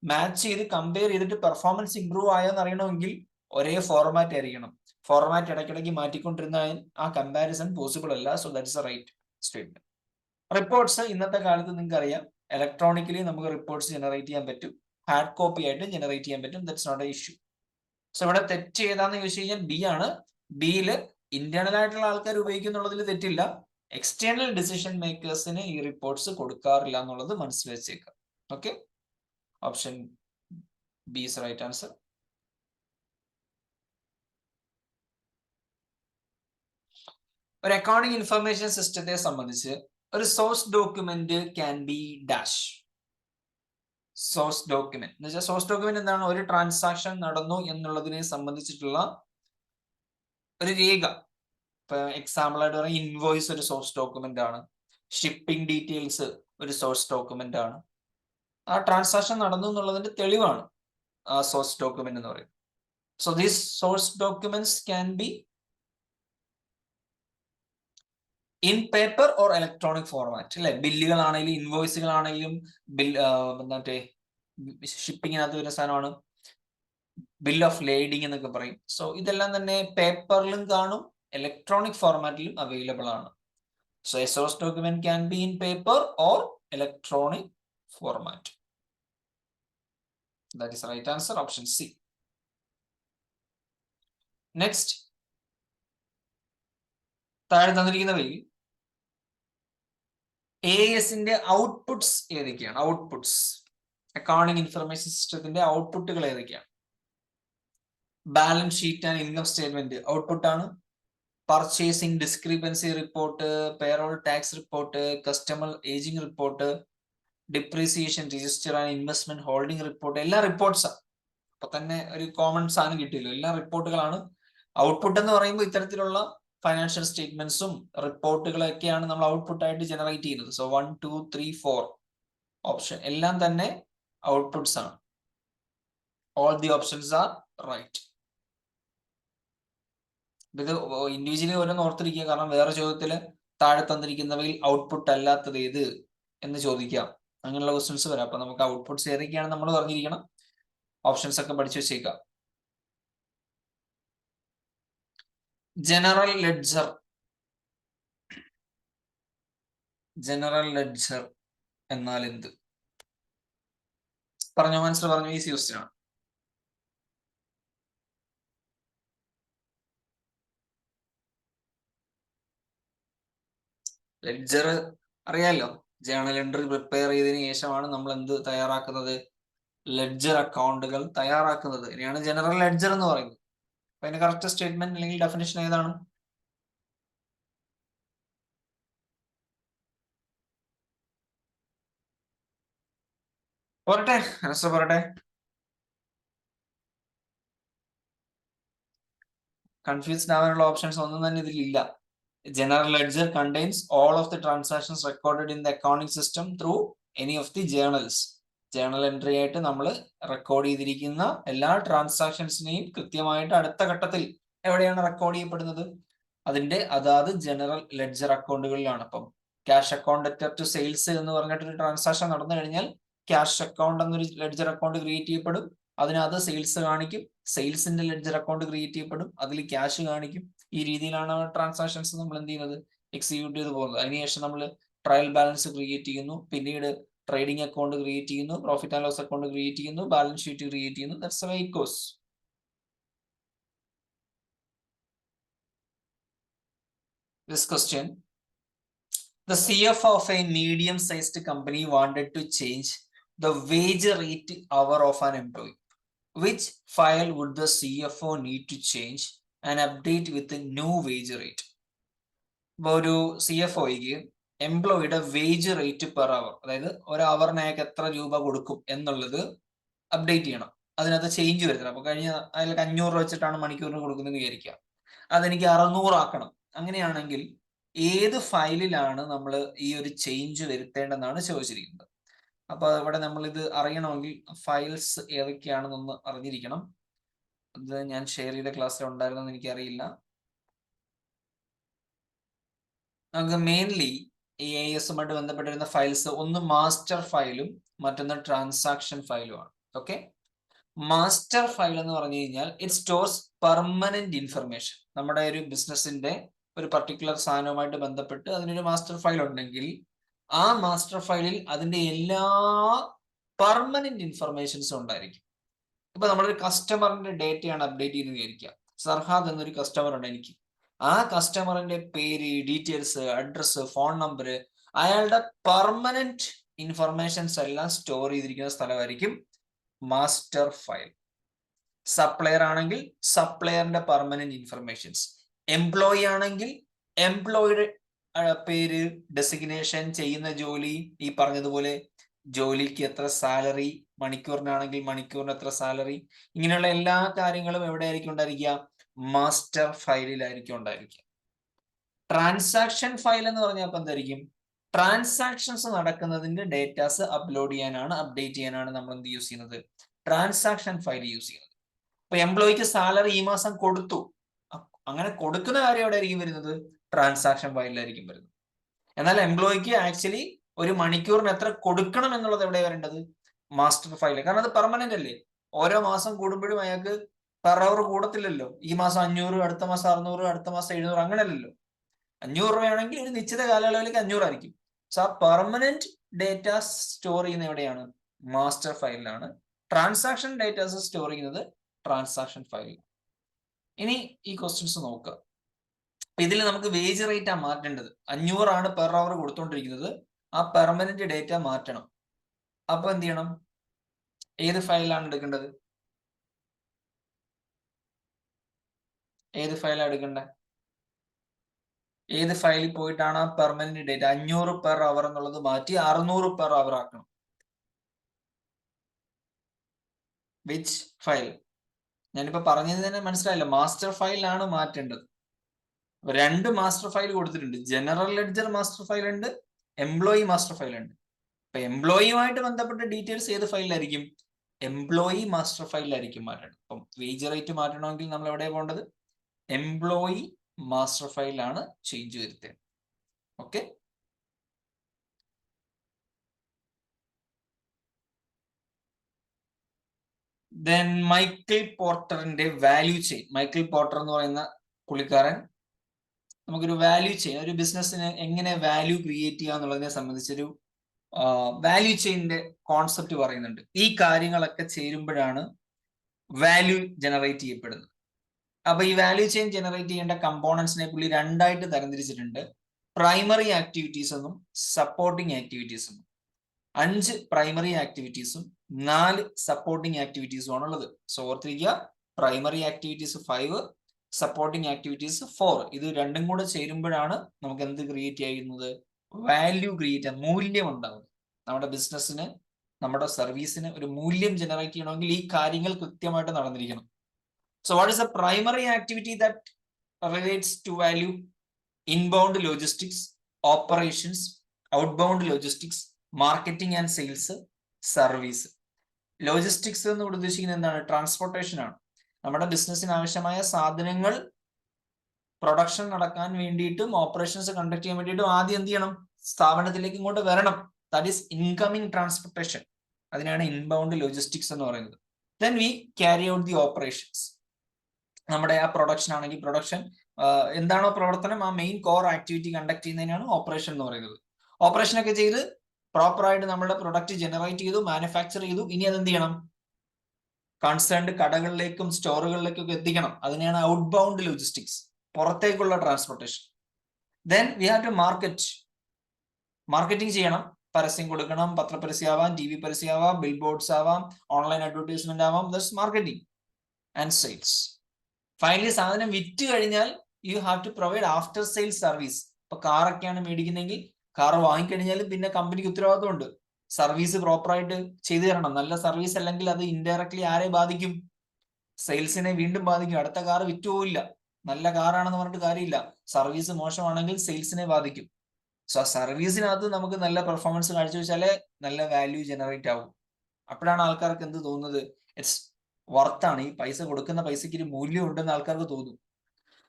മാച്ച് ചെയ്ത് കമ്പയർ ചെയ്തിട്ട് പെർഫോമൻസ് ഇംപ്രൂവ് ആയോന്ന് അറിയണമെങ്കിൽ ഒരേ ഫോർമാറ്റ് ആയിരിക്കണം. ഫോർമാറ്റ് ഇടയ്ക്കിടയ്ക്ക് മാറ്റിക്കൊണ്ടിരുന്നാൽ ആ കമ്പാരിസൺ പോസിബിൾ അല്ല. So that is a right statement. Reports ഇന്നത്തെ കാലത്ത് നിങ്ങൾക്ക് അറിയാം, ഇലക്ട്രോണിക്കലി നമുക്ക് റിപ്പോർട്ട്സ് ജനറേറ്റ് ചെയ്യാൻ പറ്റും, ഹാർഡ് കോപ്പി ആയിട്ട് ജനറേറ്റ് ചെയ്യാൻ പറ്റും. That's not a issue. So ഇവിടെ തെറ്റ് ഏതാന്ന് ചോദിച്ചു കഴിഞ്ഞാൽ ബി ആണ്. ബിയിൽ ഇന്റേണൽ ആയിട്ടുള്ള ആൾക്കാർ ഉപയോഗിക്കുന്നുള്ളതിൽ തെറ്റില്ല. എക്സ്റ്റേണൽ ഡിസിഷൻ മേക്കേഴ്സിന് ഈ റിപ്പോർട്ട്സ് കൊടുക്കാറില്ല എന്നുള്ളത് മനസ്സിൽ വെച്ചേക്കാം. Okay, option B is right answer. ഒരു അക്കൗണ്ടിങ് ഇൻഫർമേഷൻ സിസ്റ്റത്തെ സംബന്ധിച്ച് ഒരു source document can be dash. Source document എന്ന് വെച്ചാൽ സോഴ്സ് ഡോക്യുമെന്റ് എന്താണ്? ഒരു ട്രാൻസാക്ഷൻ നടന്നു എന്നുള്ളതിനെ സംബന്ധിച്ചിട്ടുള്ള ഒരു രേഖ. ഇപ്പൊ എക്സാമ്പിൾ ആയിട്ട് പറയാം, ഇൻവോയ്സ് ഒരു സോഴ്സ് ഡോക്യുമെന്റ് ആണ്. ഷിപ്പിംഗ് ഡീറ്റെയിൽസ് ഒരു സോഴ്സ് ഡോക്യുമെന്റ് ആണ്. ആ ട്രാൻസാക്ഷൻ നടന്നു എന്നുള്ളതിന്റെ തെളിവാണ് ആ സോഴ്സ് ഡോക്യുമെന്റ് എന്ന് പറയുന്നത്. So these source documents can be in paper or electronic format. അല്ലെ, ബില്ലുകളാണെങ്കിലും ഇൻവോയ്സുകളാണെങ്കിലും മറ്റേ ഷിപ്പിങ്ങിനകത്ത് വരുന്ന സാധനമാണ് ബിൽ ഓഫ് ലേഡിംഗ് എന്നൊക്കെ പറയും. സോ ഇതെല്ലാം തന്നെ പേപ്പറിലും കാണും, ഇലക്ട്രോണിക് ഫോർമാറ്റിലും അവൈലബിൾ ആണ്. So a source document can be in paper or electronic format. That is right answer, option C. Next, താഴെ തന്നിരിക്കുന്നവയിൽ AS-ന്റെ ഔട്ട്പുട്ട്സ് ഏതൊക്കെയാണ്? ഔട്ട്പുട്ട്സ്, അക്കൗണ്ടിംഗ് ഇൻഫർമേഷൻ സിസ്റ്റത്തിന്റെ ഔട്ട്പുട്ടുകൾ ഏതൊക്കെയാണ്? Balance sheet and income statement output ആണ്. Purchasing discrepancy report, payroll tax report, customer aging report, depreciation register and investment holding report, എല്ലാ റിപ്പോർട്ട്സാണ്. അപ്പൊ തന്നെ ഒരു കോമൺ സാധനം കിട്ടിയല്ലോ, എല്ലാ റിപ്പോർട്ടുകളാണ്. ഔട്ട്പുട്ട് എന്ന് പറയുമ്പോൾ ഇത്തരത്തിലുള്ള ഫൈനാൻഷ്യൽ സ്റ്റേറ്റ്മെന്റ്സും റിപ്പോർട്ടുകളൊക്കെയാണ് നമ്മൾ ഔട്ട്പുട്ട് ആയിട്ട് ജനറേറ്റ് ചെയ്യുന്നത്. സോ 1, 2, 3, 4 ഓപ്ഷൻ എല്ലാം തന്നെ ഔട്ട്പുട്ട്സ് ആണ്. All the options are right. ഇത് ഇൻഡിവിജ്വലി ഓരോന്ന് ഓർത്തിരിക്കുക, കാരണം വേറെ ചോദ്യത്തിൽ താഴെ തന്നിരിക്കുന്നവയിൽ ഔട്ട്പുട്ട് അല്ലാത്തത് ഏത് എന്ന് ചോദിക്കാം. അങ്ങനെയുള്ള ക്വസ്റ്റ്യൻസ് വരാം. അപ്പൊ നമുക്ക് ഔട്ട്പുട്ട്സ് ഏതൊക്കെയാണ് നമ്മൾ പറഞ്ഞിരിക്കണം. ഓപ്ഷൻസ് ഒക്കെ പഠിച്ചു വെച്ചേക്കാം. General ledger. ജനറൽ ലെഡ്ജർ എന്നാൽ എന്ത്? പറഞ്ഞോ, ആൻസർ പറഞ്ഞു. ഈസി ക്വസ്റ്റ്യൻ ആണ്. ലെഡ്ജർ അറിയാലോ, ജേണൽ എൻട്രി പ്രിപ്പയർ ചെയ്തതിനു ശേഷമാണ് നമ്മൾ എന്ത് തയ്യാറാക്കുന്നത്? ലെഡ്ജർ അക്കൗണ്ടുകൾ തയ്യാറാക്കുന്നത്. ഇനിയാണ് ജനറൽ ലെഡ്ജർ എന്ന് പറയുന്നത്. അപ്പൊ അതിന്റെ കറക്റ്റ് സ്റ്റേറ്റ്മെന്റ് അല്ലെങ്കിൽ ഡെഫിനിഷൻ ഏതാണ്? പോരട്ടെ, ആൻസർ പോരട്ടെ. കൺഫ്യൂസ്ഡ് ആവാനുള്ള ഓപ്ഷൻസ് ഒന്നും തന്നെ ഇതിലില്ല. General ledger contains all of the transactions recorded in the accounting system through any of the journals. Journal entry ആയിട്ട് നമ്മൾ റെക്കോർഡ് ചെയ്തിരിക്കുന്ന എല്ലാ ട്രാൻസാക്ഷൻസിനെയും കൃത്യമായിട്ട് അടുത്ത ഘട്ടത്തിൽ എവിടെയാണ് റെക്കോർഡ് ചെയ്യപ്പെടുന്നത്? അതിന്റെ അതാത് ജനറൽ ലെഡ്ജർ അക്കൗണ്ടുകളിലാണ്. അപ്പം cash account debtor to sales എന്ന് പറഞ്ഞിട്ടൊരു ട്രാൻസാക്ഷൻ നടന്നു കഴിഞ്ഞാൽ ക്യാഷ് അക്കൗണ്ട് എന്നൊരു ലെഡ്ജർ അക്കൗണ്ട് ക്രിയേറ്റ് ചെയ്യപ്പെടും. അതിനകത്ത് സെയിൽസ് കാണിക്കും. സെയിൽസിന്റെ ലെഡ്ജർ അക്കൗണ്ട് ക്രിയേറ്റ് ചെയ്യപ്പെടും. അതിൽ ക്യാഷ് കാണിക്കും. ഈ രീതിയിലാണ് ട്രാൻസാക്ഷൻസ് നമ്മൾ എന്ത് ചെയ്യുന്നത്? എക്സിക്യൂട്ട് ചെയ്ത് പോകുന്നത്. അതിനുശേഷം നമ്മൾ ട്രയൽ ബാലൻസ് ക്രിയേറ്റ് ചെയ്യുന്നു. പിന്നീട് ട്രേഡിംഗ് അക്കൗണ്ട് ക്രിയേറ്റ് ചെയ്യുന്നു. Profit and loss account create ചെയ്യുന്നു. ബാലൻസ് ഷീറ്റ് ക്രിയേറ്റ് ചെയ്യുന്നു. That's how it goes. This question: the CFO of a medium-sized company wanted to change the wage rate hour of an employee. Which file would the CFO need to change and update with the new wage rate? ഇപ്പോൾ ഒരു CFOയ്ക്ക് എംപ്ലോയിയുടെ wage rate per hour, അതായത് ഒരു അവറിന് അയാൾക്ക് എത്ര രൂപ കൊടുക്കും എന്നുള്ളത് update ചെയ്യണം. അതിനകത്ത് ചേഞ്ച് വരുത്തണം. അപ്പൊ കഴിഞ്ഞ അയാൾക്ക് 500 രൂപ വെച്ചിട്ടാണ് മണിക്കൂറിന് കൊടുക്കുന്നത് വിചാരിക്കുക. അതെനിക്ക് 600 ആക്കണം. അങ്ങനെയാണെങ്കിൽ ഏത് ഫയലിലാണ് നമ്മൾ ഈ ഒരു ചേഞ്ച് വരുത്തേണ്ടതെന്നാണ് ചോദിച്ചിരിക്കുന്നത്. അപ്പൊ ഇവിടെ നമ്മൾ ഇത് അറിയണമെങ്കിൽ ഫയൽസ് ഏതൊക്കെയാണെന്നൊന്ന് അറിഞ്ഞിരിക്കണം. അത് ഞാൻ ഷെയർ ചെയ്ത ക്ലാസ്സിൽ ഉണ്ടായിരുന്നെന്ന് എനിക്കറിയില്ല. നമുക്ക് മെയിൻലി ഈ AS-ഉമായിട്ട് ബന്ധപ്പെട്ടിരുന്ന ഫയൽസ് ഒന്ന് മാസ്റ്റർ ഫയലും മറ്റൊന്ന് ട്രാൻസാക്ഷൻ ഫയലുമാണ്. ഓക്കെ, മാസ്റ്റർ ഫയൽ എന്ന് പറഞ്ഞു കഴിഞ്ഞാൽ ഇറ്റ് സ്റ്റോർസ് പെർമനന്റ് ഇൻഫർമേഷൻ. നമ്മുടെ ഒരു ബിസിനസിന്റെ ഒരു പർട്ടിക്കുലർ സാധനവുമായിട്ട് ബന്ധപ്പെട്ട് അതിനൊരു മാസ്റ്റർ ഫയൽ ഉണ്ടെങ്കിൽ ആ മാസ്റ്റർ ഫയലിൽ അതിന്റെ എല്ലാ പെർമനന്റ് ഇൻഫർമേഷൻസും ഉണ്ടായിരിക്കും. ഇപ്പൊ നമ്മളൊരു കസ്റ്റമറിന്റെ ഡേറ്റയാണ് അപ്ഡേറ്റ് ചെയ്യുന്നത് വിചാരിക്കുക. സർഹാദ് എന്നൊരു കസ്റ്റമർ ഉണ്ട് എനിക്ക്. ആ കസ്റ്റമറിന്റെ പേര്, ഡീറ്റെയിൽസ്, അഡ്രസ്, ഫോൺ നമ്പർ, അയാളുടെ പെർമനന്റ് ഇൻഫർമേഷൻസ് എല്ലാം സ്റ്റോർ ചെയ്തിരിക്കുന്ന സ്ഥലമായിരിക്കും മാസ്റ്റർ ഫയൽ. സപ്ലയർ ആണെങ്കിൽ സപ്ലയറിന്റെ പെർമനന്റ് ഇൻഫർമേഷൻസ്, എംപ്ലോയി ആണെങ്കിൽ എംപ്ലോയിയുടെ പേര്, ഡെസിഗ്നേഷൻ, ചെയ്യുന്ന ജോലി, ഈ പറഞ്ഞതുപോലെ ജോലിക്ക് എത്ര സാലറി, മണിക്കൂറിനാണെങ്കിൽ മണിക്കൂറിന് എത്ര സാലറി, ഇങ്ങനെയുള്ള എല്ലാ കാര്യങ്ങളും എവിടെ ആയിരിക്കും ഉണ്ടായിരിക്കുക? മാസ്റ്റർ ഫയലിലായിരിക്കും ഉണ്ടായിരിക്കുക. ട്രാൻസാക്ഷൻ ഫയൽ എന്ന് പറഞ്ഞാൽ ഇപ്പൊ എന്തായിരിക്കും? ട്രാൻസാക്ഷൻസ് നടക്കുന്നതിന്റെ ഡേറ്റാസ് അപ്ലോഡ് ചെയ്യാനാണ്, അപ്ഡേറ്റ് ചെയ്യാനാണ് നമ്മൾ എന്ത് യൂസ് ചെയ്യുന്നത്? ട്രാൻസാക്ഷൻ ഫയൽ യൂസ് ചെയ്യുന്നത്. ഇപ്പൊ എംപ്ലോയിക്ക് സാലറി ഈ മാസം കൊടുത്തു, അങ്ങനെ കൊടുക്കുന്ന കാര്യം എവിടെ ആയിരിക്കും വരുന്നത്? ട്രാൻസാക്ഷൻ ഫയലിലായിരിക്കും വരുന്നത്. എന്നാൽ എംപ്ലോയിക്ക് ആക്ച്വലി ഒരു മണിക്കൂറിന് എത്ര കൊടുക്കണം എന്നുള്ളത് എവിടെ വരേണ്ടത്? Master file. കാരണം അത് പെർമനന്റ് അല്ലേ. ഓരോ മാസം കൂടുമ്പോഴും അയാൾക്ക് പെർ അവർ കൂടത്തില്ലല്ലോ. ഈ മാസം 500, അടുത്ത മാസം 600, അടുത്ത മാസം 700, അങ്ങനെയല്ലല്ലോ. 500 രൂപയാണെങ്കിൽ ഒരു നിശ്ചിത കാലയളവിലേക്ക് 500 ആയിരിക്കും. സോ ആ പെർമനന്റ് ഡേറ്റ സ്റ്റോർ ചെയ്യുന്ന എവിടെയാണ്? മാസ്റ്റർ ഫയലിലാണ്. ട്രാൻസാക്ഷൻ ഡേറ്റാസ് സ്റ്റോർ ചെയ്യുന്നത് ട്രാൻസാക്ഷൻ ഫയലിൽ. ഇനി ഈ ക്വസ്റ്റ്യൻസ് നോക്കുക. ഇതിൽ നമുക്ക് വേജ് റേറ്റ് ആണ് മാറ്റേണ്ടത്. 500 പെർ അവർ കൊടുത്തോണ്ടിരിക്കുന്നത്. ആ പെർമനന്റ് ഡേറ്റ മാറ്റണം. അപ്പൊ എന്ത് ചെയ്യണം? ഏത് ഫയലാണ് എടുക്കേണ്ടത്? ഏത് ഫയലാണ് എടുക്കേണ്ടത്? ഏത് ഫയലിൽ പോയിട്ടാണ് ആ പെർമനന്റ് ഡേറ്റ 500 പെർ അവർ എന്നുള്ളത് മാറ്റി 600 പെർ അവർ ആക്കണം? Which file? ഞാനിപ്പോ പറഞ്ഞത് തന്നെ മനസ്സിലായില്ല. മാസ്റ്റർ ഫയലിലാണ് മാറ്റേണ്ടത്. 2 മാസ്റ്റർ ഫയൽ കൊടുത്തിട്ടുണ്ട്. ജനറൽ ലെഡ്ജർ മാസ്റ്റർ ഫയൽ ഉണ്ട്, എംപ്ലോയി മാസ്റ്റർ ഫയൽ ഉണ്ട്. അപ്പൊ എംപ്ലോയിയുമായിട്ട് ബന്ധപ്പെട്ട ഡീറ്റെയിൽസ് ഏത് ഫയലിലായിരിക്കും? എംപ്ലോയി മാസ്റ്റർ ഫയലിലായിരിക്കും മാറ്റേണ്ടത്. അപ്പം വേജ് റേറ്റ് മാറ്റണമെങ്കിൽ നമ്മൾ എവിടെ പോകേണ്ടത്? എംപ്ലോയി മാസ്റ്റർ ഫയലിലാണ് ചേഞ്ച് വരുത്തേണ്ടത്. ഓക്കെ. ദെൻ മൈക്കിൾ പോർട്ടറിന്റെ വാല്യൂ ചെയിൻ. മൈക്കിൾ പോർട്ടർ എന്ന് പറയുന്ന പുള്ളിക്കാരൻ നമുക്കൊരു വാല്യൂ ചെയിൻ, ഒരു ബിസിനസ്സിന് എങ്ങനെ വാല്യൂ ക്രിയേറ്റ് ചെയ്യുക എന്നുള്ളതിനെ സംബന്ധിച്ചൊരു വാല്യൂ ചെയിനിന്റെ കോൺസെപ്റ്റ് പറയുന്നുണ്ട്. ഈ കാര്യങ്ങളൊക്കെ ചേരുമ്പോഴാണ് വാല്യൂ ജനറേറ്റ് ചെയ്യപ്പെടുന്നത്. അപ്പൊ ഈ വാല്യൂ ചെയിൻ ജനറേറ്റ് ചെയ്യേണ്ട കമ്പോണൻസിനെ പുള്ളി 2ആയിട്ട് തരംതിരിച്ചിട്ടുണ്ട്. പ്രൈമറി ആക്ടിവിറ്റീസ് എന്നും സപ്പോർട്ടിങ് ആക്ടിവിറ്റീസ് എന്നും. 5 പ്രൈമറി ആക്ടിവിറ്റീസും 4 സപ്പോർട്ടിങ് ആക്ടിവിറ്റീസും ആണുള്ളത്. സോ ഓർത്തിരിക്കുക, പ്രൈമറി ആക്ടിവിറ്റീസ് 5, സപ്പോർട്ടിങ് ആക്ടിവിറ്റീസ് 4. ഇത് രണ്ടും കൂടെ ചേരുമ്പോഴാണ് നമുക്ക് എന്ത് ക്രിയേറ്റ് ചെയ്യുന്നത്? വാല്യൂ ക്രിയേറ്റ്, മൂല്യം ഉണ്ടാവുന്നത്. നമ്മുടെ ബിസിനസ്സിന്, നമ്മുടെ സർവീസിന് ഒരു മൂല്യം ജനറേറ്റ് ചെയ്യണമെങ്കിൽ ഈ കാര്യങ്ങൾ കൃത്യമായിട്ട് നടന്നിരിക്കണം. So what is the primary activity that relates to value? Inbound logistics, operations, outbound logistics, marketing and sales, service. Logistics എന്ന് ഉദ്ദേശിക്കുന്നത് എന്താണ്? ട്രാൻസ്പോർട്ടേഷൻ ആണ്. നമ്മുടെ ബിസിനസ്സിന് ആവശ്യമായ സാധനങ്ങൾ പ്രൊഡക്ഷൻ നടക്കാൻ വേണ്ടിയിട്ടും ഓപ്പറേഷൻസ് കണ്ടക്ട് ചെയ്യാൻ വേണ്ടിയിട്ടും ആദ്യം എന്ത് ചെയ്യണം? സ്ഥാപനത്തിലേക്ക് ഇങ്ങോട്ട് വരണം. That is incoming transportation. അതിനാണ് ഇൻബൗണ്ട് ലോജിസ്റ്റിക്സ് എന്ന് പറയുന്നത്. Then we carry out the operations. നമ്മുടെ ആ പ്രൊഡക്ഷൻ ആണെങ്കിൽ പ്രൊഡക്ഷൻ എന്താണോ പ്രവർത്തനം, ആ മെയിൻ കോർ ആക്ടിവിറ്റി കണ്ടക്ട് ചെയ്യുന്നതിനാണ് ഓപ്പറേഷൻ എന്ന് പറയുന്നത്. ഓപ്പറേഷൻ ഒക്കെ ചെയ്ത് പ്രോപ്പറായിട്ട് നമ്മുടെ പ്രൊഡക്റ്റ് ജനറേറ്റ് ചെയ്തു, മാനുഫാക്ചർ ചെയ്തു. ഇനി അത് എന്ത് ചെയ്യണം? കൺസേൺഡ് കടകളിലേക്കും സ്റ്റോറുകളിലേക്കും ഒക്കെ എത്തിക്കണം. അതിനെയാണ് ഔട്ട് ബൗണ്ട് ലോജിസ്റ്റിക്സ്, പുറത്തേക്കുള്ള transportation. Then we have to market. Marketing ചെയ്യണം, പരസ്യം കൊടുക്കണം. പത്രപരസ്യം ആവാം, TV പരസ്യം ആവാം, ബിൽ ബോർഡ്സ് ആവാം, ഓൺലൈൻ അഡ്വർടൈസ്മെന്റ് ആവാം. That's marketing and sales. Finally സാധനം വിറ്റ് കഴിഞ്ഞാൽ you have to provide after sales service. ഇപ്പൊ കാറൊക്കെയാണ് മേടിക്കുന്നെങ്കിൽ കാർ വാങ്ങിക്കഴിഞ്ഞാലും പിന്നെ കമ്പനിക്ക് ഉത്തരവാദിത്തമുണ്ട്. സർവീസ് പ്രോപ്പറായിട്ട് ചെയ്തു തരണം. നല്ല സർവീസ് അല്ലെങ്കിൽ അത് ഇൻഡയറക്ട്ലി ആരെ ബാധിക്കും? സെയിൽസിനെ വീണ്ടും ബാധിക്കും. അടുത്ത കാർ വിറ്റുപോയില്ല. നല്ല കാറാണെന്ന് പറഞ്ഞിട്ട് കാര്യമില്ല. സർവീസ് മോശമാണെങ്കിൽ സെയിൽസിനെ ബാധിക്കും. സോ ആ സർവീസിനകത്ത് നമുക്ക് നല്ല പെർഫോമൻസ് കാഴ്ചവെച്ചാലേ നല്ല വാല്യൂ ജനറേറ്റ് ആവും. അപ്പോഴാണ് ആൾക്കാർക്ക് എന്ത് തോന്നുന്നത്? ഇറ്റ്സ് വർത്താണ്, ഈ പൈസ കൊടുക്കുന്ന പൈസയ്ക്ക് ഒരു മൂല്യം ഉണ്ടെന്ന് ആൾക്കാർക്ക് തോന്നും.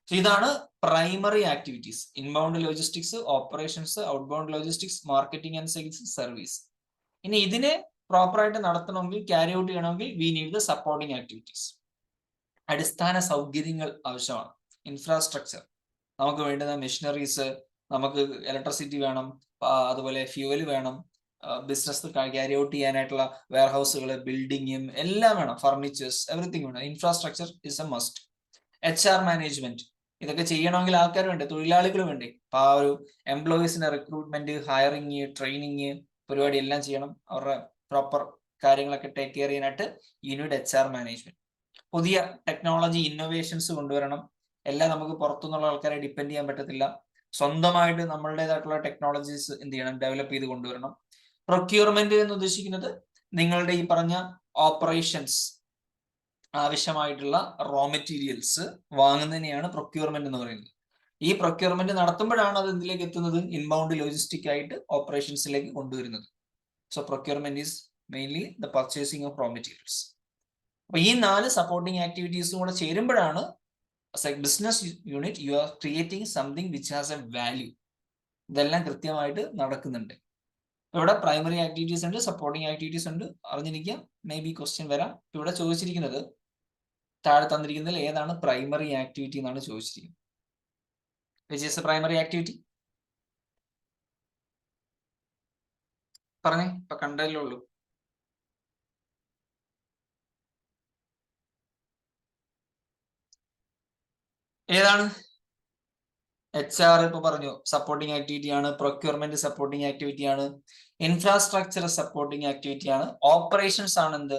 സോ ഇതാണ് primary activities. Inbound logistics, operations, outbound logistics, marketing and sales, service. ഇനി ഇതിനെ പ്രോപ്പറായിട്ട് നടത്തണമെങ്കിൽ, ക്യാരി ഔട്ട് ചെയ്യണമെങ്കിൽ we need the supporting activities. അടിസ്ഥാന സൗകര്യങ്ങൾ ആവശ്യമാണ്. ഇൻഫ്രാസ്ട്രക്ചർ, നമുക്ക് വേണ്ടുന്ന മെഷീനറീസ്, നമുക്ക് ഇലക്ട്രിസിറ്റി വേണം, അതുപോലെ ഫ്യൂവൽ വേണം, ബിസിനസ് ക്യാരി ഔട്ട് ചെയ്യാനായിട്ടുള്ള വെയർഹൗസുകൾ, ബിൽഡിങ്ങും എല്ലാം വേണം, ഫർണിച്ചേഴ്സ്, എവറിത്തിങ് വേണം. Infrastructure is A must. HR management, ഇതൊക്കെ ചെയ്യണമെങ്കിൽ ആൾക്കാർ വേണ്ടേ, തൊഴിലാളികൾ വേണ്ടേ. അപ്പൊ ആ ഒരു എംപ്ലോയീസിന്റെ റിക്രൂട്ട്മെന്റ്, ഹയറിങ്, ട്രെയിനിങ് പരിപാടി എല്ലാം ചെയ്യണം. അവരുടെ പ്രോപ്പർ കാര്യങ്ങളൊക്കെ ടേക്ക് കെയർ ചെയ്യാനായിട്ട് യു നീഡ് HR മാനേജ്മെന്റ്. പുതിയ ടെക്നോളജി ഇന്നോവേഷൻസ് കൊണ്ടുവരണം. എല്ലാം നമുക്ക് പുറത്തുനിന്നുള്ള ആൾക്കാരെ ഡിപ്പെൻഡ് ചെയ്യാൻ പറ്റത്തില്ല. സ്വന്തമായിട്ട് നമ്മളുടേതായിട്ടുള്ള ടെക്നോളജീസ് എന്ത് ചെയ്യണം? ഡെവലപ്പ് ചെയ്ത് കൊണ്ടുവരണം. പ്രൊക്യൂർമെന്റ് എന്ന് ഉദ്ദേശിക്കുന്നത് നിങ്ങളുടെ ഈ പറഞ്ഞ ഓപ്പറേഷൻസ് ആവശ്യമായിട്ടുള്ള റോ മെറ്റീരിയൽസ് വാങ്ങുന്നതിനെയാണ് പ്രൊക്യൂർമെന്റ് എന്ന് പറയുന്നത്. ഈ പ്രൊക്യൂർമെന്റ് നടത്തുമ്പോഴാണ് അത് എന്തിലേക്ക് എത്തുന്നത്? ഇൻബൗണ്ട് ലോജിസ്റ്റിക് ആയിട്ട് ഓപ്പറേഷൻസിലേക്ക് കൊണ്ടുവരുന്നത്. So procurement is mainly the purchasing of raw materials. അപ്പൊ ഈ 4 സപ്പോർട്ടിംഗ് ആക്ടിവിറ്റീസും കൂടെ ചേരുമ്പോഴാണ് business unit you are creating something which has a value. ഇതെല്ലാം കൃത്യമായിട്ട് നടക്കുന്നുണ്ട്. ഇവിടെ പ്രൈമറി ആക്ടിവിറ്റീസ് ഉണ്ട്, സപ്പോർട്ടിംഗ് ആക്ടിവിറ്റീസ് ഉണ്ട്. അറിഞ്ഞിരിക്കുക, മേ ബി ക്വസ്റ്റ്യൻ വരാം. ഇവിടെ ചോദിച്ചിരിക്കുന്നത് താഴെ തന്നിരിക്കുന്നതിൽ ഏതാണ് പ്രൈമറി ആക്ടിവിറ്റി എന്നാണ് ചോദിച്ചിരിക്കുന്നത്. Which is a primary activity? പറഞ്ഞേ, ഇപ്പൊ കണ്ടല്ലേ ഉള്ളൂ. ഏതാണ്? HR ഇപ്പൊ പറഞ്ഞു സപ്പോർട്ടിംഗ് ആക്ടിവിറ്റി ആണ്, പ്രൊക്യൂർമെന്റ് സപ്പോർട്ടിംഗ് ആക്ടിവിറ്റി ആണ്, ഇൻഫ്രാസ്ട്രക്ചർ സപ്പോർട്ടിംഗ് ആക്ടിവിറ്റി ആണ്, ഓപ്പറേഷൻസ് ആണ് എന്ത്?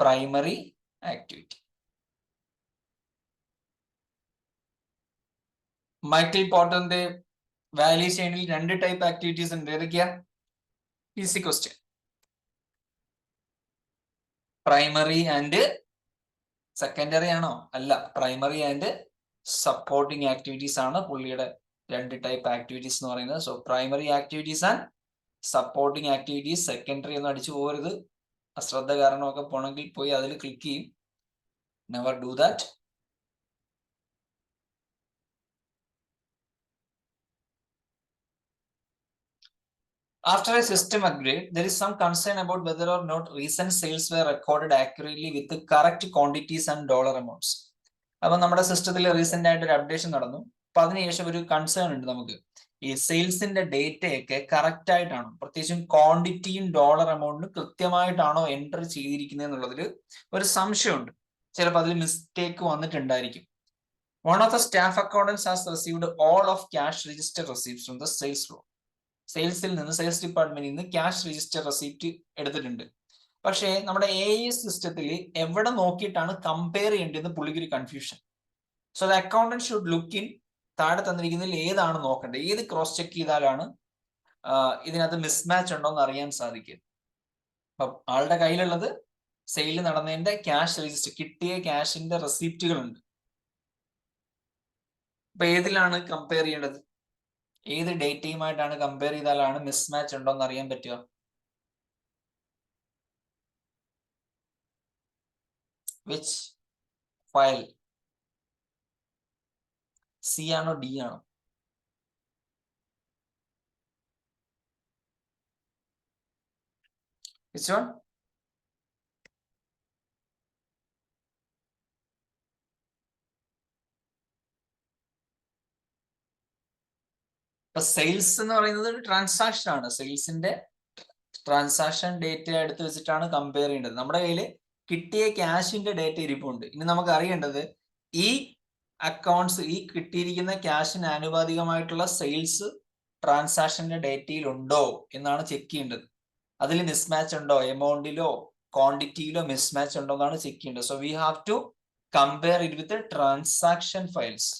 Primary activity. മൈക്കിൾ പോർട്ടറിന്റെ വാല്യൂ ചെയിനിൽ 2 ടൈപ്പ് ആക്ടിവിറ്റീസ് ഉണ്ട്. ഏതൊക്കെയാ? Easy question. Primary and secondary ആണോ? അല്ല, പ്രൈമറി ആൻഡ് സപ്പോർട്ടിംഗ് ആക്ടിവിറ്റീസ് ആണ് പുള്ളിയുടെ 2 ടൈപ്പ് ആക്ടിവിറ്റീസ് എന്ന് പറയുന്നത്. So primary activities and supporting activities. Secondary ഒന്നും അടിച്ചു പോകരുത്. അശ്രദ്ധ കാരണമൊക്കെ പോണെങ്കിൽ പോയി അതിൽ ക്ലിക്ക് ചെയ്യും. Never do that. After a system upgrade, there is some concern about whether or not recent sales were recorded accurately with the correct quantities and dollar amounts. അപ്പൊ നമ്മുടെ സിസ്റ്റത്തിൽ റീസെന്റ് ആയിട്ട് ഒരു അപ്ഡേഷൻ നടന്നു. അപ്പൊ അതിനുശേഷം ഒരു കൺസേൺ ഉണ്ട് നമുക്ക്. ഈ സെയിൽസിന്റെ ഡേറ്റയൊക്കെ കറക്റ്റ് ആയിട്ടാണോ, പ്രത്യേകിച്ചും ക്വാണ്ടിറ്റിയും ഡോളർ എമൗണ്ടും കൃത്യമായിട്ടാണോ എൻറ്റർ ചെയ്തിരിക്കുന്നത് എന്നുള്ളതിൽ ഒരു സംശയമുണ്ട്. ചിലപ്പോൾ അതിൽ mistake വന്നിട്ടുണ്ടായിരിക്കും. One of the staff accountants has received all of cash register receipts from the sales floor. സെയിൽസിൽ നിന്ന്, സെയിൽസ് ഡിപ്പാർട്ട്മെന്റിൽ നിന്ന് ക്യാഷ് രജിസ്റ്റർ റെസിപ്റ്റ് എടുത്തിട്ടുണ്ട്. പക്ഷേ നമ്മുടെ AIS സിസ്റ്റത്തിൽ എവിടെ നോക്കിയിട്ടാണ് കമ്പയർ ചെയ്യേണ്ടതെന്ന് പുള്ളിക്ക് ഒരു confusion. So the accountant should look in. താഴെ തന്നിരിക്കുന്നതിൽ ഏതാണ് നോക്കേണ്ടത്, ഏത് ക്രോസ് ചെക്ക് ചെയ്താലാണ് ഇതിനകത്ത് മിസ്മാച്ച് ഉണ്ടോ എന്ന് അറിയാൻ സാധിക്കും. അപ്പം ആളുടെ കയ്യിലുള്ളത് സെയിൽ നടന്നതിന്റെ ക്യാഷ് രജിസ്റ്റർ, കിട്ടിയ ക്യാഷിന്റെ റെസിപ്റ്റുകളുണ്ട്. അപ്പൊ ഏതിലാണ് കമ്പയർ ചെയ്യേണ്ടത്, ഏത് ഡേറ്റയുമായിട്ടാണ് കമ്പയർ ചെയ്താലാണ് മിസ്മാച്ച് ഉണ്ടോ എന്ന് അറിയാൻ പറ്റുക? Which file? C ആണോ D ആണോ? Which one? ഇപ്പൊ സെയിൽസ് എന്ന് പറയുന്നത് ഒരു ട്രാൻസാക്ഷൻ ആണ്. സെയിൽസിന്റെ ട്രാൻസാക്ഷൻ ഡേറ്റ എടുത്ത് വെച്ചിട്ടാണ് കമ്പയർ ചെയ്യേണ്ടത്. നമ്മുടെ കയ്യിൽ കിട്ടിയ ക്യാഷിന്റെ ഡേറ്റ ഇരിപ്പുണ്ട്. ഇനി നമുക്ക് അറിയേണ്ടത് ഈ അക്കൗണ്ട്സ്, ഈ കിട്ടിയിരിക്കുന്ന ക്യാഷിന് ആനുപാതികമായിട്ടുള്ള സെയിൽസ് ട്രാൻസാക്ഷന്റെ ഡേറ്റയിൽ ഉണ്ടോ എന്നാണ് ചെക്ക് ചെയ്യേണ്ടത്. അതിൽ മിസ്മാച്ച് ഉണ്ടോ, എമൗണ്ടിലോ ക്വാണ്ടിറ്റിയിലോ മിസ്മാച്ച് ഉണ്ടോ എന്നാണ് ചെക്ക് ചെയ്യേണ്ടത്. So we have to compare it with transaction files.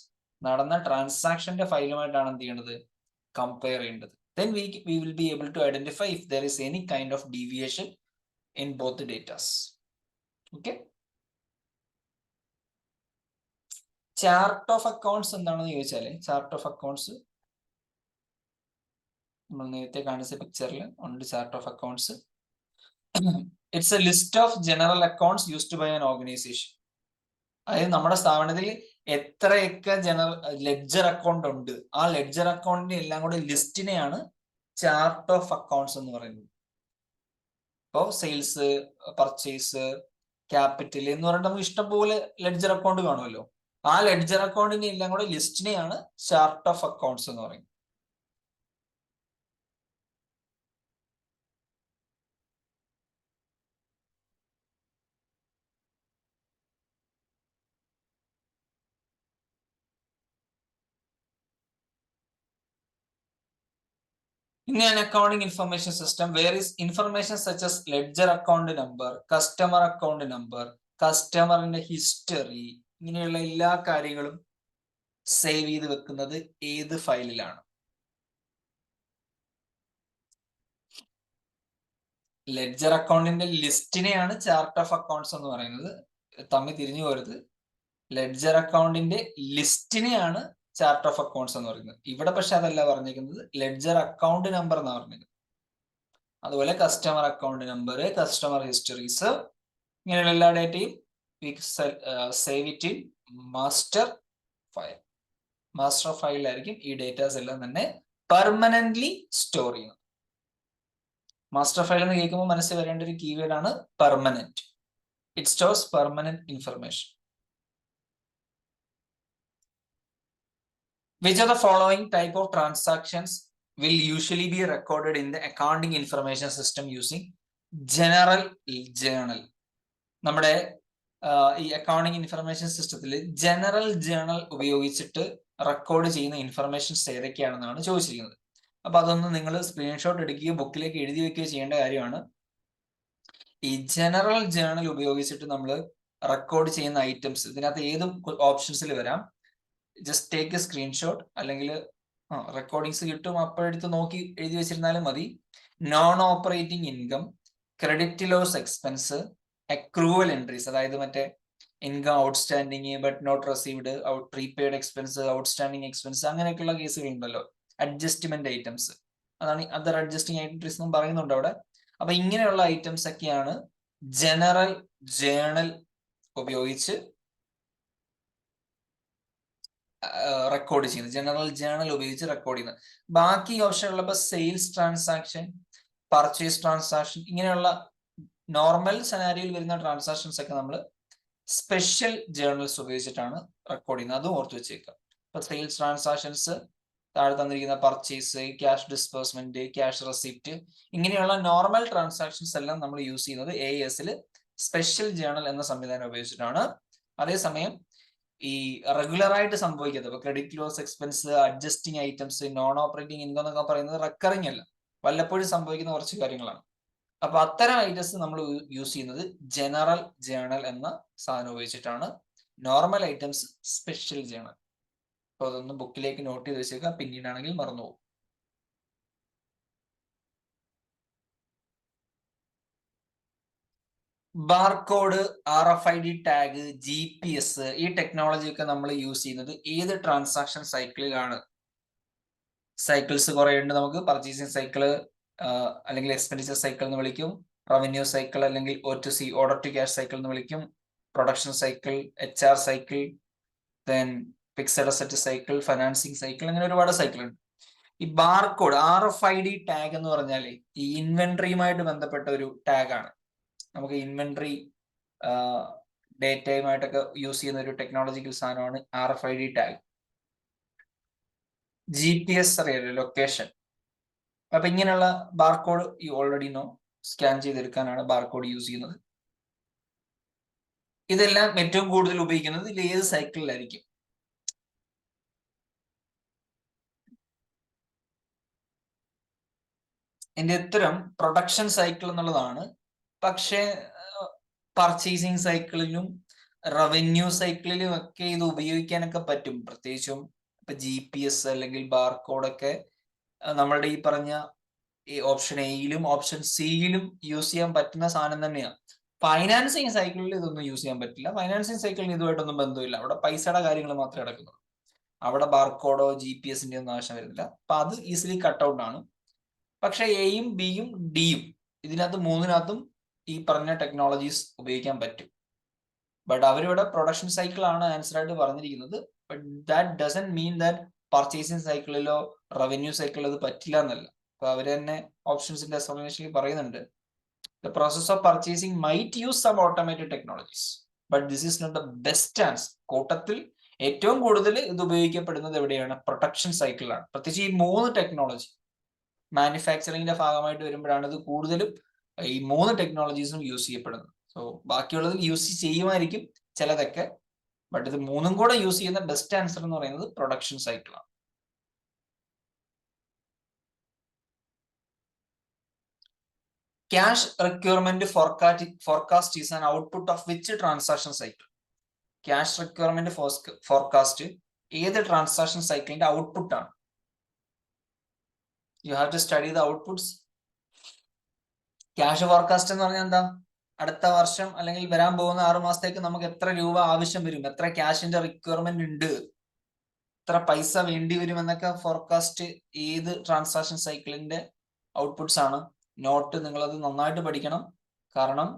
നടന്ന ട്രാൻസാക്ഷന്റെ ഫയലുമായിട്ടാണ് എന്ത് ചെയ്യേണ്ടത്, കമ്പയർ ചെയ്യേണ്ടത്. Then we will be able to identify if there is any kind of deviation in both the datas. Okay. Chart of accounts എന്താണെന്ന് ചോദിച്ചാല്, chart of accounts നമ്മൾ നേരത്തെ കാണിച്ച പിക്ചറിൽ ഉണ്ട്. Chart of accounts it's a list of general accounts used by an organisation. അതായത് നമ്മുടെ സ്ഥാപനത്തിൽ എത്രയൊക്കെ ലെഡ്ജർ അക്കൗണ്ട് ഉണ്ട്, ആ ലെഡ്ജർ അക്കൗണ്ടിന്റെ എല്ലാം കൂടെ ലിസ്റ്റിനെയാണ് ചാർട്ട് ഓഫ് അക്കൗണ്ട്സ് എന്ന് പറയുന്നത്. ഇപ്പോ സെയിൽസ്, പർച്ചേസ്, ക്യാപിറ്റൽ എന്ന് പറഞ്ഞിട്ട് നമുക്ക് ഇഷ്ടംപോലെ ലെഡ്ജർ അക്കൗണ്ട് കാണുമല്ലോ. ആ ലെഡ്ജർ അക്കൗണ്ടിന്റെ എല്ലാം കൂടെ ലിസ്റ്റിനെയാണ് ചാർട്ട് ഓഫ് അക്കൗണ്ട്സ് എന്ന് പറയുന്നത്. In an accounting information system, where is information such as ledger account number, customer account number, കസ്റ്റമറിന്റെ ഹിസ്റ്ററി, ഇങ്ങനെയുള്ള എല്ലാ കാര്യങ്ങളും സേവ് ചെയ്ത് വെക്കുന്നത് ഏത് ഫയലിലാണ്? ലെഡ്ജർ അക്കൗണ്ടിന്റെ ലിസ്റ്റിനെയാണ് ചാർട്ട് ഓഫ് അക്കൗണ്ട്സ് എന്ന് പറയുന്നത്. തമ്മിൽ തിരിഞ്ഞു പോരുത്. ലെഡ്ജർ അക്കൗണ്ടിന്റെ ലിസ്റ്റിനെയാണ് ചാർട്ട് ഓഫ് അക്കൗണ്ട്സ് എന്ന് പറയുന്നത്. ഇവിടെ പക്ഷെ അതല്ല പറഞ്ഞിരിക്കുന്നത്, ലെഡ്ജർ അക്കൗണ്ട് നമ്പർ എന്ന് പറഞ്ഞത്. അതുപോലെ customer account number, customer histories, ഇങ്ങനെയുള്ള എല്ലാ ഡേറ്റയും save it in master file. Master ഫയലിലായിരിക്കും ഈ ഡേറ്റാസ് എല്ലാം തന്നെ പെർമനന്റ്ലി സ്റ്റോർ ചെയ്യുന്നത്. മാസ്റ്റർ ഫയൽ എന്ന് കേൾക്കുമ്പോൾ മനസ്സിൽ വരേണ്ട ഒരു കീവേഡ് ആണ് permanent. It stores permanent information. Which of the following type of transactions will usually be recorded in the accounting information system using general journal? നമ്മുടെ ഈ അക്കൗണ്ടിങ് ഇൻഫർമേഷൻ സിസ്റ്റത്തിൽ ജനറൽ ജേണൽ ഉപയോഗിച്ചിട്ട് റെക്കോർഡ് ചെയ്യുന്ന ഇൻഫർമേഷൻസ് ഏതൊക്കെയാണെന്നാണ് ചോദിച്ചിരിക്കുന്നത്. അപ്പൊ അതൊന്ന് നിങ്ങൾ സ്ക്രീൻഷോട്ട് എടുക്കുകയോ ബുക്കിലേക്ക് എഴുതി വെക്കുകയോ ചെയ്യേണ്ട കാര്യമാണ്. ഈ ജനറൽ ജേണൽ ഉപയോഗിച്ചിട്ട് നമ്മൾ റെക്കോർഡ് ചെയ്യുന്ന ഐറ്റംസ് ഇതിനകത്ത് ഏതും ഓപ്ഷൻസിൽ വരാം. ജസ്റ്റ് ടേക്ക് എ സ്ക്രീൻഷോട്ട്, അല്ലെങ്കിൽ റെക്കോർഡിങ്സ് കിട്ടും അപ്പോഴെടുത്ത് നോക്കി എഴുതി വെച്ചിരുന്നാലും മതി. Non operating income, credit loss expense, accrual entries, അതായത് മറ്റേ income outstanding but not received, prepaid expense, outstanding expense, അങ്ങനെയൊക്കെയുള്ള കേസുകൾ ഉണ്ടല്ലോ. അഡ്ജസ്റ്റ്മെന്റ് ഐറ്റംസ്, അതാണ് അതർ അഡ്ജസ്റ്റിംഗ് ഐറ്റംസ് എന്നും പറയുന്നുണ്ട് അവിടെ. അപ്പൊ ഇങ്ങനെയുള്ള ഐറ്റംസ് ഒക്കെയാണ് ജനറൽ ജേണൽ ഉപയോഗിച്ച് റെക്കോർഡ് ചെയ്യുന്നത്, ജനറൽ ജേണൽ ഉപയോഗിച്ച് റെക്കോർഡ് ചെയ്യുന്നത്. ബാക്കി ഓപ്ഷൻ ഉള്ളപ്പോൾ സെയിൽസ് ട്രാൻസാക്ഷൻ, പർച്ചേസ് ട്രാൻസാക്ഷൻ, ഇങ്ങനെയുള്ള നോർമൽ സെനാരിയോയിൽ വരുന്ന ട്രാൻസാക്ഷൻസ് ഒക്കെ നമ്മൾ സ്പെഷ്യൽ ജേർണൽസ് ഉപയോഗിച്ചിട്ടാണ് റെക്കോർഡ് ചെയ്യുന്നത്. അതും ഓർത്ത് വെച്ചേക്കാം. ഇപ്പൊ സെയിൽസ് ട്രാൻസാക്ഷൻസ് താഴെ തന്നിരിക്കുന്ന purchase, cash disbursement, cash receipt, ഇങ്ങനെയുള്ള നോർമൽ ട്രാൻസാക്ഷൻസ് എല്ലാം നമ്മൾ യൂസ് ചെയ്യുന്നത് AS സ്പെഷ്യൽ ജേർണൽ എന്ന സംവിധാനം ഉപയോഗിച്ചിട്ടാണ്. അതേസമയം ഈ റെഗുലർ ആയിട്ട് സംഭവിക്കുന്നത്, ഇപ്പൊ credit loss expense, adjusting items, non operating income എന്നൊക്കെ പറയുന്നത് റെക്കറിംഗ് അല്ല, വല്ലപ്പോഴും സംഭവിക്കുന്ന കുറച്ച് കാര്യങ്ങളാണ്. അപ്പൊ അത്തരം ഐറ്റംസ് നമ്മൾ യൂസ് ചെയ്യുന്നത് ജനറൽ ജേണൽ എന്ന സാധനം ഉപയോഗിച്ചിട്ടാണ്. Normal items special journal. അപ്പൊ അതൊന്ന് ബുക്കിലേക്ക് നോട്ട് ചെയ്ത് വെച്ചേക്കാം, പിന്നീടാണെങ്കിൽ മറന്നുപോകും. ബാർകോഡ്, RFID ടാഗ്, GPS, ഈ ടെക്നോളജി ഒക്കെ നമ്മൾ യൂസ് ചെയ്യുന്നത് ഏത് ട്രാൻസാക്ഷൻ സൈക്കിളിലാണ്? സൈക്കിൾസ് കുറെ ഉണ്ട് നമുക്ക്. പർച്ചേസിങ് സൈക്കിള് അല്ലെങ്കിൽ എക്സ്പെൻഡിച്ചർ സൈക്കിൾ എന്ന് വിളിക്കും, റവന്യൂ സൈക്കിൾ അല്ലെങ്കിൽ O2C, order to cash cycle എന്ന് വിളിക്കും, production cycle, HR cycle, then fixed asset cycle, financing cycle, അങ്ങനെ ഒരുപാട് സൈക്കിൾ ഉണ്ട്. ഈ ബാർകോഡ്, RFID ടാഗ് എന്ന് പറഞ്ഞാൽ ഈ ഇൻവെന്ററിയുമായിട്ട് ബന്ധപ്പെട്ട ഒരു ടാഗ് ആണ്. നമുക്ക് ഇൻവെന്ററി ഡേറ്റയുമായിട്ടൊക്കെ യൂസ് ചെയ്യുന്ന ഒരു ടെക്നോളജിക്കൽ സാധനമാണ് RFID ടാഗ്. GPS അറിയാലോ, ലൊക്കേഷൻ. അപ്പൊ ഇങ്ങനെയുള്ള barcode you already know, scan ചെയ്തെടുക്കാനാണ് ബാർകോഡ് യൂസ് ചെയ്യുന്നത്. ഇതെല്ലാം ഏറ്റവും കൂടുതൽ ഉപയോഗിക്കുന്നത് ഇതിൽ ഏത് സൈക്കിളിലായിരിക്കും? എന്റെ ഉത്തരം പ്രൊഡക്ഷൻ സൈക്കിൾ എന്നുള്ളതാണ്. പക്ഷേ പർച്ചേസിങ് സൈക്കിളിലും റവന്യൂ സൈക്കിളിലും ഒക്കെ ഇത് ഉപയോഗിക്കാനൊക്കെ പറ്റും. പ്രത്യേകിച്ചും ഇപ്പൊ GPS അല്ലെങ്കിൽ ബാർകോഡൊക്കെ നമ്മളുടെ ഈ പറഞ്ഞ ഓപ്ഷൻ എയിലും ഓപ്ഷൻ സിയിലും യൂസ് ചെയ്യാൻ പറ്റുന്ന സാധനം തന്നെയാണ്. ഫൈനാൻസിങ് സൈക്കിളിൽ ഇതൊന്നും യൂസ് ചെയ്യാൻ പറ്റില്ല. ഫൈനാൻസിങ് സൈക്കിളിന് ഇതുമായിട്ടൊന്നും ബന്ധമില്ല. അവിടെ പൈസയുടെ കാര്യങ്ങൾ മാത്രമേ നടക്കുന്നുള്ളൂ. അവിടെ ബാർകോഡോ GPS-ന്റെ ഒന്നും ആവശ്യം വരുന്നില്ല. അപ്പൊ അത് ഈസിലി കട്ട് ഔട്ട് ആണ്. പക്ഷെ Aയും Bയും Dയും ഇതിനകത്ത് മൂന്നിനകത്തും ഈ പറഞ്ഞ ടെക്നോളജീസ് ഉപയോഗിക്കാൻ പറ്റും. ബട്ട് അവരിവിടെ പ്രൊഡക്ഷൻ സൈക്കിൾ ആണ് ആൻസർ ആയിട്ട് പറഞ്ഞിരിക്കുന്നത്. But that doesn't mean that purchasing സൈക്കിളിലോ റവന്യൂ സൈക്കിളിലോ അത് പറ്റില്ല എന്നല്ല. അപ്പൊ അവര് തന്നെ ഓപ്ഷൻസിന്റെ എക്സ്പ്ലനേഷനിൽ പറയുന്നുണ്ട്, the process of purchasing might use some automated technologies but this is not the best answer. കൂട്ടത്തിൽ ഏറ്റവും കൂടുതൽ ഇത് ഉപയോഗിക്കപ്പെടുന്നത് എവിടെയാണ്? പ്രൊഡക്ഷൻ സൈക്കിളിലാണ്. പ്രത്യേകിച്ച് ഈ മൂന്ന് ടെക്നോളജി മാനുഫാക്ചറിങ്ങിന്റെ ഭാഗമായിട്ട് വരുമ്പോഴാണ് ഇത് കൂടുതലും ഈ മൂന്ന് ടെക്നോളജീസും യൂസ് ചെയ്യപ്പെടുന്നത്. സോ ബാക്കിയുള്ളതിൽ യൂസ് ചെയ്യുമായിരിക്കും ചിലതൊക്കെ, ബട്ട് ഇത് മൂന്നും കൂടെ യൂസ് ചെയ്യുന്ന ബെസ്റ്റ് ആൻസർ എന്ന് പറയുന്നത് പ്രൊഡക്ഷൻ സൈക്കിളാണ്. Cash requirement forecast is an output of which transaction cycle? Cash requirement forecast ഏത് ട്രാൻസാക്ഷൻ സൈക്കിളിന്റെ ഔട്ട്പുട്ട് ആണ്? You have to study the outputs. Cash forecast എന്ന് പറഞ്ഞാൽ എന്താ? അടുത്ത വർഷം അല്ലെങ്കിൽ വരാൻ പോകുന്ന 6 മാസത്തേക്ക് നമുക്ക് എത്ര രൂപ ആവശ്യം വരും, എത്ര ക്യാഷിന്റെ റിക്വയർമെന്റ് ഉണ്ട്, എത്ര പൈസ വേണ്ടി വരും എന്നൊക്കെ ഫോർകാസ്റ്റ് ഏത് ട്രാൻസാക്ഷൻ സൈക്കിളിന്റെ ഔട്ട്പുട്ട്സ് ആണ്? നോട്ട് നിങ്ങളത് നന്നായിട്ട് പഠിക്കണം. കാരണം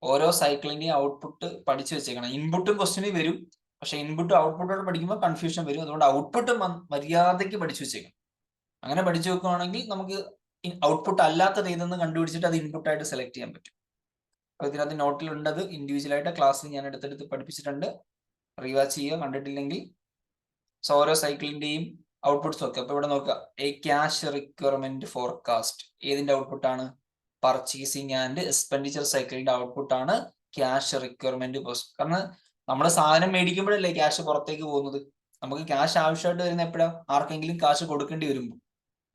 ഓരോ സൈക്കിളിന്റെയും ഔട്ട്പുട്ട് പഠിച്ചു വെച്ചേക്കണം. ഇൻപുട്ടും ക്വസ്റ്റ്യനിൽ വരും, പക്ഷെ ഇൻപുട്ടും ഔട്ട്പുട്ടോട് പഠിക്കുമ്പോൾ കൺഫ്യൂഷൻ വരും. അതുകൊണ്ട് ഔട്ട്പുട്ട് മര്യാദയ്ക്ക് പഠിച്ചു വെച്ചേക്കണം. അങ്ങനെ പഠിച്ചു വെക്കുകയാണെങ്കിൽ നമുക്ക് ഔട്ട്പുട്ട് അല്ലാത്തത് ഏതെന്ന് കണ്ടുപിടിച്ചിട്ട് അത് ഇൻപുട്ടായിട്ട് സെലക്ട് ചെയ്യാൻ പറ്റും. അപ്പൊ ഇതിനകത്ത് നോട്ടിലുണ്ടത് ഇൻഡിവിജ്വൽ ആയിട്ട് ക്ലാസ്സിൽ ഞാൻ എടുത്തെടുത്ത് പഠിപ്പിച്ചിട്ടുണ്ട്. റീവാച്ച് ചെയ്യുക കണ്ടിട്ടില്ലെങ്കിൽ. സോ ഓരോ സൈക്കിളിന്റെയും ഔട്ട്പുട്ട്സ് നോക്കുക. അപ്പൊ ഇവിടെ നോക്കുക, എ ക്യാഷ് റിക്വയർമെന്റ് ഫോർകാസ്റ്റ് ഏതിന്റെ ഔട്ട്പുട്ട് ആണ്? പർച്ചേസിങ് ആൻഡ് എക്സ്പെൻഡിച്ചർ സൈക്കിളിന്റെ ഔട്ട്പുട്ട് ആണ് ക്യാഷ് റിക്വയർമെന്റ് പോസ്റ്റ്. കാരണം നമ്മൾ സാധനം മേടിക്കുമ്പോഴല്ലേ ക്യാഷ് പുറത്തേക്ക് പോകുന്നത്. നമുക്ക് ക്യാഷ് ആവശ്യമായിട്ട് വരുന്ന എപ്പോഴാണ്? ആർക്കെങ്കിലും കാശ് കൊടുക്കേണ്ടി വരുമ്പോൾ.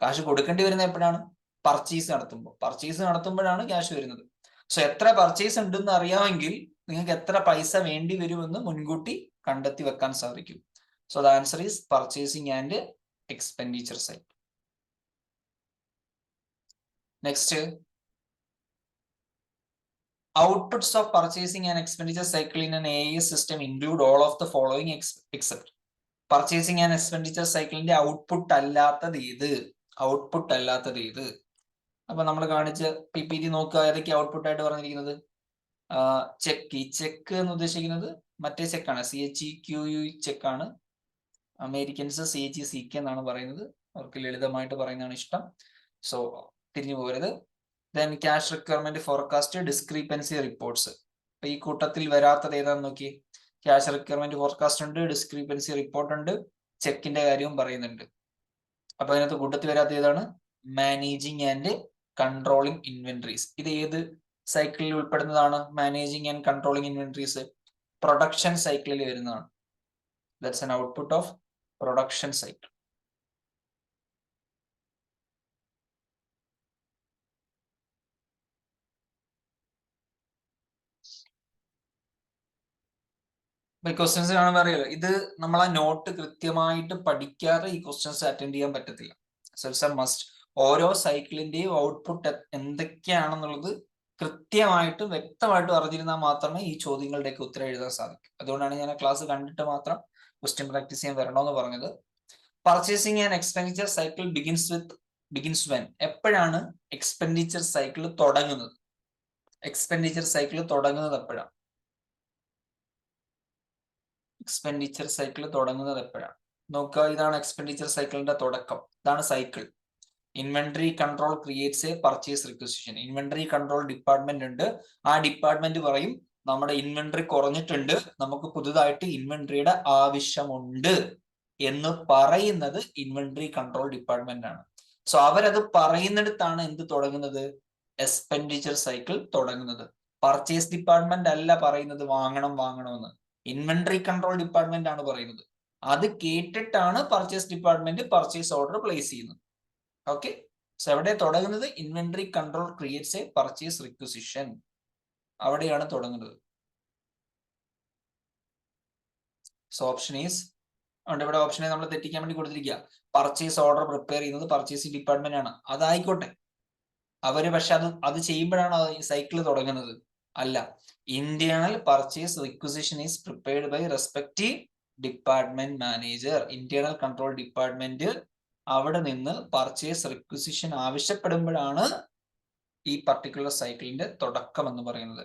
കാശ് കൊടുക്കേണ്ടി വരുന്ന എപ്പോഴാണ്? പർച്ചേസ് നടത്തുമ്പോൾ. പർച്ചേസ് നടത്തുമ്പോഴാണ് ക്യാഷ് വരുന്നത്. സോ എത്ര പർച്ചേസ് ഉണ്ടെന്ന് അറിയാമെങ്കിൽ നിങ്ങൾക്ക് എത്ര പൈസ വേണ്ടി വരുമെന്ന് മുൻകൂട്ടി കണ്ടെത്തി വെക്കാൻ സാധിക്കും. So the answer is purchasing and expenditure cycle. Next, outputs of purchasing and expenditure cycle in an AIS system include all of the following except. Purchasing and expenditure സൈക്കിളിന്റെ ഔട്ട്പുട്ട് അല്ലാത്തത് ഏത്? അപ്പൊ നമ്മൾ കാണിച്ച PPT നോക്കുക, ഏതൊക്കെ ഔട്ട്പുട്ട് ആയിട്ട് പറഞ്ഞിരിക്കുന്നത്? ചെക്ക്. ഈ ചെക്ക് എന്ന് ഉദ്ദേശിക്കുന്നത് മറ്റേ ചെക്കാണ്, CHEQU ചെക്കാണ്. അമേരിക്കൻസ് CHECK എന്നാണ് പറയുന്നത്. അവർക്ക് ലളിതമായിട്ട് പറയുന്നതാണ് ഇഷ്ടം. സോ തിരിഞ്ഞു പോകരുത്. Then cash requirement forecast, discrepancy reports. അപ്പൊ ഈ കൂട്ടത്തിൽ വരാത്തത് ഏതാണെന്ന് നോക്കി. ക്യാഷ് റിക്വയർമെന്റ് ഫോർകാസ്റ്റ് ഉണ്ട്, ഡിസ്ക്രിപ്പൻസി റിപ്പോർട്ട് ഉണ്ട്, ചെക്കിന്റെ കാര്യവും പറയുന്നുണ്ട്. അപ്പൊ അതിനകത്ത് കൂട്ടത്തിൽ വരാത്ത ഏതാണ്? Managing and controlling inventories. ഇത് ഏത് സൈക്കിളിൽ ഉൾപ്പെടുന്നതാണ്? Managing and controlling inventories production സൈക്കിളിൽ വരുന്നതാണ്. That's an output of production cycle. Questions കാണുമ്പോൾ അറിയാലോ, ഇത് നമ്മൾ ആ നോട്ട് കൃത്യമായിട്ട് പഠിക്കാതെ ഈ ക്വസ്റ്റ്യൻസ് അറ്റൻഡ് ചെയ്യാൻ പറ്റത്തില്ല. So it's A must. ഓരോ സൈക്കിളിന്റെയും ഔട്ട്പുട്ട് എന്തൊക്കെയാണെന്നുള്ളത് കൃത്യമായിട്ടും വ്യക്തമായിട്ടും അറിഞ്ഞിരുന്നാൽ മാത്രമേ ഈ ചോദ്യങ്ങളുടെയൊക്കെ ഉത്തരം എഴുതാൻ സാധിക്കൂ. അതുകൊണ്ടാണ് ഞാൻ ആ ക്ലാസ് കണ്ടിട്ട് മാത്രം ക്വസ്റ്റ്യൻ പ്രാക്ടീസ് ചെയ്യാൻ വരണമെന്ന് പറഞ്ഞത്. Purchasing and expenditure cycle begins when. എപ്പോഴാണ് എക്സ്പെൻഡിച്ചർ സൈക്കിൾ തുടങ്ങുന്നത്? എക്സ്പെൻഡിച്ചർ സൈക്കിൾ തുടങ്ങുന്നത് എപ്പോഴാണ്? എക്സ്പെൻഡിച്ചർ സൈക്കിൾ തുടങ്ങുന്നത് എപ്പോഴാണ് നോക്കുക. ഇതാണ് എക്സ്പെൻഡിച്ചർ സൈക്കിളിന്റെ തുടക്കം. ഇതാണ് cycle. Inventory control creates a purchase requisition. Inventory control department ഉണ്ട്. ആ ഡിപ്പാർട്ട്മെന്റ് പറയും നമ്മുടെ ഇൻവെന്ററി കുറഞ്ഞിട്ടുണ്ട്, നമുക്ക് പുതുതായിട്ട് ഇൻവെന്ററിയുടെ ആവശ്യമുണ്ട് എന്ന് പറയുന്നത് ഇൻവെന്ററി കൺട്രോൾ ഡിപ്പാർട്ട്മെന്റ് ആണ്. സോ അവരത് പറയുന്നിടത്താണ് എന്ത് തുടങ്ങുന്നത്? എക്സ്പെൻഡിച്ചർ സൈക്കിൾ തുടങ്ങുന്നത്. പർച്ചേസ് ഡിപ്പാർട്ട്മെന്റ് അല്ല പറയുന്നത് വാങ്ങണമെന്ന്. ഇൻവെന്ററി കൺട്രോൾ ഡിപ്പാർട്ട്മെന്റ് ആണ് പറയുന്നത്. അത് കേട്ടിട്ടാണ് purchase department purchase order place ചെയ്യുന്നത്. ഓക്കെ, സോ എവിടെ തുടങ്ങുന്നത്? Inventory control creates a purchase requisition. അവിടെയാണ് തുടങ്ങുന്നത്. സോ ഓപ്ഷൻ ഈസ്, അതുകൊണ്ട് ഇവിടെ ഓപ്ഷനെ നമ്മൾ തെറ്റിക്കാൻ വേണ്ടി കൊടുത്തിരിക്കുക. പർച്ചേസ് ഓർഡർ പ്രിപ്പയർ ചെയ്യുന്നത് പർച്ചേസിംഗ് ഡിപ്പാർട്ട്മെന്റ് ആണ്. അതായിക്കോട്ടെ, അവര് പക്ഷെ അത് ചെയ്യുമ്പോഴാണ് ഈ സൈക്കിൾ തുടങ്ങുന്നത്? അല്ല. Internal purchase requisition is prepared by respective department manager. Internal control department അവിടെ നിന്ന് പർച്ചേസ് റിക്വസിഷൻ ആവശ്യപ്പെടുമ്പോഴാണ് ഈ പർട്ടിക്കുലർ സൈക്കിളിന്റെ തുടക്കം എന്ന് പറയുന്നത്.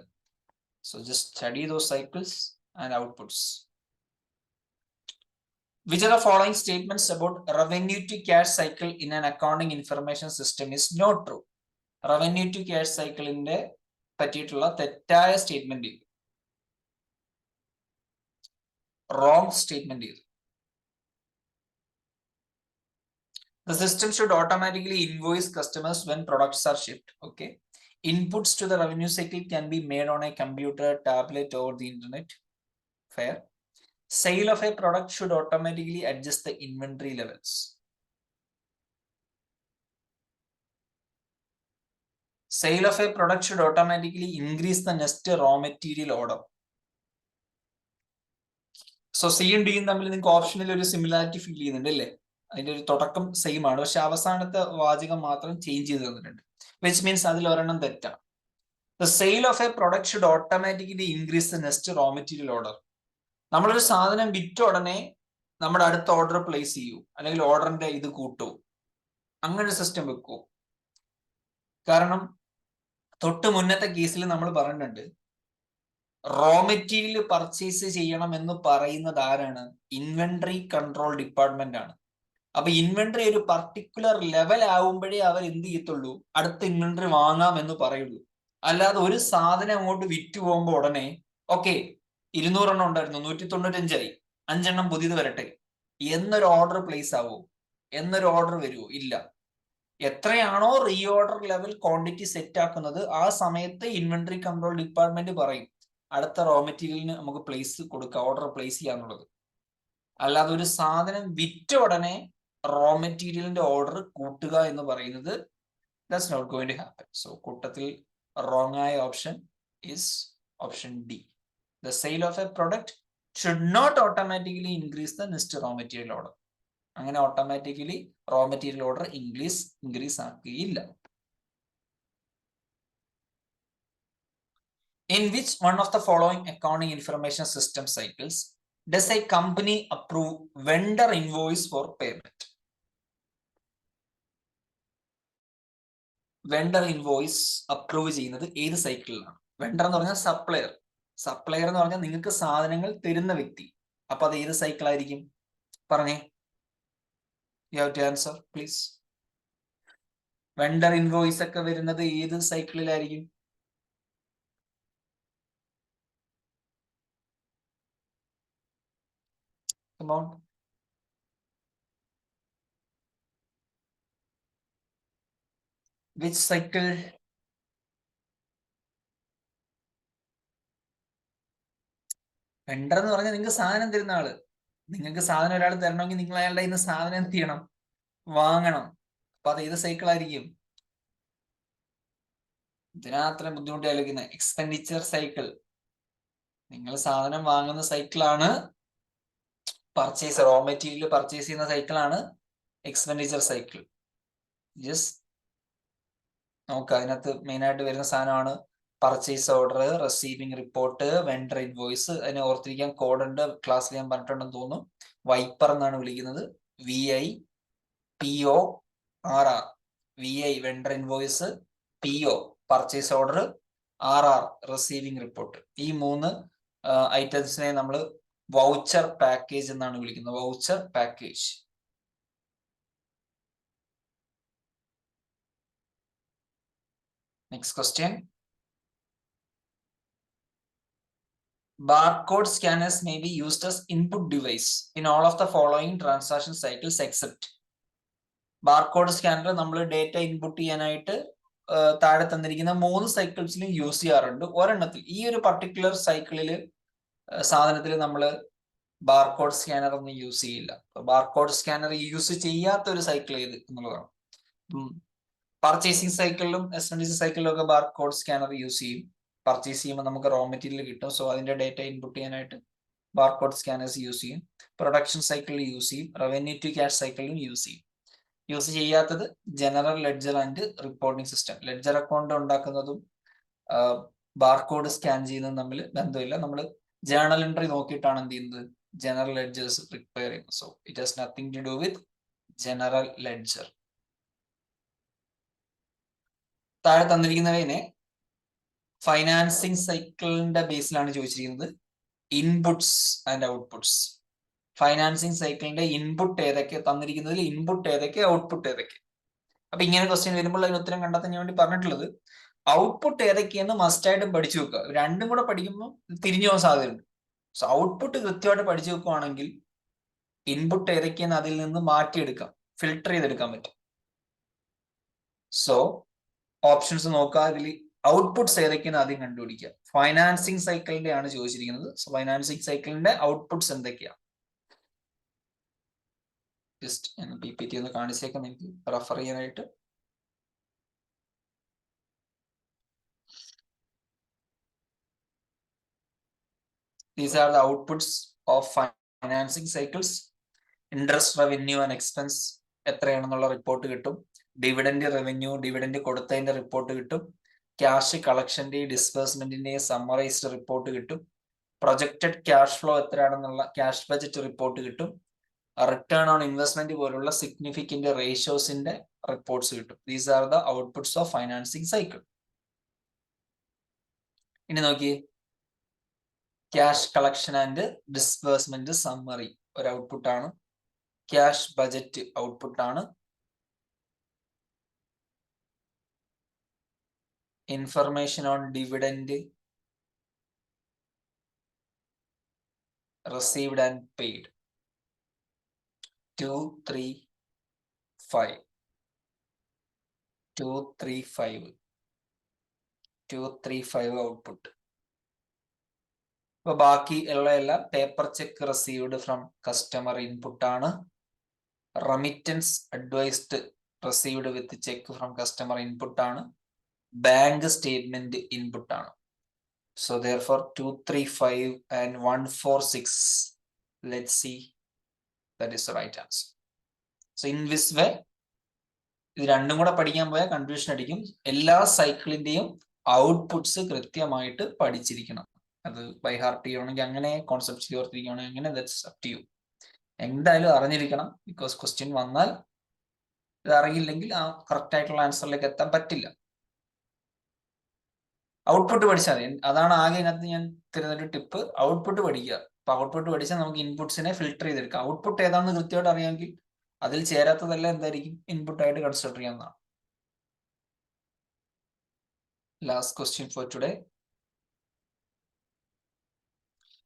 So just study those cycles and outputs. Which of the following statements about revenue to cash cycle in an accounting information system is not true? Revenue to cash സൈക്കിളിന്റെ പറ്റിയിട്ടുള്ള തെറ്റായ statement ചെയ്തു. Wrong statement ചെയ്തു. The system should automatically invoice customers when products are shipped. Okay. Inputs to the revenue cycle can be made on a computer, tablet, or the internet. Fair. Sale of a product should automatically adjust the inventory levels. Sale of a product should automatically increase the next raw material order. So സിയും ഡിയും തമ്മിൽ നിങ്ങൾക്ക് ഓപ്ഷനിൽ ഒരു similarity feel ചെയ്യുന്നുണ്ട് അല്ലേ? അതിന്റെ ഒരു തുടക്കം സെയിം ആണ്, പക്ഷെ അവസാനത്തെ വാചകം മാത്രം ചേഞ്ച് ചെയ്ത് തന്നിട്ടുണ്ട്. വിച്ച് മീൻസ് അതിൽ ഒരെണ്ണം തെറ്റാണ്. The sale of a product should automatically increase the next raw material order. നമ്മളൊരു സാധനം വിറ്റ ഉടനെ നമ്മുടെ അടുത്ത ഓർഡർ പ്ലേസ് ചെയ്യൂ, അല്ലെങ്കിൽ ഓർഡറിന്റെ ഇത് കൂട്ടൂ, അങ്ങനെ സിസ്റ്റം വെക്കൂ. കാരണം തൊട്ട് മുന്നത്തെ കേസിൽ നമ്മൾ പറഞ്ഞിട്ടുണ്ട്, റോ മെറ്റീരിയൽ പർച്ചേസ് ചെയ്യണം എന്ന് പറയുന്നത് ആരാണ്? ഇൻവെന്ററി കൺട്രോൾ ഡിപ്പാർട്ട്മെന്റ് ആണ്. അപ്പൊ ഇൻവെന്ററി ഒരു പർട്ടിക്കുലർ ലെവൽ ആവുമ്പോഴേ അവർ എന്ത് ചെയ്യത്തുള്ളൂ? അടുത്ത ഇൻവെന്ററി വാങ്ങാം എന്ന് പറയുള്ളൂ. അല്ലാതെ ഒരു സാധനം അങ്ങോട്ട് വിറ്റ് പോകുമ്പോ ഉടനെ ഓക്കെ 200 എണ്ണം ഉണ്ടായിരുന്നു 195ആയി, 5 എണ്ണം പുതിയത് വരട്ടെ എന്നൊരു ഓർഡർ പ്ലേസ് ആവോ? എന്നൊരു ഓർഡർ വരുമോ? ഇല്ല. എത്രയാണോ re order level quantity set ആക്കുന്നത് ആ സമയത്ത് ഇൻവെന്ററി കൺട്രോൾ ഡിപ്പാർട്ട്മെന്റ് പറയും അടുത്ത റോ മെറ്റീരിയലിന് നമുക്ക് പ്ലേസ് കൊടുക്കുക, ഓർഡർ പ്ലേസ് ചെയ്യാന്നുള്ളത്. അല്ലാതെ ഒരു സാധനം വിറ്റ ഉടനെ റോ മെറ്റീരിയലിന്റെ ഓർഡർ കൂട്ടുക എന്ന് പറയുന്നത് that's not going to happen. So കൂട്ടത്തിൽ റോങ് ആയ option is option D. The sale of a product should not automatically increase the next raw material order. അങ്ങനെ automatically raw material order increase ആക്കുകയില്ല. In which one of the following accounting information system cycles does a company approve vendor invoice for payment? Vendor invoice approve ചെയ്യുന്നത് ഏത് സൈക്കിളിലാണ്? Vendor എന്ന് പറഞ്ഞാൽ supplier. Supplier എന്ന് പറഞ്ഞാൽ നിങ്ങൾക്ക് സാധനങ്ങൾ തരുന്ന വ്യക്തി. അപ്പൊ അത് ഏത് സൈക്കിൾ ആയിരിക്കും? പറഞ്ഞേ. You have to answer please. Vendor invoice ഒക്കെ വരുന്നത് ഏത് സൈക്കിളിലായിരിക്കും? Come on. Which cycle? Vendor എന്ന് പറഞ്ഞാൽ നിങ്ങൾക്ക് സാധനം തരുന്ന ആള്. നിങ്ങൾക്ക് സാധനം ഒരാൾ തരണമെങ്കിൽ നിങ്ങൾ അയാളുടെ കയ്യിൽ നിന്ന് സാധനം എന്ത് ചെയ്യണം? വാങ്ങണം. അപ്പൊ അത് ഏത് സൈക്കിൾ ആയിരിക്കും? ഇതിനത്ര ബുദ്ധിമുട്ടി ആലോചിക്കുന്നത്. Expenditure cycle. നിങ്ങൾ സാധനം വാങ്ങുന്ന സൈക്കിളാണ് പർച്ചേസ്. റോ മെറ്റീരിയൽ പർച്ചേസ് ചെയ്യുന്ന സൈക്കിളാണ് എക്സ്പെൻഡിച്ചർ സൈക്കിൾ. ജസ്റ്റ് നമുക്ക് അതിനകത്ത് മെയിൻ ആയിട്ട് വരുന്ന സാധനമാണ് purchase order, receiving report, vendor invoice. അതിനെ ഓർത്തിരിക്കാൻ കോഡ് ഉണ്ട്, ക്ലാസ്സിൽ ഞാൻ പറഞ്ഞിട്ടുണ്ടെന്ന് തോന്നുന്നു. വൈപ്പർ എന്നാണ് വിളിക്കുന്നത്. VI PO RR. VI vendor invoice, PO purchase order, RR receiving report. ഈ 3 ഐറ്റംസിനെ നമ്മൾ വൗച്ചർ പാക്കേജ് എന്നാണ് വിളിക്കുന്നത്. Voucher package. Next question. Barcode scanners may be used as input device in all of the following transaction cycles except. Barcode scanner നമ്മൾ data input ചെയ്യാനായിട്ട് താഴെ തന്നിരിക്കുന്ന 3 സൈക്കിൾസിലും use ചെയ്യാറുണ്ട്. ഒരെണ്ണത്തിൽ, ഈ ഒരു പർട്ടിക്കുലർ സൈക്കിളിൽ സാധനത്തിൽ നമ്മൾ ബാർകോഡ് സ്കാനർ ഒന്നും യൂസ് ചെയ്യില്ല. ബാർകോഡ് സ്കാനർ യൂസ് ചെയ്യാത്ത ഒരു സൈക്കിൾ ഏത് എന്നുള്ളതാണ്. പർച്ചേസിംഗ് സൈക്കിളിലും എക്സ്പെൻഡിച്ചർ സൈക്കിളിലും ഒക്കെ ബാർകോഡ് സ്കാനർ യൂസ് ചെയ്യും. പർച്ചേസ് ചെയ്യുമ്പോൾ നമുക്ക് റോ മെറ്റീരിയൽ കിട്ടും. സോ അതിന്റെ ഡേറ്റ ഇൻപുട്ട് ചെയ്യാനായിട്ട് ബാർകോഡ് സ്കാനേഴ്സ് യൂസ് ചെയ്യും. പ്രൊഡക്ഷൻ സൈക്കിളിൽ യൂസ് ചെയ്യും. റവന്യൂ ടു ക്യാഷ് സൈക്കിളിലും യൂസ് ചെയ്യും. യൂസ് ചെയ്യാത്തത് general ledger and reporting system. Ledger account ഉണ്ടാക്കുന്നതും ബാർകോഡ് സ്കാൻ ചെയ്യുന്നതും തമ്മിൽ ബന്ധമില്ല. നമ്മൾ ജേണൽ എൻട്രി നോക്കിയിട്ടാണ് എന്ത് ചെയ്യുന്നത്? ജനറൽ ലെഡ്ജേഴ്സ് പ്രിപ്പയർ ചെയ്യുന്നത്. So it has nothing to do with general ledger. താഴെ തന്നിരിക്കുന്നതിനെ ഫൈനാൻസിങ് സൈക്കിളിന്റെ ബേസിലാണ് ചോദിച്ചിരിക്കുന്നത്. Inputs and outputs. ഫൈനാൻസിങ് സൈക്കിളിന്റെ ഇൻപുട്ട് ഏതൊക്കെ തന്നിരിക്കുന്നതിൽ, ഇൻപുട്ട് ഏതൊക്കെ, ഔട്ട്പുട്ട് ഏതൊക്കെ. അപ്പൊ ഇങ്ങനെ ക്വസ്റ്റ്യൻ വരുമ്പോൾ അതിന് ഉത്തരം കണ്ടെത്താൻ വേണ്ടി പറഞ്ഞിട്ടുള്ളത് ഔട്ട്പുട്ട് ഏതൊക്കെയെന്ന് മസ്റ്റായിട്ടും പഠിച്ചു വെക്കുക. രണ്ടും കൂടെ പഠിക്കുമ്പോൾ തിരിഞ്ഞു പോകാൻ സാധ്യതയുണ്ട്. സോ ഔട്ട്പുട്ട് കൃത്യമായിട്ട് പഠിച്ചു വെക്കുവാണെങ്കിൽ ഇൻപുട്ട് ഏതൊക്കെയെന്ന് അതിൽ നിന്ന് മാറ്റിയെടുക്കാം, ഫിൽട്ടർ ചെയ്തെടുക്കാൻ പറ്റും. സോ ഓപ്ഷൻസ് നോക്കുക, അതിൽ ഔട്ട്പുട്ട്സ് ഏതൊക്കെയെന്ന് ആദ്യം കണ്ടുപിടിക്കുക. ഫൈനാൻസിങ് സൈക്കിളിന്റെ ആണ് ചോദിച്ചിരിക്കുന്നത്. സോ ഫൈനാൻസിങ് സൈക്കിളിന്റെ ഔട്ട്പുട്ട്സ് എന്തൊക്കെയാണ്? ജസ്റ്റ് PPT ഒന്ന് കാണിച്ചേക്കാം എനിക്ക് റെഫർ ചെയ്യാനായിട്ട്. These are the outputs of financing cycles. Interest, revenue and expense എത്രയാണെന്നുള്ള റിപ്പോർട്ട് കിട്ടും. ഡിവിഡൻഡ് റവന്യൂ, ഡിവിഡൻഡ് കൊടുത്തതിന്റെ റിപ്പോർട്ട് കിട്ടും. ക്യാഷ് കളക്ഷന്റെ ഡിസ്ബേഴ്സ്മെന്റിന്റെ സമ്മറൈസ്ഡ് റിപ്പോർട്ട് കിട്ടും. പ്രൊജക്റ്റഡ് ക്യാഷ് ഫ്ലോ എത്രയാണെന്നുള്ള ക്യാഷ് ബജറ്റ് റിപ്പോർട്ട് കിട്ടും. റിട്ടേൺ ഓൺ ഇൻവെസ്റ്റ്മെന്റ് പോലുള്ള സിഗ്നിഫിക്കന്റ് റേഷ്യോസിന്റെ റിപ്പോർട്ട്സ് കിട്ടും. These are the outputs of financing cycle. ഇനി നോക്കിയേ, cash collection and disbursement summary ഒരു ഔട്ട്പുട്ടാണ്. ക്യാഷ് ബജറ്റ് ഔട്ട്പുട്ടാണ്. Information on dividend received and paid 235 235 output. ഇപ്പൊ ബാക്കി ഉള്ള എല്ലാം paper cheque received from customer input ആണ്. Remittance advised received with cheque from customer input ആണ്. ബാങ്ക് സ്റ്റേറ്റ്മെന്റ് ഇൻപുട്ട് ആണ്. So therefore 2, 3, 5 and 1, 4, 6. Let's see. That is the right answer. So in this way, ഇത് രണ്ടും കൂടെ പഠിക്കാൻ പോയാൽ confusion അടിക്കും. എല്ലാ സൈക്കിളിന്റെയും ഔട്ട്പുട്ട്സ് കൃത്യമായിട്ട് പഠിച്ചിരിക്കണം. അത് ബൈ ഹാർട്ട് ചെയ്യണമെങ്കിൽ അങ്ങനെ, കോൺസെപ്റ്റ് ഓർത്തിരിക്കുകയാണെങ്കിൽ അങ്ങനെ, ദാറ്റ്സ് അപ് ടു യു. എന്തായാലും അറിഞ്ഞിരിക്കണം. ബിക്കോസ് ക്വസ്റ്റ്യൻ വന്നാൽ ഇത് അറിയില്ലെങ്കിൽ ആ കറക്റ്റ് ആയിട്ടുള്ള ആൻസറിലേക്ക് എത്താൻ പറ്റില്ല. ഔട്ട്പുട്ട് പഠിച്ചാൽ മതി. അതാണ് ആകെ ഇതിനകത്ത് ഞാൻ തരുന്നൊരു ടിപ്പ്. ഔട്ട്പുട്ട് പഠിക്കുക. അപ്പൊ ഔട്ട്പുട്ട് പഠിച്ചാൽ നമുക്ക് ഇൻപുട്സിനെ ഫിൽട്ടർ ചെയ്തെടുക്കാം. ഔട്ട്പുട്ട് ഏതാണെന്ന് കൃത്യമായിട്ട് അറിയാമെങ്കിൽ അതിൽ ചേരാത്തതെല്ലാം എന്തായിരിക്കും ഇൻപുട്ടായിട്ട് കൺസിഡർ ചെയ്യാവുന്നതാണ്. Last question for today.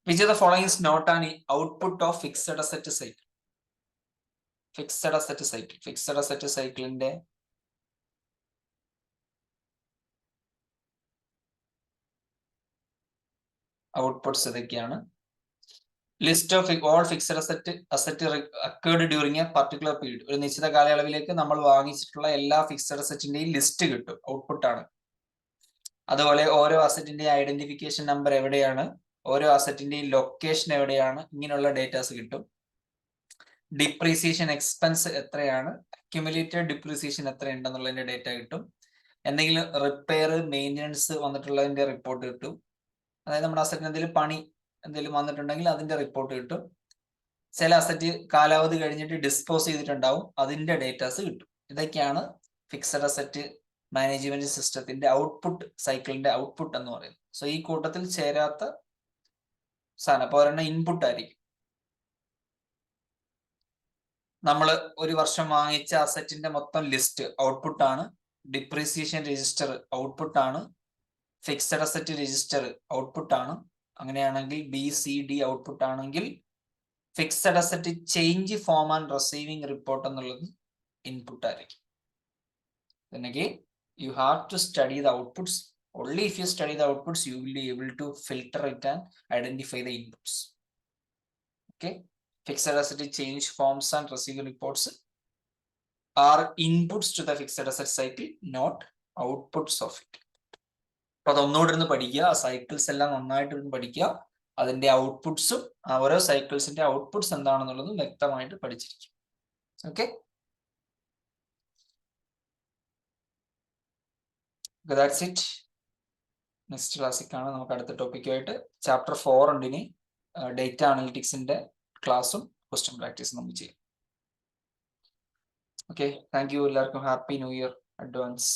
Which of the following is not an output of fixed asset cycle? Fixed asset cycle. Fixed asset cycle-ന്റെ ഔട്ട്പുട്ട്സ് ഇതൊക്കെയാണ്. List of all fixed asset acquired during a particular period. ഒരു നിശ്ചിത കാലയളവിലേക്ക് നമ്മൾ വാങ്ങിച്ചിട്ടുള്ള എല്ലാ fixed അസറ്റിന്റെയും list കിട്ടും, ഔട്ട്പുട്ടാണ്. അതുപോലെ ഓരോ അസറ്റിന്റെയും identification number എവിടെയാണ്, ഓരോ അസറ്റിന്റെയും ലൊക്കേഷൻ എവിടെയാണ്, ഇങ്ങനെയുള്ള ഡേറ്റാസ് കിട്ടും. ഡിപ്രീസിയേഷൻ എക്സ്പെൻസ് എത്രയാണ്, അക്യുമുലേറ്റഡ് ഡിപ്രീസിയേഷൻ എത്രയുണ്ടെന്നുള്ളതിന്റെ ഡേറ്റ കിട്ടും. എന്തെങ്കിലും റിപ്പയർ മെയിൻ്റനൻസ് വന്നിട്ടുള്ളതിന്റെ റിപ്പോർട്ട് കിട്ടും. അതായത് നമ്മുടെ അസറ്റിന് എന്തെങ്കിലും പണി എന്തെങ്കിലും വന്നിട്ടുണ്ടെങ്കിൽ അതിന്റെ റിപ്പോർട്ട് കിട്ടും. ചില അസറ്റ് കാലാവധി കഴിഞ്ഞിട്ട് ഡിസ്പോസ് ചെയ്തിട്ടുണ്ടാവും, അതിന്റെ ഡേറ്റാസ് കിട്ടും. ഇതൊക്കെയാണ് ഫിക്സഡ് അസറ്റ് മാനേജ്മെന്റ് സിസ്റ്റത്തിന്റെ ഔട്ട്പുട്ട് സൈക്കിളിന്റെ ഔട്ട്പുട്ട് എന്ന് പറയുന്നത്. സോ ഈ കൂട്ടത്തിൽ ചേരാത്ത സാധനം അപ്പൊ ഒരെണ്ണം ഇൻപുട്ട് ആയിരിക്കും. നമ്മൾ ഒരു വർഷം വാങ്ങിച്ച അസറ്റിന്റെ മൊത്തം ലിസ്റ്റ് ഔട്ട്പുട്ട് ആണ്. ഡിപ്രീസിയേഷൻ രജിസ്റ്റർ ഔട്ട്പുട്ട് ആണ്. ഫിക്സഡ് അസറ്റ് രജിസ്റ്റർ ഔട്ട്പുട്ട് ആണ്. അങ്ങനെയാണെങ്കിൽ BCD ഔട്ട്പുട്ട് ആണെങ്കിൽ fixed asset change form and receiving report എന്നുള്ളത് ഇൻപുട്ട് ആയിരിക്കും. Then again, you have to study the outputs. Only if you study the outputs, you will be able to filter it and identify the inputs. Okay, fixed asset change forms and receiving reports are inputs to the fixed asset cycle, not outputs of it. അപ്പൊ അതൊന്നുകൂടെ ഇരുന്ന് പഠിക്കുക. ആ cycles എല്ലാം നന്നായിട്ട് ഇരുന്ന് പഠിക്കുക. അതിന്റെ ഔട്ട്പുട്ട്സും ഓരോ സൈക്കിൾസിന്റെ ഔട്ട്പുട്ട്സ് എന്താണെന്നുള്ളതും വ്യക്തമായിട്ട് പഠിച്ചിരിക്കും. Okay, that's it. നെക്സ്റ്റ് ക്ലാസ്സിലേക്കാണ് നമുക്ക് അടുത്ത ടോപ്പിക്കുമായിട്ട്. ചാപ്റ്റർ 4 ഉണ്ട് ഇനി. ഡേറ്റ അനലിറ്റിക്സിന്റെ ക്ലാസ്സും ക്വസ്റ്റ്യൻ പ്രാക്ടീസും നമുക്ക് ചെയ്യാം. Okay, thank you. എല്ലാവർക്കും ഹാപ്പി ന്യൂ ഇയർ അഡ്വാൻസ്.